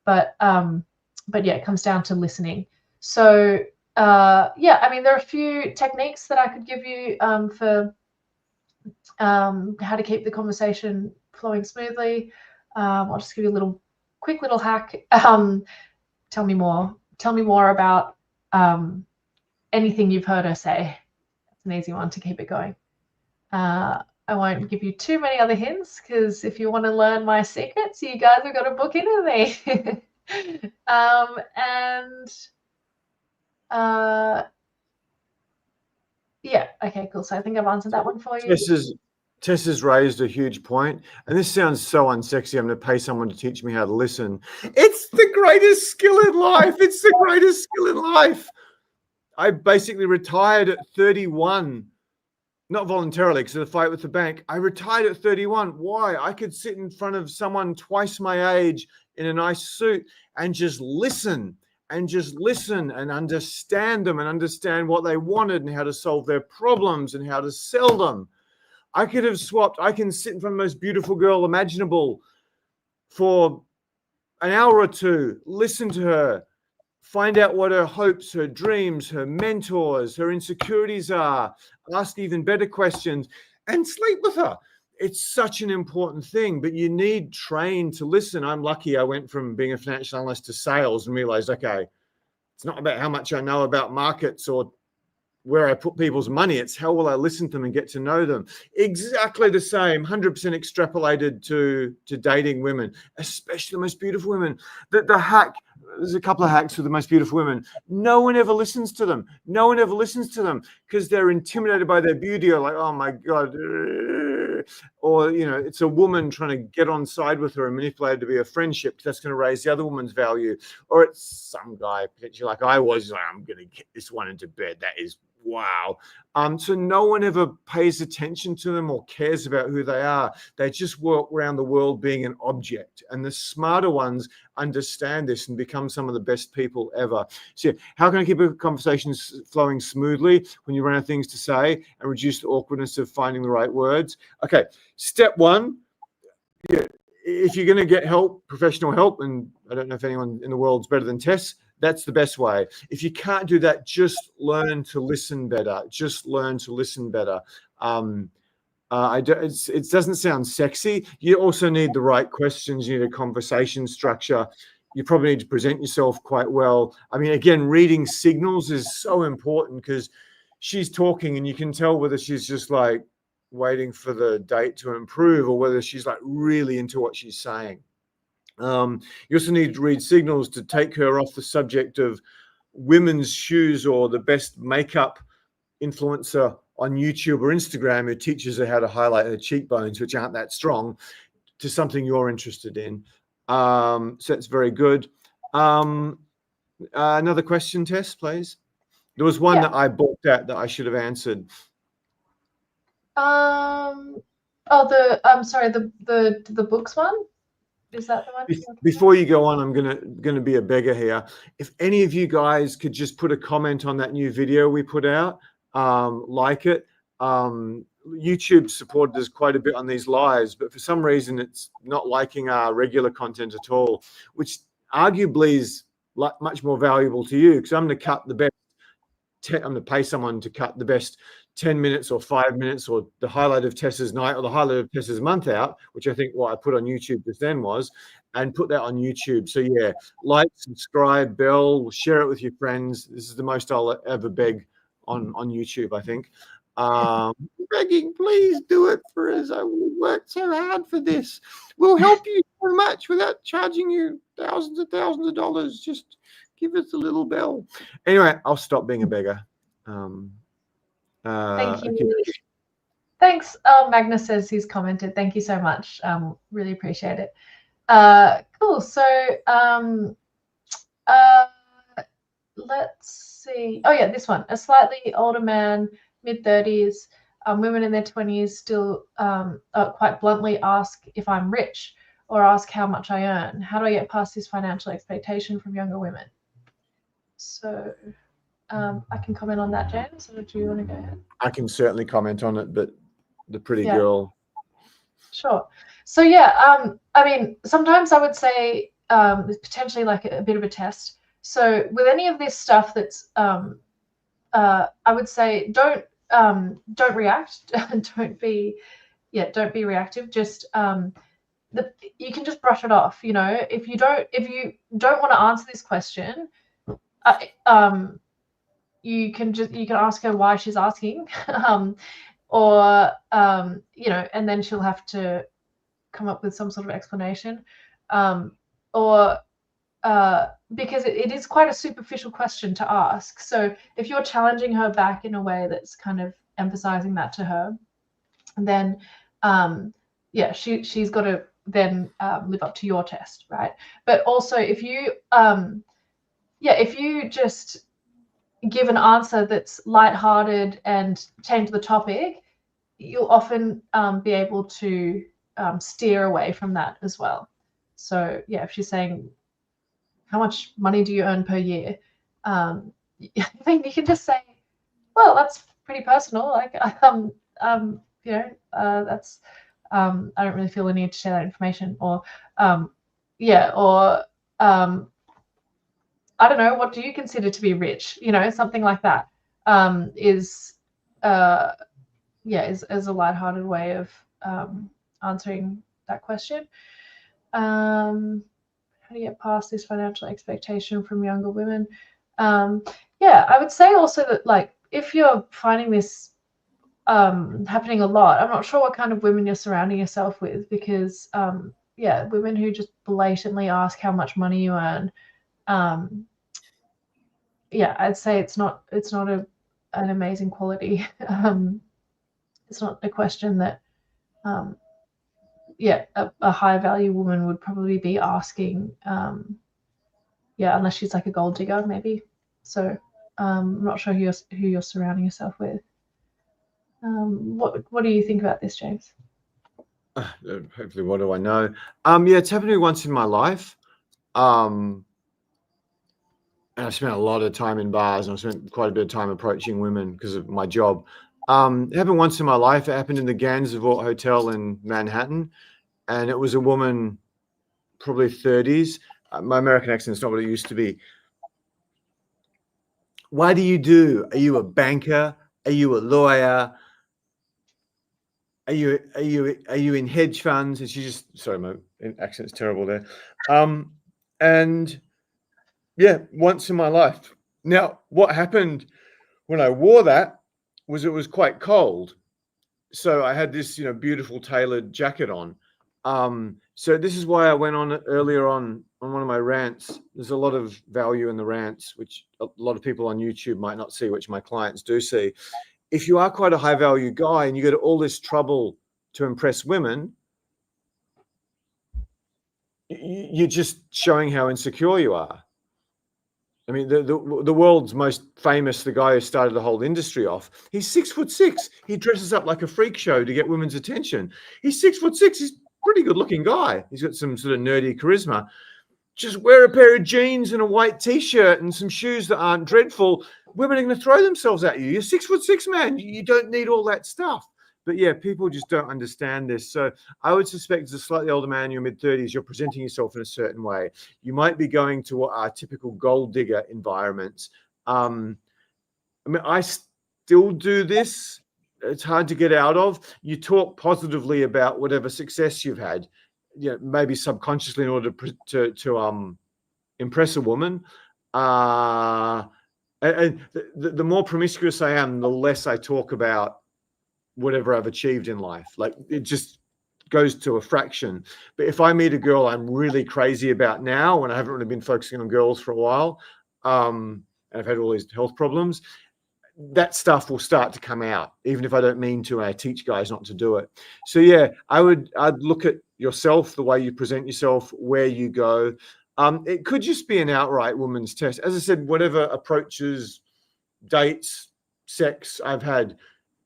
But yeah, it comes down to listening. So yeah, I mean, there are a few techniques that I could give you for how to keep the conversation flowing smoothly. I'll just give you a quick little hack. Tell me more about anything you've heard her say. It's an easy one to keep it going. I won't give you too many other hints, because if you want to learn my secrets, you guys have got to book in with me. Yeah, okay, cool. So I think I've answered that one for you. Tess has raised a huge point, and this sounds so unsexy. I'm going to pay someone to teach me how to listen. It's the greatest skill in life. It's the greatest skill in life. I basically retired at 31. Not voluntarily, because of the fight with the bank. I retired at 31. Why? I could sit in front of someone twice my age in a nice suit and just listen and understand them and understand what they wanted and how to solve their problems and how to sell them. I could have swapped. I can sit in front of the most beautiful girl imaginable for an hour or two, listen to her, find out what her hopes, her dreams, her mentors, her insecurities are, ask even better questions, and sleep with her. It's such an important thing, but you need trained to listen. I'm lucky I went from being a financial analyst to sales and realized, okay, it's not about how much I know about markets or where I put people's money. It's how will I listen to them and get to know them. Exactly the same, 100% extrapolated to dating women, especially the most beautiful women. The hack, there's a couple of hacks for the most beautiful women. No one ever listens to them. No one ever listens to them because they're intimidated by their beauty, or like, oh my God. Or, you know, it's a woman trying to get on side with her and manipulate her to be a friendship because that's going to raise the other woman's value. Or it's some guy, potentially like I was, like, I'm going to get this one into bed. That is wow. So no one ever pays attention to them or cares about who they are. They just walk around the world being an object. And the smarter ones understand this and become some of the best people ever. So how can I keep a conversation flowing smoothly when you run out of things to say and reduce the awkwardness of finding the right words? Okay, step one, if you're going to get help, professional help, and I don't know if anyone in the world's better than Tess, that's the best way. If you can't do that, just learn to listen better. Just learn to listen better. It doesn't sound sexy. You also need the right questions. You need a conversation structure. You probably need to present yourself quite well. I mean, again, reading signals is so important because she's talking and you can tell whether she's just like waiting for the date to improve or whether she's like really into what she's saying. You also need to read signals to take her off the subject of women's shoes or the best makeup influencer on YouTube or Instagram who teaches her how to highlight her cheekbones, which aren't that strong, to something you're interested in. So that's very good. Another question, Tess, please. There was one that I balked at that I should have answered. I'm sorry, the books one. Is that the one? Before you go on, I'm gonna be a beggar here. If any of you guys could just put a comment on that new video we put out, like it. YouTube supported us quite a bit on these lives, but for some reason it's not liking our regular content at all, which arguably is much more valuable to you because I'm going to cut the best. I'm going to pay someone to cut the best 10 minutes or 5 minutes or the highlight of Tessa's night or the highlight of Tessa's month out, which I think what I put on YouTube just then was, and put that on YouTube. So yeah, like, subscribe, bell, share it with your friends. This is the most I'll ever beg on YouTube, I think. Begging, please do it for us. I will work so hard for this. We'll help you so much without charging you thousands of dollars. Just give us a little bell. Anyway, I'll stop being a beggar. Thank you. Okay. Thanks. Magnus says he's commented. Thank you so much. Really appreciate it. Cool. So let's see. Oh yeah, this one. A slightly older man, mid-30s, women in their 20s still quite bluntly ask if I'm rich or ask how much I earn. How do I get past this financial expectation from younger women? So I can comment on that, James, or do you want to go ahead? I can certainly comment on it, but the pretty Yeah. girl. Sure. So yeah, I mean, sometimes I would say it's potentially like a bit of a test. So with any of this stuff that's, I would say don't react. Don't be reactive. Just you can just brush it off. You know, if you don't want to answer this question, you can ask her why she's asking, or you know, and then she'll have to come up with some sort of explanation, or because it is quite a superficial question to ask. So if you're challenging her back in a way that's kind of emphasizing that to her, then yeah, she's got to then live up to your test, right? But also if you just give an answer that's lighthearted and change the topic, you'll often be able to steer away from that as well. So yeah, if she's saying, how much money do you earn per year? I think you can just say, well, that's pretty personal. Like, you know, that's, I don't really feel the need to share that information. Or, yeah, or, I don't know, what do you consider to be rich? You know, something like that is a lighthearted way of answering that question. How do you get past this financial expectation from younger women? Yeah, I would say also that, like, if you're finding this happening a lot, I'm not sure what kind of women you're surrounding yourself with, because yeah, women who just blatantly ask how much money you earn, yeah, I'd say it's not an amazing quality. It's not a question that yeah, a high value woman would probably be asking, yeah, unless she's like a gold digger maybe. So I'm not sure who you're surrounding yourself with. What do you think about this, James? Hopefully, what do I know? Yeah, it's happened to me once in my life. And I spent a lot of time in bars, and I spent quite a bit of time approaching women because of my job. It happened once in my life. It happened in the Gansevoort Hotel in Manhattan, and it was a woman, probably 30s. My American accent's not what it used to be. What do you do? Are you a banker? Are you a lawyer? Are you in hedge funds? And she just, sorry, my accent's terrible there. And yeah, once in my life. Now, what happened when I wore that was it was quite cold. So I had this, beautiful tailored jacket on. So this is why I went on earlier on one of my rants. There's a lot of value in the rants, which a lot of people on YouTube might not see, which my clients do see. If you are quite a high value guy and you get all this trouble to impress women, you're just showing how insecure you are. I mean, the world's most famous, the guy who started the whole industry off, he's 6'6". He dresses up like a freak show to get women's attention. He's 6'6". He's a pretty good looking guy. He's got some sort of nerdy charisma. Just wear a pair of jeans and a white t-shirt and some shoes that aren't dreadful. Women are going to throw themselves at you. You're 6'6", man. You don't need all that stuff. But yeah, people just don't understand this. So I would suspect as a slightly older man in your mid-30s, you're presenting yourself in a certain way. You might be going to what are typical gold digger environments. I mean, I still do this. It's hard to get out of. You talk positively about whatever success you've had, maybe subconsciously in order to impress a woman. And the more promiscuous I am, the less I talk about whatever I've achieved in life. Like, it just goes to a fraction. But if I meet a girl I'm really crazy about now, and I haven't really been focusing on girls for a while, and I've had all these health problems, that stuff will start to come out, even if I don't mean to, and I teach guys not to do it. So yeah, I'd look at yourself, the way you present yourself, where you go. It could just be an outright woman's test. As I said, whatever approaches, dates, sex I've had,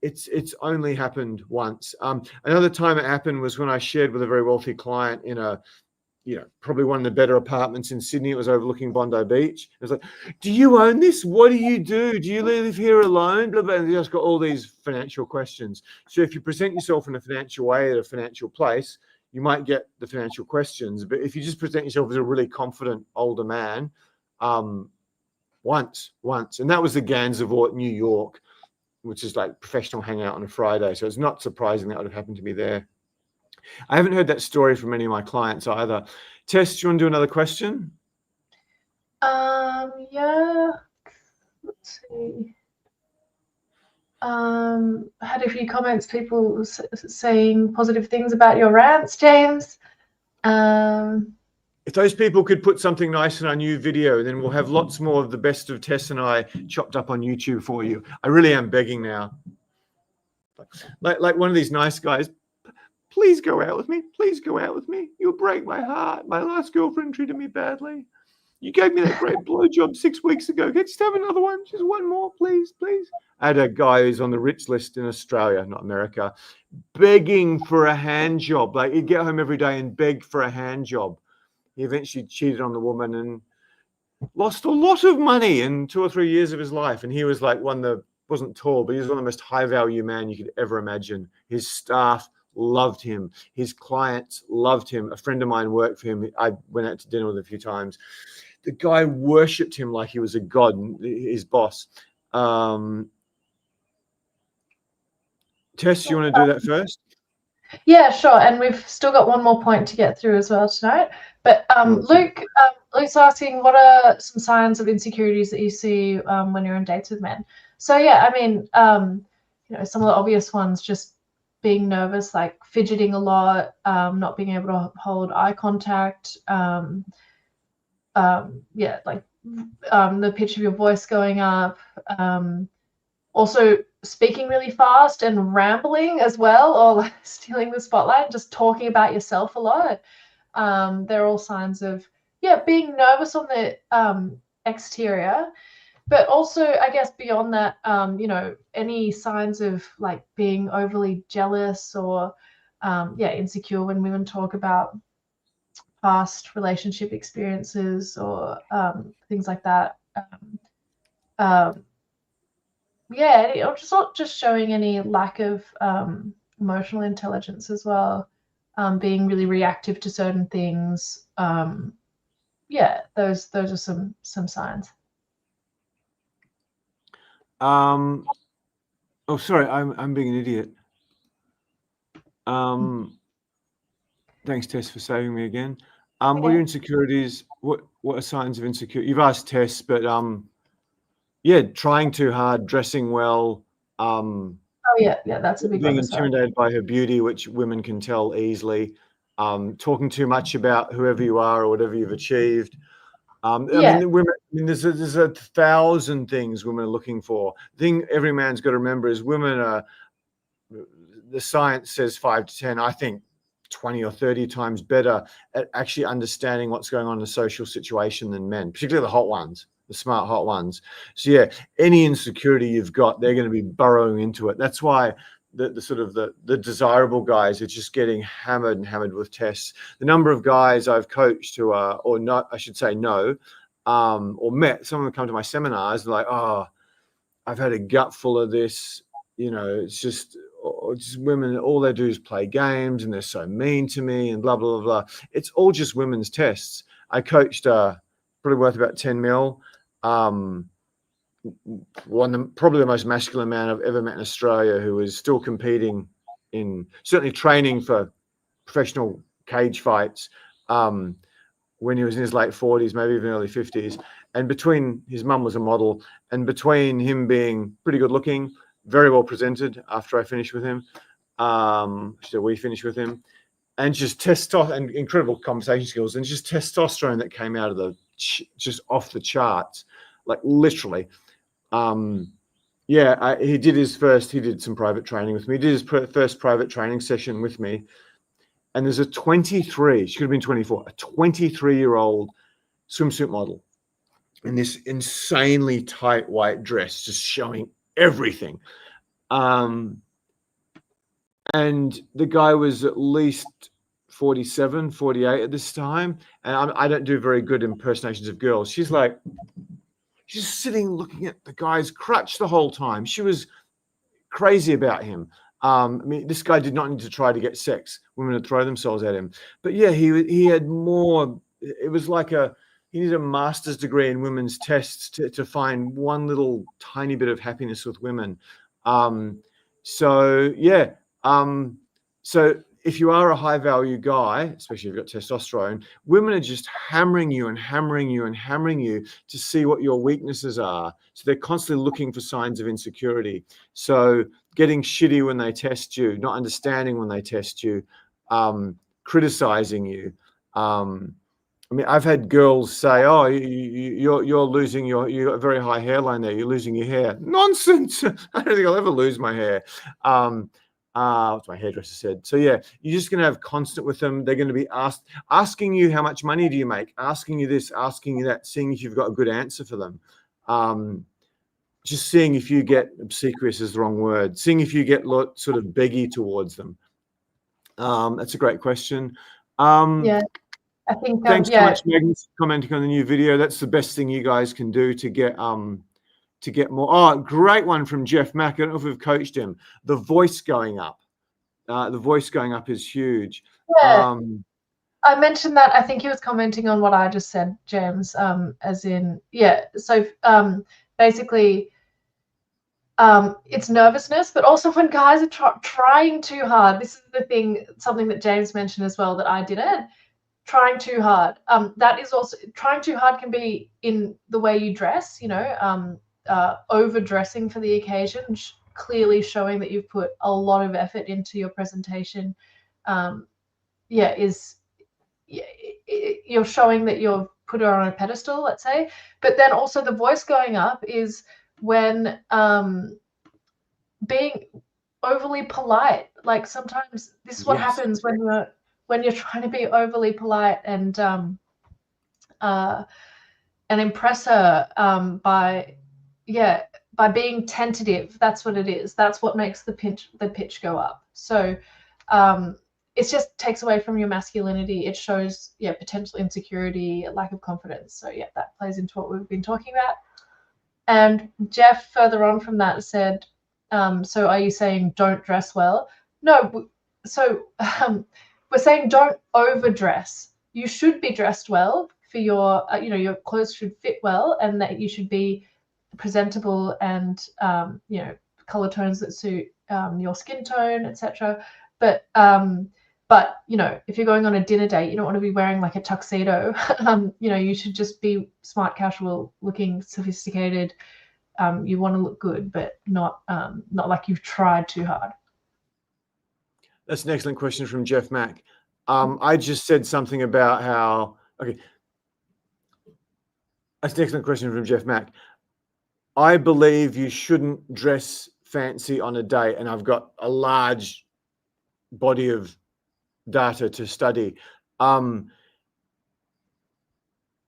it's only happened once. Another time it happened was when I shared with a very wealthy client in a, probably one of the better apartments in Sydney. It was overlooking Bondi Beach. It was like, do you own this? What do you do? Do you live here alone? Blah, blah. And they just got all these financial questions. So if you present yourself in a financial way at a financial place, you might get the financial questions. But if you just present yourself as a really confident older man, once, and that was the Gansevoort, New York, which is like professional hangout on a Friday. So it's not surprising that would have happened to me there. I haven't heard that story from any of my clients either. Tess, do you want to do another question? Yeah. Let's see. I had a few comments, people saying positive things about your rants, James. If those people could put something nice in our new video, then we'll have lots more of the best of Tess and I chopped up on YouTube for you. I really am begging now. Like one of these nice guys, please go out with me. Please go out with me. You'll break my heart. My last girlfriend treated me badly. You gave me that great blowjob 6 weeks ago. Can you just have another one? Just one more, please, please. I had a guy who's on the rich list in Australia, not America, begging for a hand job. Like he'd get home every day and beg for a hand job. He eventually cheated on the woman and lost a lot of money in 2 or 3 years of his life. And he was like wasn't tall, but he was one of the most high value man you could ever imagine. His staff loved him. His clients loved him. A friend of mine worked for him. I went out to dinner with him a few times. The guy worshipped him like he was a god, his boss. Tess, you want to do that first? Yeah, sure. And we've still got one more point to get through as well tonight. But Luke's asking, what are some signs of insecurities that you see when you're in dates with men? So yeah, I mean, some of the obvious ones, just being nervous, like fidgeting a lot, not being able to hold eye contact. The pitch of your voice going up. Also speaking really fast and rambling as well, or like stealing the spotlight, just talking about yourself a lot. They're all signs of, being nervous on the exterior. But also, I guess beyond that, any signs of like being overly jealous or, insecure when women talk about past relationship experiences or things like that. Or just showing any lack of emotional intelligence as well, being really reactive to certain things. Those are some signs. Sorry, I'm being an idiot. Thanks, Tess, for saving me again. What are your insecurities? What are signs of insecurity? You've asked Tess, but trying too hard, dressing well. That's a big being intimidated by her beauty, which women can tell easily. Talking too much about whoever you are or whatever you've achieved. I mean, there's 1,000 things women are looking for. The thing every man's got to remember is women are, the science says 5 to 10, I think 20 or 30 times better at actually understanding what's going on in the social situation than men, particularly the hot ones, the smart hot ones. So any insecurity you've got, they're going to be burrowing into it. That's why the desirable guys are just getting hammered with tests. The number of guys I've coached who are, or not, I should say no, or met, some of them come to my seminars, they're like, oh, I've had a gut full of this, it's just women, all they do is play games and they're so mean to me and blah, blah, blah, blah. It's all just women's tests. I coached probably worth about 10 mil. Probably the most masculine man I've ever met in Australia, who is still competing certainly training for professional cage fights when he was in his late 40s, maybe even early 50s. And between his mum was a model, and between him being pretty good looking, very well presented after I finished with him, we finished with him, and just testosterone and incredible conversation skills, and just testosterone that came out of just off the charts, like literally. He did some private training with me. He did his first private training session with me. And there's a 23, she could have been 24, a 23-year-old swimsuit model in this insanely tight white dress, just showing everything. And the guy was at least 47, 48 at this time. And I don't do very good impersonations of girls. She's sitting looking at the guy's crutch the whole time. She was crazy about him. I mean, this guy did not need to try to get sex. Women would throw themselves at him. But yeah, he had more. It was like he needed a master's degree in women's tests to find one little tiny bit of happiness with women. So yeah. So if you are a high value guy, especially if you've got testosterone, women are just hammering you and hammering you and hammering you to see what your weaknesses are. So they're constantly looking for signs of insecurity. So getting shitty when they test you, not understanding when they test you, criticizing you. I mean, I've had girls say, "Oh, you're losing you got a very high hairline there. You're losing your hair." Nonsense. I don't think I'll ever lose my hair. What my hairdresser said. So yeah, you're just going to have constant with them. They're going to be asking you how much money do you make, asking you this, asking you that, seeing if you've got a good answer for them. Just seeing if you get obsequious is the wrong word. Seeing if you get sort of beggy towards them. That's a great question. Yeah, I think. Thanks so much, Megan, for commenting on the new video. That's the best thing you guys can do to get more. Oh, great one from Jeff Mack. I don't know if we've coached him. The voice going up. The voice going up is huge. Yeah. I mentioned that. I think he was commenting on what I just said, James, as in, yeah. So basically, it's nervousness, but also when guys are trying too hard. This is the thing, something that James mentioned as well that I didn't. Trying too hard. That is also, trying too hard can be in the way you dress, overdressing for the occasion, clearly showing that you've put a lot of effort into your presentation. You're showing that you've put her on a pedestal, let's say. But then also the voice going up is when being overly polite. Like sometimes this is what happens when you're trying to be overly polite and impress her by being tentative. That's what it is. That's what makes the pitch go up. So it just takes away from your masculinity. It shows potential insecurity, lack of confidence. So yeah, that plays into what we've been talking about. And Jeff further on from that said, so are you saying don't dress well? No. So we're saying don't overdress. You should be dressed well for your your clothes should fit well, and that you should be presentable and color tones that suit your skin tone, etc. But if you're going on a dinner date, you don't want to be wearing like a tuxedo. You should just be smart casual, looking sophisticated. You want to look good, but not like you've tried too hard. That's an excellent question from Jeff Mack. I just said something about how, okay. That's an excellent question from Jeff Mack. I believe you shouldn't dress fancy on a date, and I've got a large body of data to study.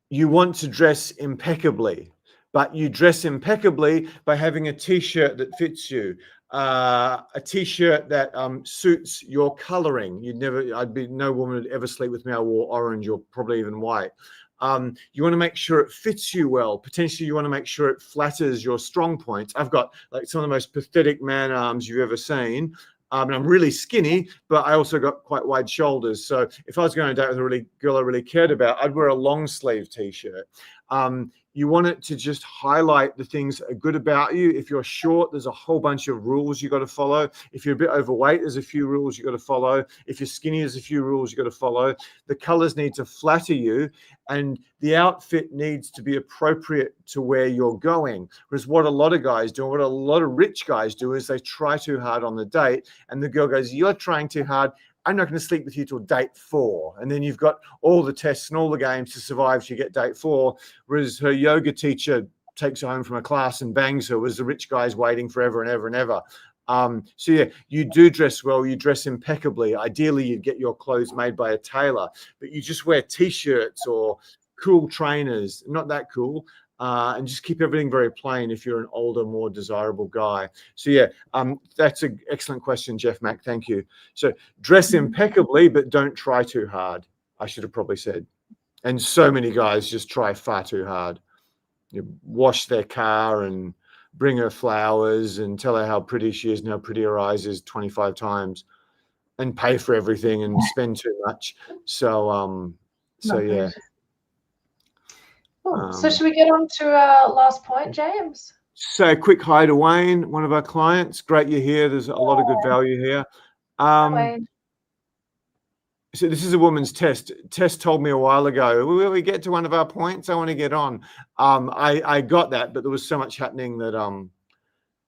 You want to dress impeccably, but you dress impeccably by having a t-shirt that fits you, a t-shirt that suits your coloring. No woman would ever sleep with me. I wore orange or probably even white. You want to make sure it fits you well. Potentially, you want to make sure it flatters your strong points. I've got like some of the most pathetic man arms you've ever seen. And I'm really skinny, but I also got quite wide shoulders. So if I was going on a date with a girl I really cared about, I'd wear a long sleeve t-shirt. You want it to just highlight the things that are good about you. If you're short, there's a whole bunch of rules you got to follow. If you're a bit overweight, there's a few rules you got to follow. If you're skinny, there's a few rules you got to follow. The colors need to flatter you, and the outfit needs to be appropriate to where you're going. Whereas what a lot of guys do, what a lot of rich guys do, is they try too hard on the date, and the girl goes, "You're trying too hard. I'm not going to sleep with you till date 4. And then you've got all the tests and all the games to survive to get date 4. Whereas her yoga teacher takes her home from a class and bangs her, whereas the rich guy's waiting forever and ever and ever. So yeah, you do dress well, you dress impeccably. Ideally, you'd get your clothes made by a tailor, but you just wear t-shirts or cool trainers. Not that cool. and just keep everything very plain if you're an older, more desirable guy. So yeah, that's an excellent question, Jeff Mack. Thank you. So dress impeccably, but don't try too hard. I should have probably said. And so many guys just try far too hard. You wash their car and bring her flowers and tell her how pretty she is and how pretty her eyes is 25 times, and pay for everything and spend too much. So yeah. Cool. So should we get on to our last point, James? So a quick hi to Wayne, one of our clients. Great you're here. There's a lot of good value here. Wayne. So this is a woman's test. Tess told me a while ago, will we get to one of our points? I want to get on. I got that, but there was so much happening that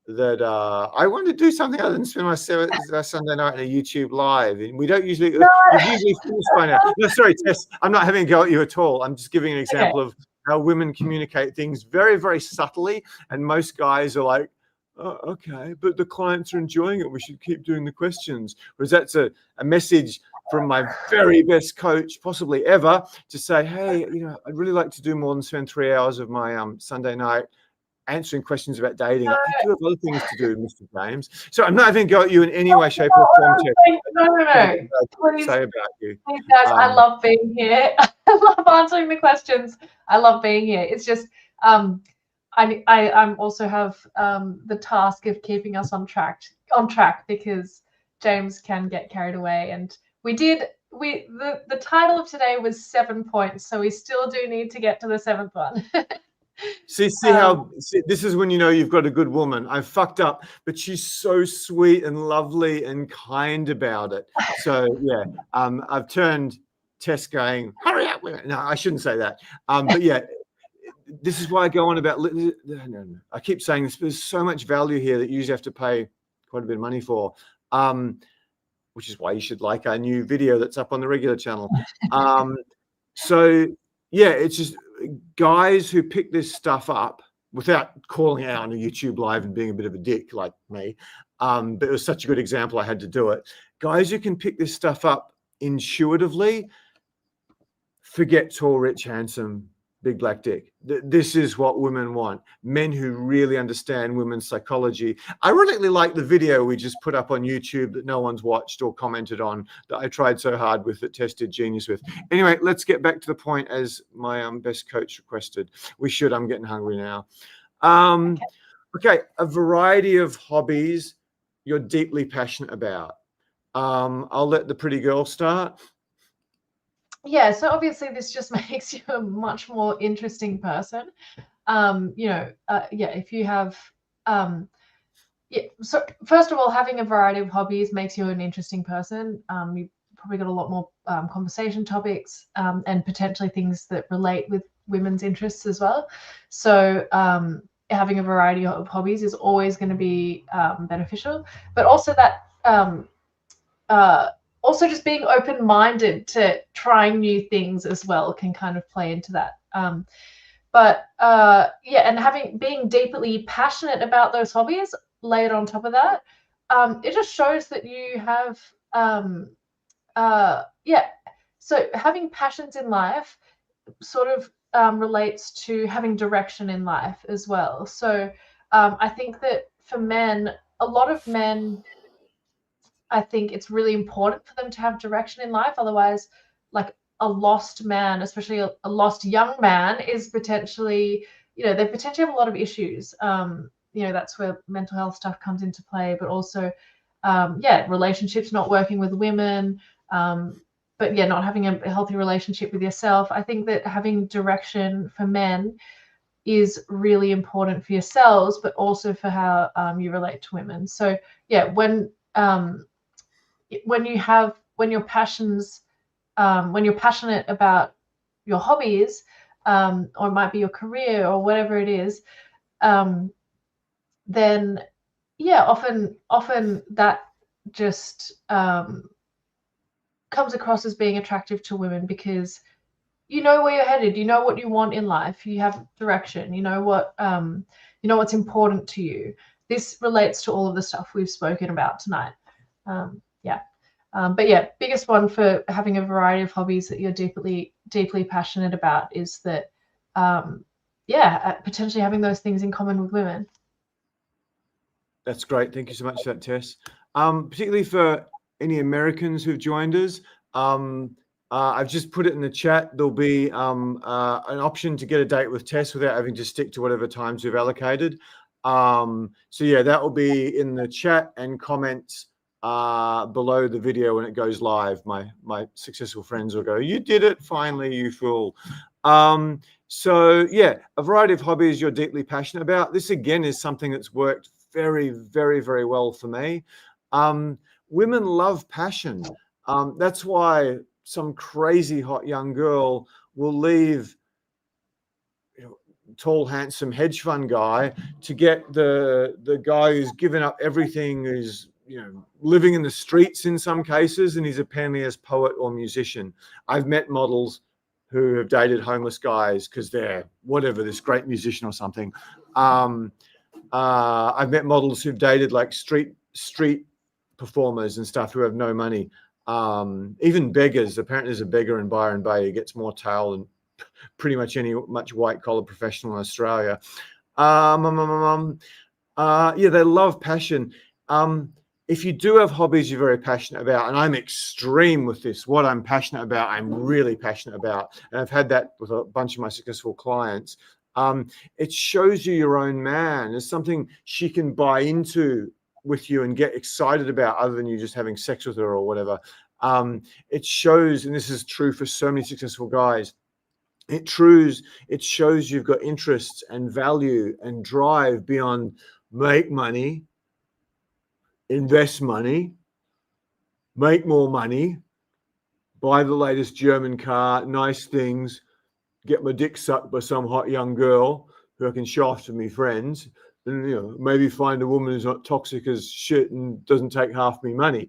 I wanted to do something other than spend my Sunday night in a YouTube live. And we don't usually, we've usually finished by now. No, sorry, Tess, I'm not having a go at you at all. I'm just giving an example of how women communicate things very, very subtly. And most guys are like, oh, okay, but the clients are enjoying it. We should keep doing the questions. Whereas that's a message from my very best coach possibly ever to say, hey, I'd really like to do more than spend 3 hours of my Sunday night answering questions about dating. I do have other things to do, Mr. James. So I'm not having to go at you in any way, shape, or form. No. Please say about you. Please, guys, I love being here. I love answering the questions. I love being here. It's just I also have the task of keeping us on track because James can get carried away, and the title of today was 7 points, so we still do need to get to the 7th one. See how this is when you know you've got a good woman. I fucked up, but she's so sweet and lovely and kind about it. So yeah, I've turned Tess going, hurry up with it. No, I shouldn't say that. But yeah, this is why I go on about. No. I keep saying this. There's so much value here that you usually have to pay quite a bit of money for. Which is why you should like our new video that's up on the regular channel. So yeah, it's just guys who pick this stuff up without calling out on a YouTube live and being a bit of a dick like me. But it was such a good example, I had to do it. Guys who can pick this stuff up intuitively, forget tall, rich, handsome, big black dick. This is what women want. Men who really understand women's psychology. I really like the video we just put up on YouTube that no one's watched or commented on, that I tried so hard with, that tested genius with. Anyway, let's get back to the point as my best coach requested. I'm getting hungry now. Okay, a variety of hobbies you're deeply passionate about. I'll let the pretty girl start. Yeah, so obviously this just makes you a much more interesting person. If you have, so first of all, having a variety of hobbies makes you an interesting person. You've probably got a lot more conversation topics and potentially things that relate with women's interests as well. So having a variety of hobbies is always going to be beneficial, but also that also just being open-minded to trying new things as well can kind of play into that. And being deeply passionate about those hobbies layered on top of that, it just shows that you have so having passions in life sort of relates to having direction in life as well. So I think that for men, a lot of men, I think it's really important for them to have direction in life. Otherwise, like a lost man, especially a lost young man, is potentially, they potentially have a lot of issues. That's where mental health stuff comes into play, but also, relationships not working with women, not having a healthy relationship with yourself. I think that having direction for men is really important for yourselves, but also for how you relate to women. So yeah, when you're passionate about your hobbies, or it might be your career or whatever it is, then often that just comes across as being attractive to women because you know where you're headed, you know what you want in life, you have direction, you know what's important to you. This relates to all of the stuff we've spoken about tonight. Biggest one for having a variety of hobbies that you're deeply passionate about is that potentially having those things in common with women. That's great. Thank you so much for that, Tess. Particularly for any Americans who've joined us, I've just put it in the chat. There'll be an option to get a date with Tess without having to stick to whatever times we've allocated. So yeah, that will be in the chat and comments below the video when it goes live. My successful friends will go, "You did it finally, you fool." So yeah, a variety of hobbies you're deeply passionate about. This again is something that's worked very, very, very well for me. Women love passion. That's why some crazy hot young girl will leave tall, handsome hedge fund guy to get the guy who's given up everything, who's living in the streets in some cases, and he's a penniless poet or musician. I've met models who have dated homeless guys because they're whatever, this great musician or something. I've met models who've dated like street performers and stuff who have no money. Even beggars. Apparently there's a beggar in Byron Bay who gets more tail than pretty much much white collar professional in Australia. Yeah, they love passion. If you do have hobbies you're very passionate about, and I'm extreme with this, what I'm passionate about, I'm really passionate about, and I've had that with a bunch of my successful clients. It shows you your own man. It's something she can buy into with you and get excited about, other than you just having sex with her or whatever. It shows, and this is true for so many successful guys, it shows you've got interests and value and drive beyond make money, invest money, make more money, buy the latest German car, nice things, get my dick sucked by some hot young girl who I can show off to me friends, and maybe find a woman who's not toxic as shit and doesn't take half me money.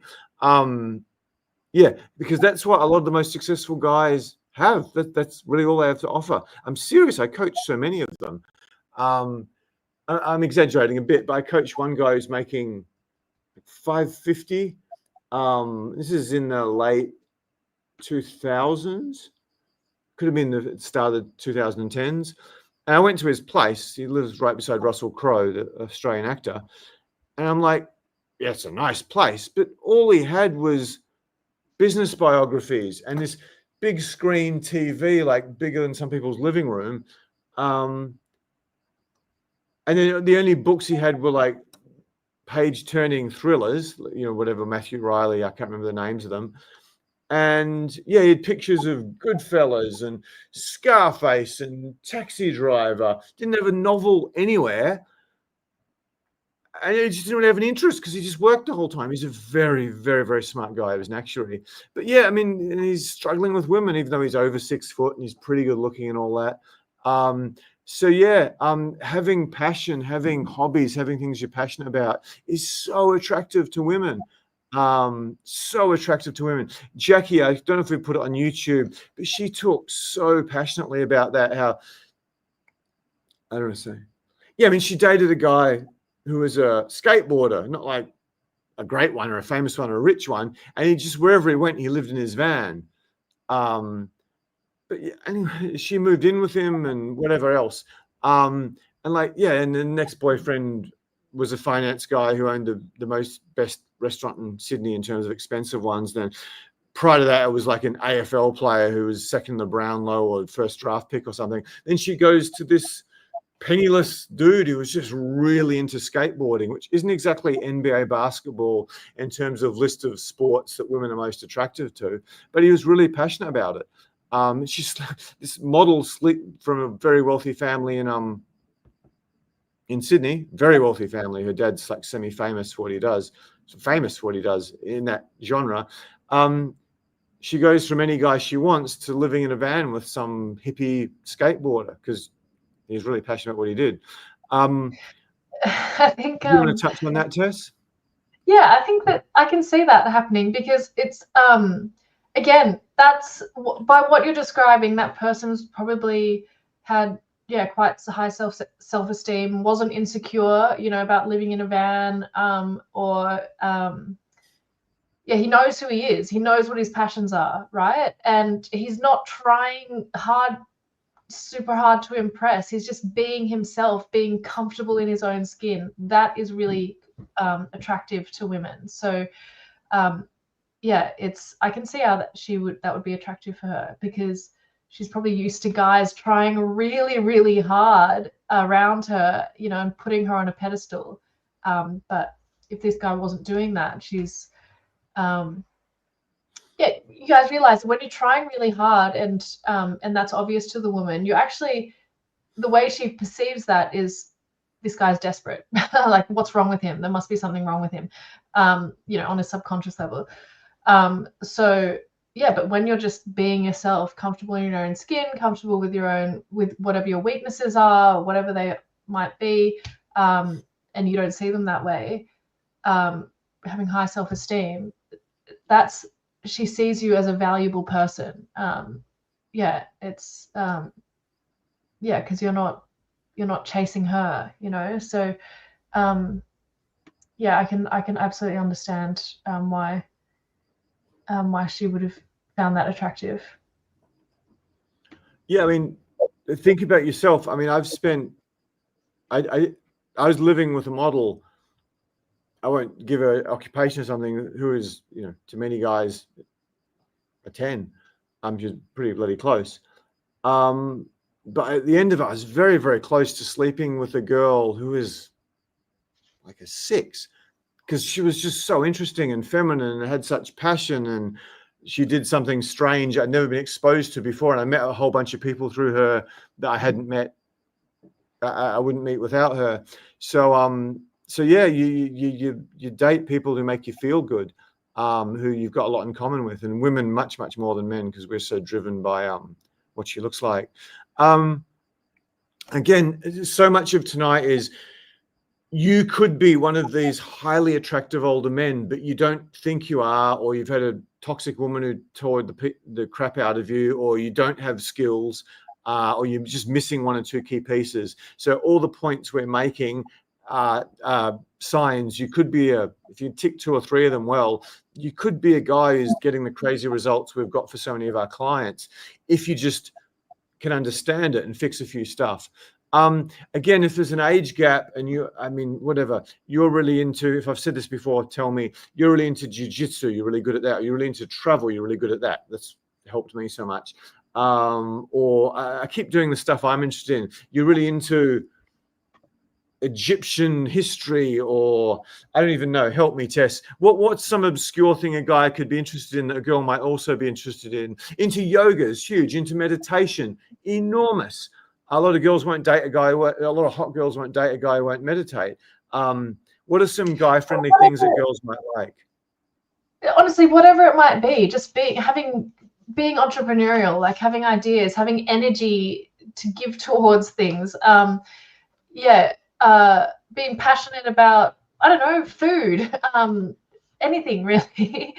Yeah, because that's what a lot of the most successful guys have. That's really all they have to offer. I'm serious. I coach so many of them. I'm exaggerating a bit, but I coach one guy who's making $550. This is in the late 2000s. Could have been the start of the 2010s. And I went to his place. He lives right beside Russell Crowe, the Australian actor. And I'm like, yeah, it's a nice place. But all he had was business biographies and this big screen TV, like bigger than some people's living room. And then the only books he had were like page-turning thrillers, whatever, Matthew Riley, I can't remember the names of them. And yeah, he had pictures of Goodfellas and Scarface and Taxi Driver. Didn't have a novel anywhere. And he just didn't have an interest because he just worked the whole time. He's a very, very, very smart guy. He was an actuary. But yeah, I mean, he's struggling with women, even though he's over 6 foot and he's pretty good looking and all that. So yeah, having passion, having hobbies, having things you're passionate about is so attractive to women. So attractive to women. Jackie, I don't know if we put it on YouTube, but she talked so passionately about that. How, I don't want to say. Yeah, I mean, she dated a guy who was a skateboarder, not like a great one or a famous one or a rich one. And he just, wherever he went, he lived in his van. But yeah, anyway, she moved in with him and whatever else. And like, yeah, and the next boyfriend was a finance guy who owned the best restaurant in Sydney in terms of expensive ones. Then prior to that, it was like an AFL player who was second in the Brownlow or first draft pick or something. Then she goes to this penniless dude who was just really into skateboarding, which isn't exactly NBA basketball in terms of list of sports that women are most attractive to, but he was really passionate about it. She's this model from a very wealthy family in Sydney, very wealthy family. Her dad's like semi-famous for what he does, in that genre. She goes from any guy she wants to living in a van with some hippie skateboarder because he's really passionate about what he did. I think. Do you want to touch on that, Tess? Yeah, I think that I can see that happening because it's again, that's by what you're describing. That person's probably had quite high self-esteem, wasn't insecure, about living in a van, he knows who he is. He knows what his passions are, right? And he's not trying hard super hard to impress. He's just being himself, being comfortable in his own skin. That is really attractive to women. So yeah, I can see how that would be attractive for her, because she's probably used to guys trying really, really hard around her, you know, and putting her on a pedestal. But if this guy wasn't doing that, she's yeah, you guys realize when you're trying really hard and that's obvious to the woman, you actually, the way she perceives that is, this guy's desperate. Like, what's wrong with him? There must be something wrong with him, you know, on a subconscious level. So yeah, but when you're just being yourself, comfortable in your own skin, comfortable with with whatever your weaknesses are, whatever they might be, and you don't see them that way, having high self-esteem, she sees you as a valuable person. Yeah, it's yeah, because you're not chasing her, you know. So yeah, I can absolutely understand why she would have found that attractive. Yeah, I mean, think about yourself. I mean, I was living with a model. I won't give her occupation or something, who is, you know, to many guys a 10. She's pretty bloody close. But at the end of it, I was very, very close to sleeping with a girl who is like a 6, because she was just so interesting and feminine and had such passion, and she did something strange I'd never been exposed to before. And I met a whole bunch of people through her that I hadn't met. I wouldn't meet without her. So yeah, you date people who make you feel good, who you've got a lot in common with, and women much more than men, because we're so driven by what she looks like. Again, so much of tonight is, you could be one of these highly attractive older men, but you don't think you are, or you've had a toxic woman who tore the crap out of you, or you don't have skills, or you're just missing one or two key pieces. So all the points we're making are signs. You could be if you tick 2 or 3 of them well, you could be a guy who's getting the crazy results we've got for so many of our clients, if you just can understand it and fix a few stuff. Again, if there's an age gap and whatever, you're really into, if I've said this before, tell me, you're really into jiu-jitsu, you're really good at that, you're really into travel, you're really good at that. That's helped me so much. Or I keep doing the stuff I'm interested in. You're really into Egyptian history, or I don't even know. Help me, Tess. What's some obscure thing a guy could be interested in that a girl might also be interested in? Into yoga is huge. Into meditation, enormous. A lot of girls won't date a guy. A lot of hot girls won't date a guy who won't meditate. What are some guy-friendly things that girls might like? Honestly, whatever it might be, just being entrepreneurial, like having ideas, having energy to give towards things. Yeah, being passionate about, I don't know, food, anything really.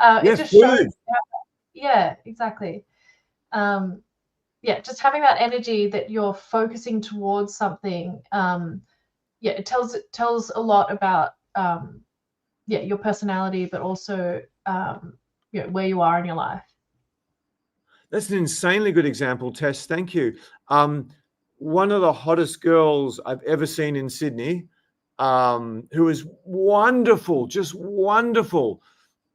It just shows. Yeah, exactly. Yeah, just having that energy that you're focusing towards something. Yeah, it tells a lot about yeah, your personality, but also you know, where you are in your life. That's an insanely good example, Tess. Thank you. One of the hottest girls I've ever seen in Sydney, who is wonderful, just wonderful,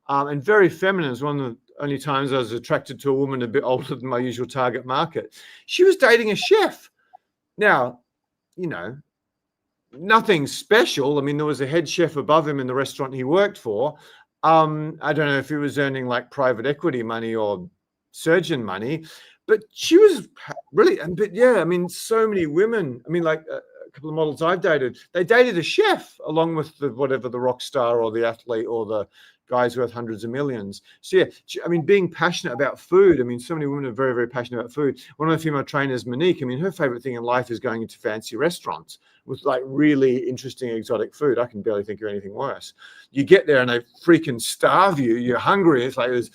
and very feminine. It's one of the only times I was attracted to a woman a bit older than my usual target market. She was dating a chef. Now, you know, nothing special. I mean, there was a head chef above him in the restaurant he worked for. I don't know if he was earning like private equity money or surgeon money, but she was really, but yeah, I mean, so many women, I mean, like a couple of models I've dated, they dated a chef along with whatever the rock star or the athlete or the guys worth hundreds of millions. So yeah, I mean, being passionate about food. I mean, so many women are very, very passionate about food. One of my female trainers, Monique, I mean, her favorite thing in life is going into fancy restaurants with like really interesting exotic food. I can barely think of anything worse. You get there and they freaking starve you. You're hungry. It's like there's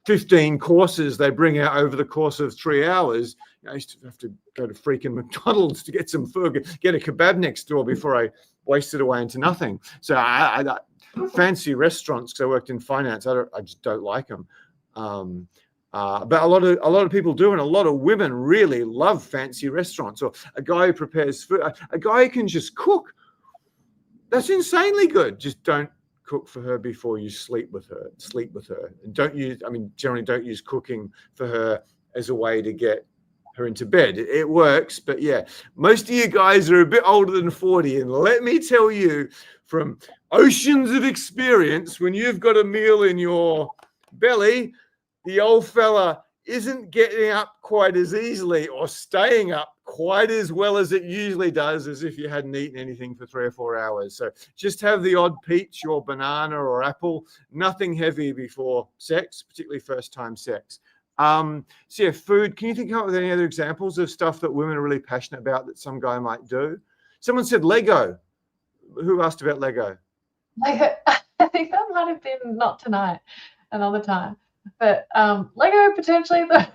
15 courses they bring out over the course of 3 hours. I used to have to go to freaking McDonald's to get some food, get a kebab next door before I wasted away into nothing. So fancy restaurants, because I worked in finance, I just don't like them. But a lot of people do, and a lot of women really love fancy restaurants, or a guy who prepares food, a guy who can just cook. That's insanely good. Just don't cook for her before you sleep with her. And generally don't use cooking for her as a way to get her into bed. It works, but yeah, most of you guys are a bit older than 40, and let me tell you from oceans of experience, when you've got a meal in your belly, the old fella isn't getting up quite as easily or staying up quite as well as it usually does, as if you hadn't eaten anything for 3 or 4 hours. So just have the odd peach or banana or apple, nothing heavy before sex, particularly first time sex. So yeah, food. Can you think of any other examples of stuff that women are really passionate about that some guy might do? Someone said Lego. Who asked about Lego? Lego. I think that might have been not tonight, another time. But Lego, potentially the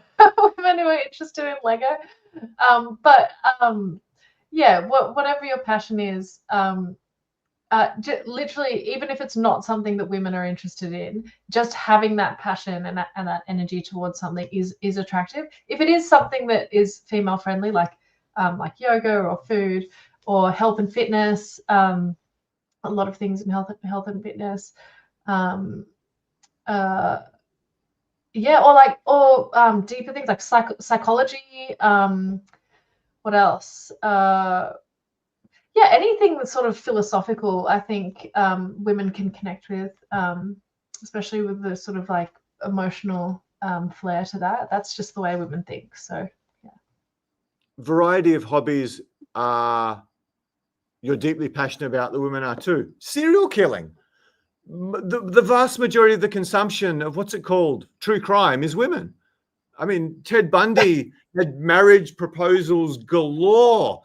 women who are interested in Lego. Yeah, whatever your passion is, literally, even if it's not something that women are interested in, just having that passion and that energy towards something is attractive. If it is something that is female friendly, like yoga or food or health and fitness, a lot of things in health and fitness. Yeah, or deeper things like psychology. What else? Yeah, anything that's sort of philosophical, I think women can connect with, especially with the sort of like emotional flair to that. That's just the way women think. So, yeah. Variety of hobbies you're deeply passionate about, the women are too. Serial killing. The vast majority of the consumption of what's it called? True crime is women. I mean, Ted Bundy had marriage proposals galore.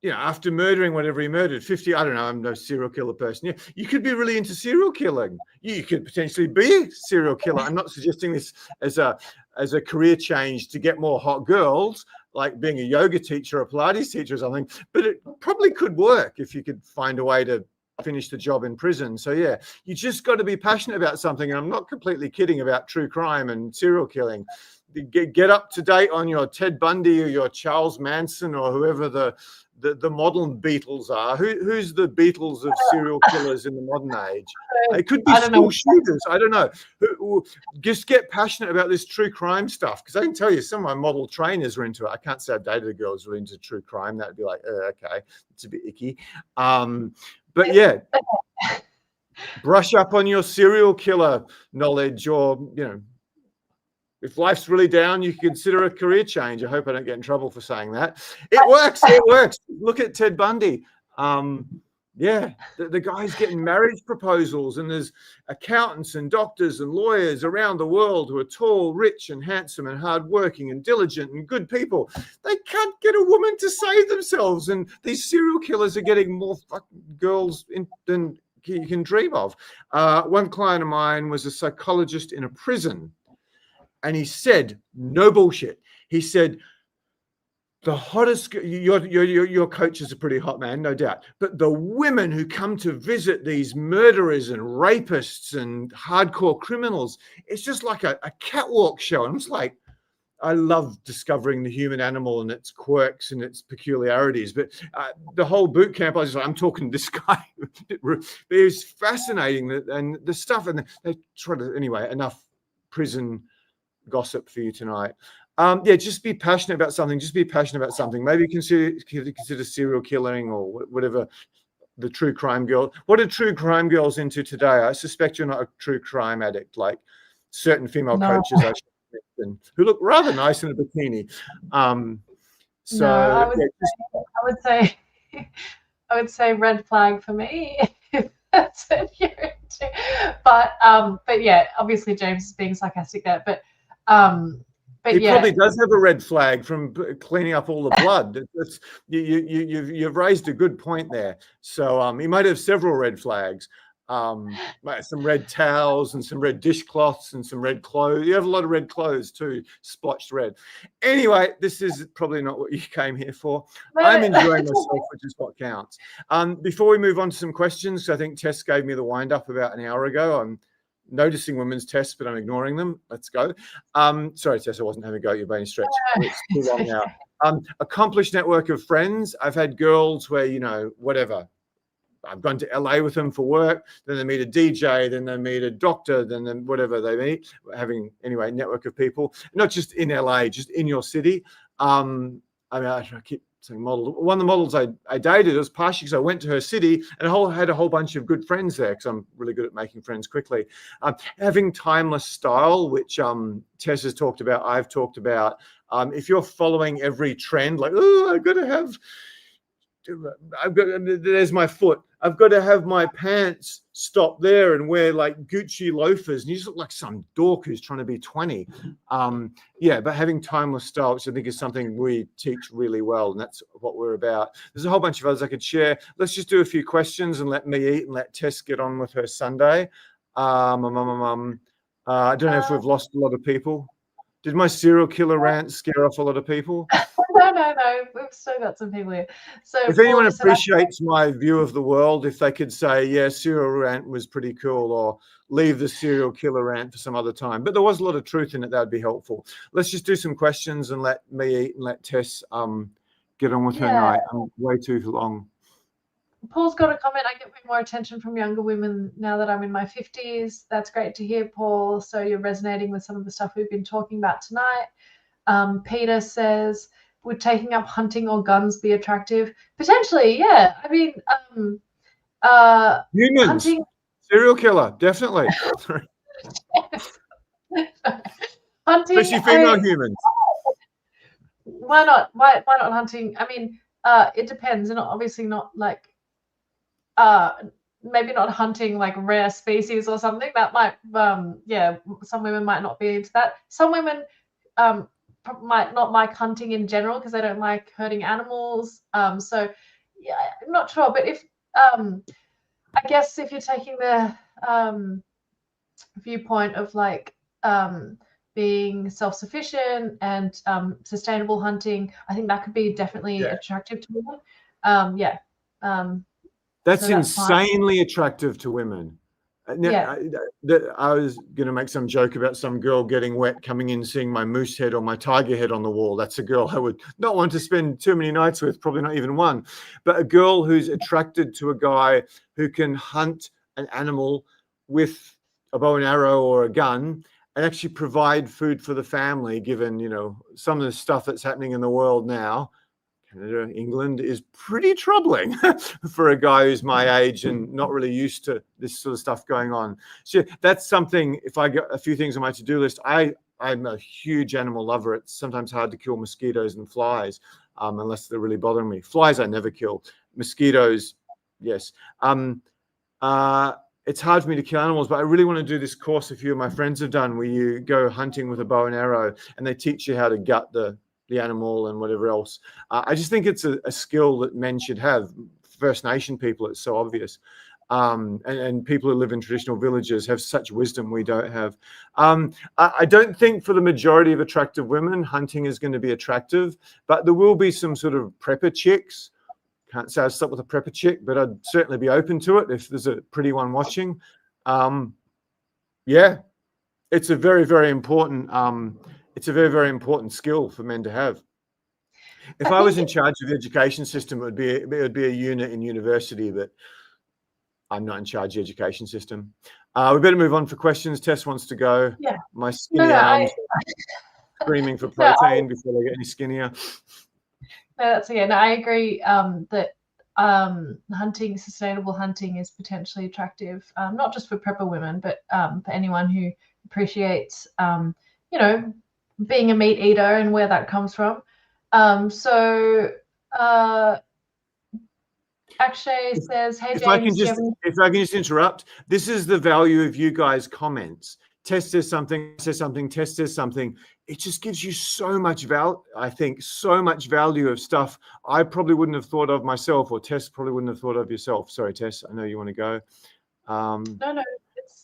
You know, after murdering whatever he murdered, 50, I don't know, I'm no serial killer person. Yeah, you could be really into serial killing. You could potentially be a serial killer. I'm not suggesting this as a career change to get more hot girls, like being a yoga teacher or a Pilates teacher or something, but it probably could work if you could find a way to finish the job in prison. So yeah, you just got to be passionate about something. And I'm not completely kidding about true crime and serial killing. Get up to date on your Ted Bundy or your Charles Manson or whoever the modern Beatles are. Who's the Beatles of serial killers in the modern age? It could be school shooters. I don't know. Just get passionate about this true crime stuff, because I can tell you some of my model trainers are into it. I can't say I've dated a girl who's really into true crime. That'd be like, okay, it's a bit icky. But yeah, brush up on your serial killer knowledge, or, you know, if life's really down, you can consider a career change. I hope I don't get in trouble for saying that. It works. It works. Look at Ted Bundy. Yeah, the guy's getting marriage proposals, and there's accountants and doctors and lawyers around the world who are tall, rich and handsome and hardworking and diligent and good people. They can't get a woman to save themselves, and these serial killers are getting more fucking girls than you can dream of. One client of mine was a psychologist in a prison, and he said, no bullshit, he said, the hottest, your coach is a pretty hot man, no doubt, but the women who come to visit these murderers and rapists and hardcore criminals, it's just like a catwalk show. And it's like, I love discovering the human animal and its quirks and its peculiarities. But the whole boot camp, I was like, I'm talking to this guy. It was fascinating, and the stuff, and they try to, anyway, enough prison gossip for you tonight. Yeah, just be passionate about something. Just be passionate about something. Maybe consider serial killing or whatever. The true crime girl. What are true crime girls into today? I suspect you're not a true crime addict, like certain female coaches I mentioned, who look rather nice in a bikini. So no, I would say red flag for me. If that's what you're into. But yeah, obviously James is being sarcastic there. But he probably does have a red flag from cleaning up all the blood. You've raised a good point there. So he might have several red flags. Some red towels and some red dishcloths and some red clothes. You have a lot of red clothes too, splotched red. Anyway, this is probably not what you came here for. I'm enjoying myself, which is what counts. Before we move on to some questions, I think Tess gave me the wind up about an hour ago. noticing women's tests, but I'm ignoring them. Let's go. Sorry, Tess, I wasn't having a go at you by any stretch. It's too long now. Accomplished network of friends. I've had girls where, you know, whatever. I've gone to LA with them for work. Then they meet a DJ. Then they meet a doctor. Then whatever they meet. Having, anyway, network of people. Not just in LA, just in your city. I mean, I keep saying model. One of the models I dated was partially because I went to her city and had a whole bunch of good friends there because I'm really good at making friends quickly. Having timeless style, which Tess has talked about, I've talked about. If you're following every trend, like, oh, there's my foot. I've got to have my pants stop there and wear like Gucci loafers. And you just look like some dork who's trying to be 20. Yeah, but having timeless style, which I think is something we teach really well. And that's what we're about. There's a whole bunch of others I could share. Let's just do a few questions and let me eat and let Tess get on with her Sunday. I don't know if we've lost a lot of people. Did my serial killer rant scare off a lot of people? No. We've still got some people here. So if anyone appreciates my view of the world, if they could say, yeah, serial rant was pretty cool, or leave the serial killer rant for some other time. But there was a lot of truth in it. That would be helpful. Let's just do some questions and let me eat and let Tess get on with her night. I'm way too long. Paul's got a comment. I get way more attention from younger women now that I'm in my 50s. That's great to hear, Paul. So you're resonating with some of the stuff we've been talking about tonight. Peter says, would taking up hunting or guns be attractive? Potentially, yeah. I mean, humans, hunting... serial killer, definitely. Hunting, especially female humans. Why not? Why not hunting? I mean, it depends, and obviously not like, maybe not hunting like rare species or something. That might, yeah, some women might not be into that. Some women, might not like hunting in general because they don't like hurting animals. So yeah, I'm not sure, but if I guess if you're taking the viewpoint of like being self-sufficient and sustainable hunting, I think that could be definitely attractive to women. That's so insanely attractive to women. Yeah. I was going to make some joke about some girl getting wet coming in, seeing my moose head or my tiger head on the wall. That's a girl I would not want to spend too many nights with, probably not even one. But a girl who's attracted to a guy who can hunt an animal with a bow and arrow or a gun and actually provide food for the family, given, you know, some of the stuff that's happening in the world now. Canada, England is pretty troubling for a guy who's my age and not really used to this sort of stuff going on. So that's something, if I got a few things on my to-do list, I'm a huge animal lover. It's sometimes hard to kill mosquitoes and flies unless they're really bothering me. Flies I never kill. Mosquitoes, yes. It's hard for me to kill animals, but I really want to do this course a few of my friends have done where you go hunting with a bow and arrow and they teach you how to gut the animal and whatever else. I just think it's a skill that men should have. First Nation people, it's so obvious. And people who live in traditional villages have such wisdom we don't have. I don't think for the majority of attractive women, hunting is going to be attractive, but there will be some sort of prepper chicks. Can't say I've slept with a prepper chick, but I'd certainly be open to it if there's a pretty one watching. Yeah, it's a very, very important it's a very, very important skill for men to have. If I was in charge of the education system, it would be a unit in university, but I'm not in charge of the education system. We better move on for questions. Tess wants to go. Yeah. My skinny arms screaming for protein before they get any skinnier. No, that's okay. No, I agree that hunting, sustainable hunting is potentially attractive, not just for prepper women, but for anyone who appreciates, you know, being a meat eater and where that comes from. Akshay says, hey, James. If I can just interrupt, this is the value of you guys' comments. Tess says something, Tess says something. It just gives you so much value, I think, so much value of stuff I probably wouldn't have thought of myself, or Tess probably wouldn't have thought of yourself. Sorry, Tess, I know you want to go. No,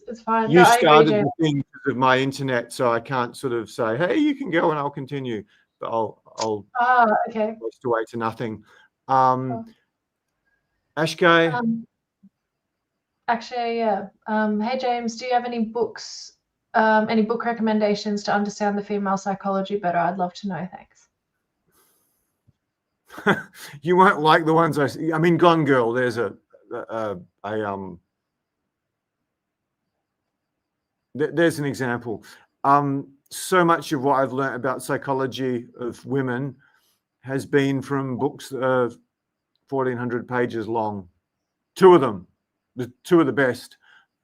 it's fine. You started the thing because of my internet, so I can't sort of say, hey, you can go and I'll continue. But I'll okay. Waste away to nothing. Ashkay, Actually, yeah. Hey, James, do you have any books, any book recommendations to understand the female psychology better? I'd love to know. Thanks. You won't like the ones I mean, Gone Girl. There's there's an example. So much of what I've learned about psychology of women has been from books that are 1,400 pages long. Two of them, the two of the best.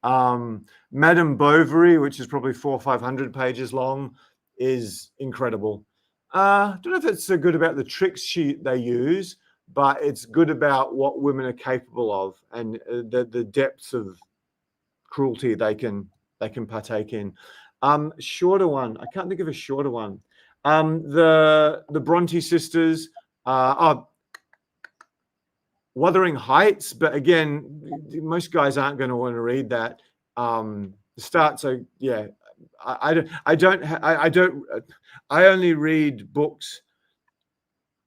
Madame Bovary, which is probably 400 or 500 pages long, is incredible. I don't know if it's so good about the tricks they use, but it's good about what women are capable of and the depths of cruelty they can partake in. Shorter one, I can't think of a shorter one. The Bronte sisters. Wuthering Heights, but again, most guys aren't going to want to read that. The starts are, yeah. I only read books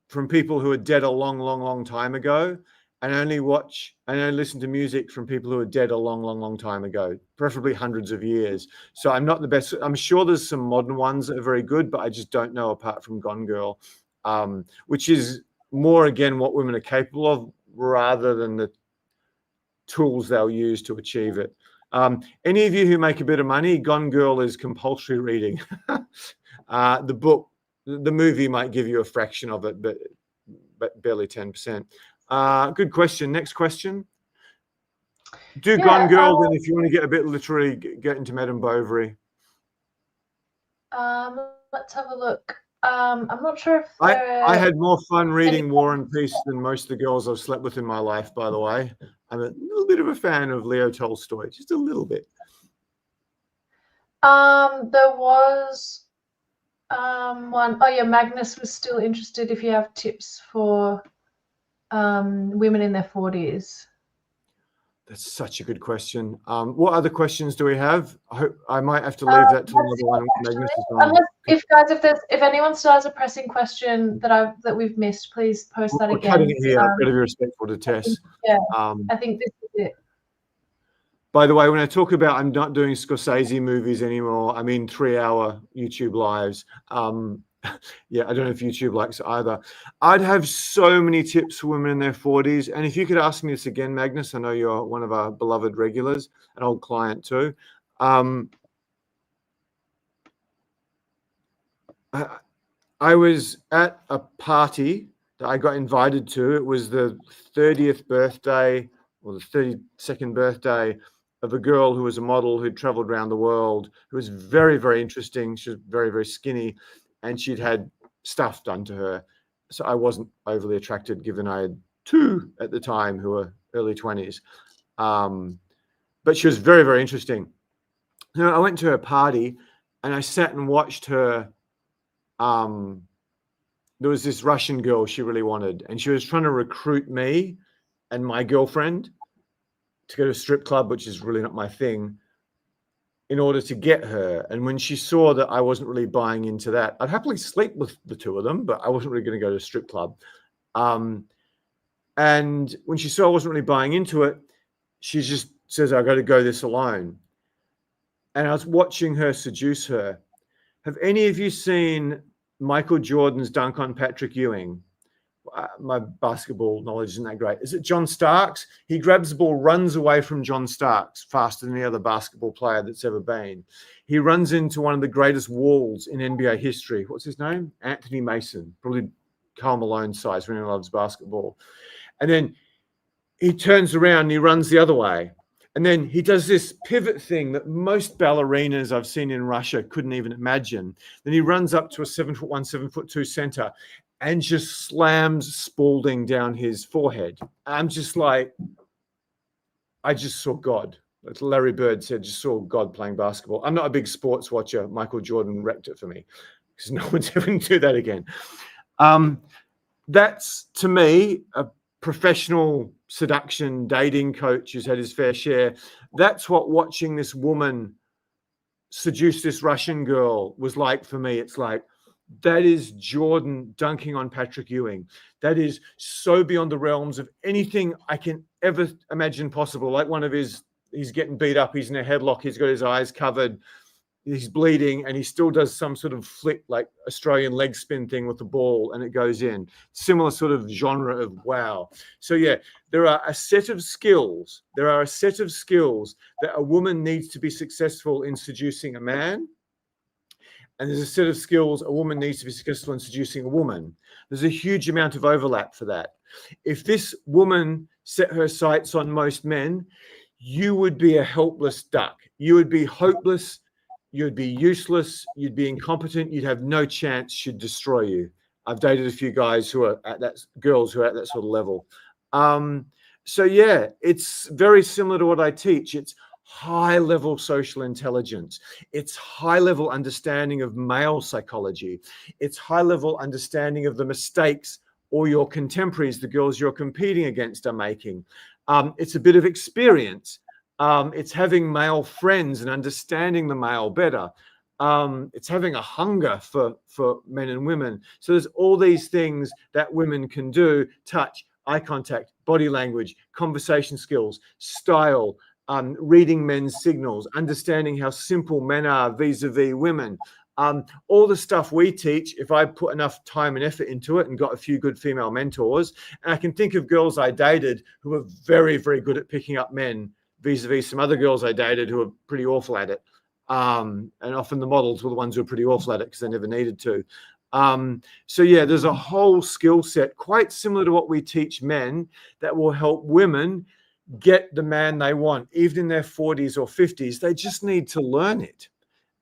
from people who are dead a long time ago, and only listen to music from people who are dead a long time ago, preferably hundreds of years. So I'm not the best. I'm sure there's some modern ones that are very good, but I just don't know apart from Gone Girl, which is more again what women are capable of rather than the tools they'll use to achieve it. Any of you who make a bit of money, Gone Girl is compulsory reading. The book, the movie might give you a fraction of it, but barely 10%. Good question. Next question. Do Gone Girl, then if you want to get a bit literary, get into Madame Bovary. Let's have a look. I'm not sure if I had more fun reading War and Peace than most of the girls I've slept with in my life, by the way. I'm a little bit of a fan of Leo Tolstoy, just a little bit. There was one. Oh yeah, Magnus was still interested if you have tips for women in their 40s. That's such a good question. What other questions do we have? I might have to leave that to another one. Magnus is on. If anyone still has a pressing question that we've missed, please post that again. We're cutting it here. I've got to be respectful to Tess. I think this is it. By the way, when I talk about I'm not doing Scorsese movies anymore, I mean 3-hour YouTube lives. Yeah, I don't know if YouTube likes it either. I'd have so many tips for women in their 40s. And if you could ask me this again, Magnus, I know you're one of our beloved regulars, an old client too. I was at a party that I got invited to. It was the 30th birthday or the 32nd birthday of a girl who was a model who'd traveled around the world, who was very, very interesting. She was very, very skinny, and she'd had stuff done to her. So I wasn't overly attracted, given I had 2 at the time who were early 20s. But she was very, very interesting. You know, I went to her party and I sat and watched her. There was this Russian girl she really wanted, and she was trying to recruit me and my girlfriend to go to a strip club, which is really not my thing, in order to get her. And when she saw that I wasn't really buying into that, I'd happily sleep with the 2 of them, but I wasn't really going to go to a strip club. And when she saw I wasn't really buying into it, she just says, I've got to go this alone. And I was watching her seduce her. Have any of you seen Michael Jordan's dunk on Patrick Ewing? My basketball knowledge isn't that great. Is it John Starks? He grabs the ball, runs away from John Starks faster than any other basketball player that's ever been. He runs into one of the greatest walls in NBA history. What's his name? Anthony Mason, probably Karl Malone size when he loves basketball. And then he turns around and he runs the other way. And then he does this pivot thing that most ballerinas I've seen in Russia couldn't even imagine. Then he runs up to a 7'1", 7'2" center and just slams Spalding down his forehead. I'm just like, I just saw God. Like Larry Bird said, just saw God playing basketball. I'm not a big sports watcher. Michael Jordan wrecked it for me because no one's ever going to do that again. That's, to me, a professional seduction dating coach who's had his fair share. That's what watching this woman seduce this Russian girl was like for me. It's like, that is Jordan dunking on Patrick Ewing. That is so beyond the realms of anything I can ever imagine possible. Like one of his he's getting beat up, he's in a headlock, he's got his eyes covered, he's bleeding, and he still does some sort of flick, like Australian leg spin thing with the ball, and it goes in. Similar sort of genre of wow. So yeah, there are a set of skills. There are a set of skills that a woman needs to be successful in seducing a man. And there's a set of skills a woman needs to be successful in seducing a woman. There's a huge amount of overlap for that. If this woman set her sights on most men, you would be a helpless duck. You would be hopeless. You'd be useless. You'd be incompetent. You'd have no chance. She'd destroy you. I've dated a few guys who are at that, girls who are at that sort of level. So yeah, it's very similar to what I teach. It's high level social intelligence. It's high level understanding of male psychology. It's high level understanding of the mistakes all your contemporaries, the girls you're competing against, are making. It's a bit of experience. It's having male friends and understanding the male better. It's having a hunger for men and women. So there's all these things that women can do: touch, eye contact, body language, conversation skills, style, reading men's signals, understanding how simple men are vis-a-vis women. All the stuff we teach, if I put enough time and effort into it and got a few good female mentors, and I can think of girls I dated who were very, very good at picking up men vis-a-vis some other girls I dated who were pretty awful at it. And often the models were the ones who were pretty awful at it because they never needed to. So yeah, there's a whole skill set quite similar to what we teach men that will help women get the man they want, even in their 40s or 50s. They just need to learn it.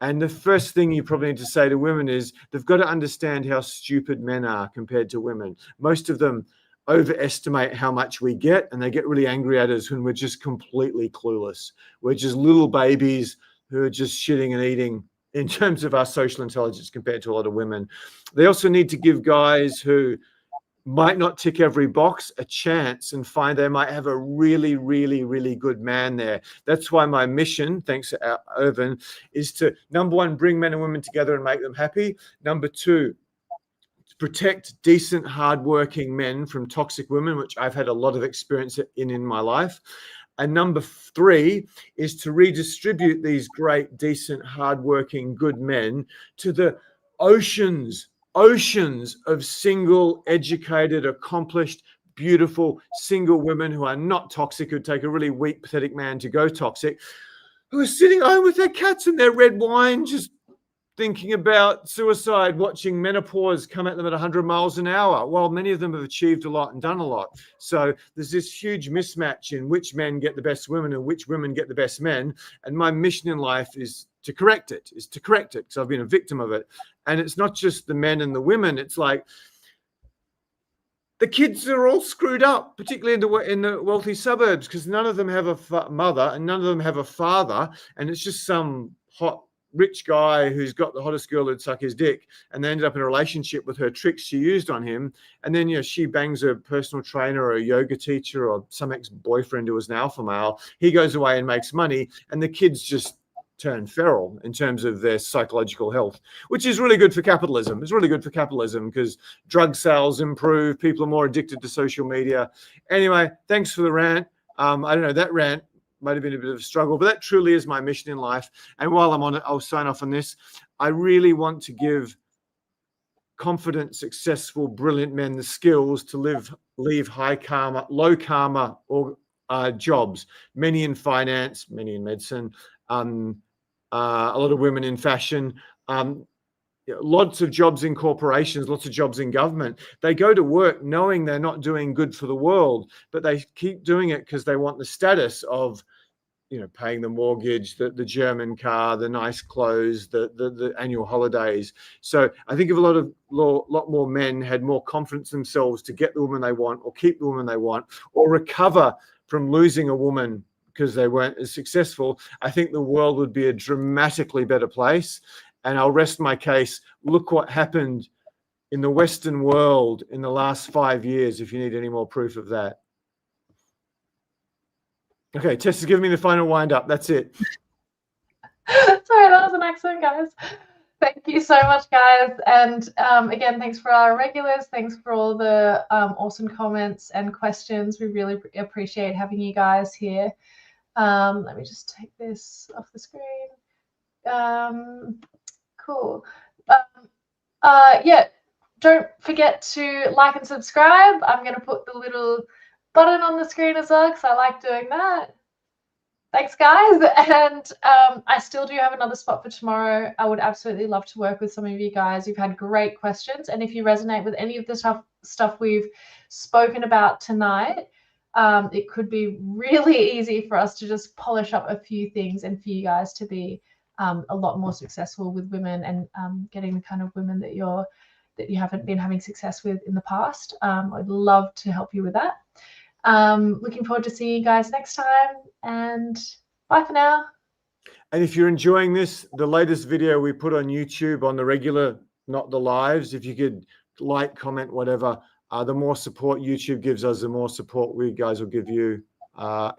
And the first thing you probably need to say to women is they've got to understand how stupid men are compared to women. Most of them overestimate how much we get, and they get really angry at us when we're just completely clueless. We're just little babies who are just shitting and eating in terms of our social intelligence compared to a lot of women. They also need to give guys who might not tick every box a chance and find they might have a really, really, really good man there. That's why my mission, thanks to Irvin, is to, number one, bring men and women together and make them happy. Number two, to protect decent, hardworking men from toxic women, which I've had a lot of experience in my life. And number three is to redistribute these great, decent, hardworking, good men to the oceans of single, educated, accomplished, beautiful, single women who are not toxic, who take a really weak, pathetic man to go toxic, who are sitting home with their cats and their red wine, just thinking about suicide, watching menopause come at them at 100 miles an hour, while many of them have achieved a lot and done a lot. So there's this huge mismatch in which men get the best women and which women get the best men. And my mission in life is to correct it, because I've been a victim of it. And it's not just the men and the women. It's like the kids are all screwed up, particularly in the wealthy suburbs, because none of them have a mother and none of them have a father. And it's just some hot, rich guy who's got the hottest girl who'd suck his dick, and they ended up in a relationship with her tricks she used on him. And then, you know, she bangs a personal trainer or a yoga teacher or some ex-boyfriend who was an alpha male. He goes away and makes money, and the kids just turn feral in terms of their psychological health, which is really good for capitalism. It's really good for capitalism because drug sales improve. People are more addicted to social media. Anyway, thanks for the rant. I don't know, that rant might have been a bit of a struggle, but that truly is my mission in life. And while I'm on it, I'll sign off on this. I really want to give confident, successful, brilliant men the skills to leave high karma, low karma or jobs, many in finance, many in medicine, a lot of women in fashion, lots of jobs in corporations, lots of jobs in government. They go to work knowing they're not doing good for the world, but they keep doing it because they want the status of, you know, paying the mortgage, the German car, the nice clothes, the annual holidays. So I think if a lot more men had more confidence in themselves to get the woman they want or keep the woman they want or recover from losing a woman because they weren't as successful, I think the world would be a dramatically better place. And I'll rest my case. Look what happened in the Western world in the last 5 years, if you need any more proof of that. Okay, Tess is giving me the final wind up. That's it. Sorry, that was an excellent, guys. Thank you so much, guys. And again, thanks for our regulars. Thanks for all the awesome comments and questions. We really appreciate having you guys here. Let me just take this off the screen. Cool. Yeah, don't forget to like and subscribe. I'm going to put the little button on the screen as well because I like doing that. Thanks, guys. And I still do have another spot for tomorrow. I would absolutely love to work with some of you guys. You've had great questions. And if you resonate with any of the stuff we've spoken about tonight, it could be really easy for us to just polish up a few things and for you guys to be a lot more successful with women and getting the kind of women that you haven't been having success with in the past. I'd love to help you with that. Looking forward to seeing you guys next time, and bye for now. And if you're enjoying this, the latest video we put on YouTube on the regular, not the lives, if you could like, comment, whatever, the more support YouTube gives us, the more support we guys will give you.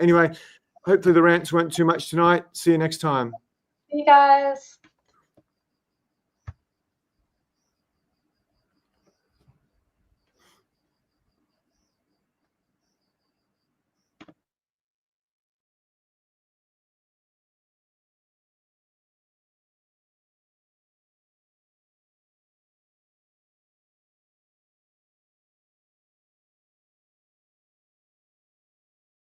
Anyway, hopefully the rants weren't too much tonight. See you next time. See you guys.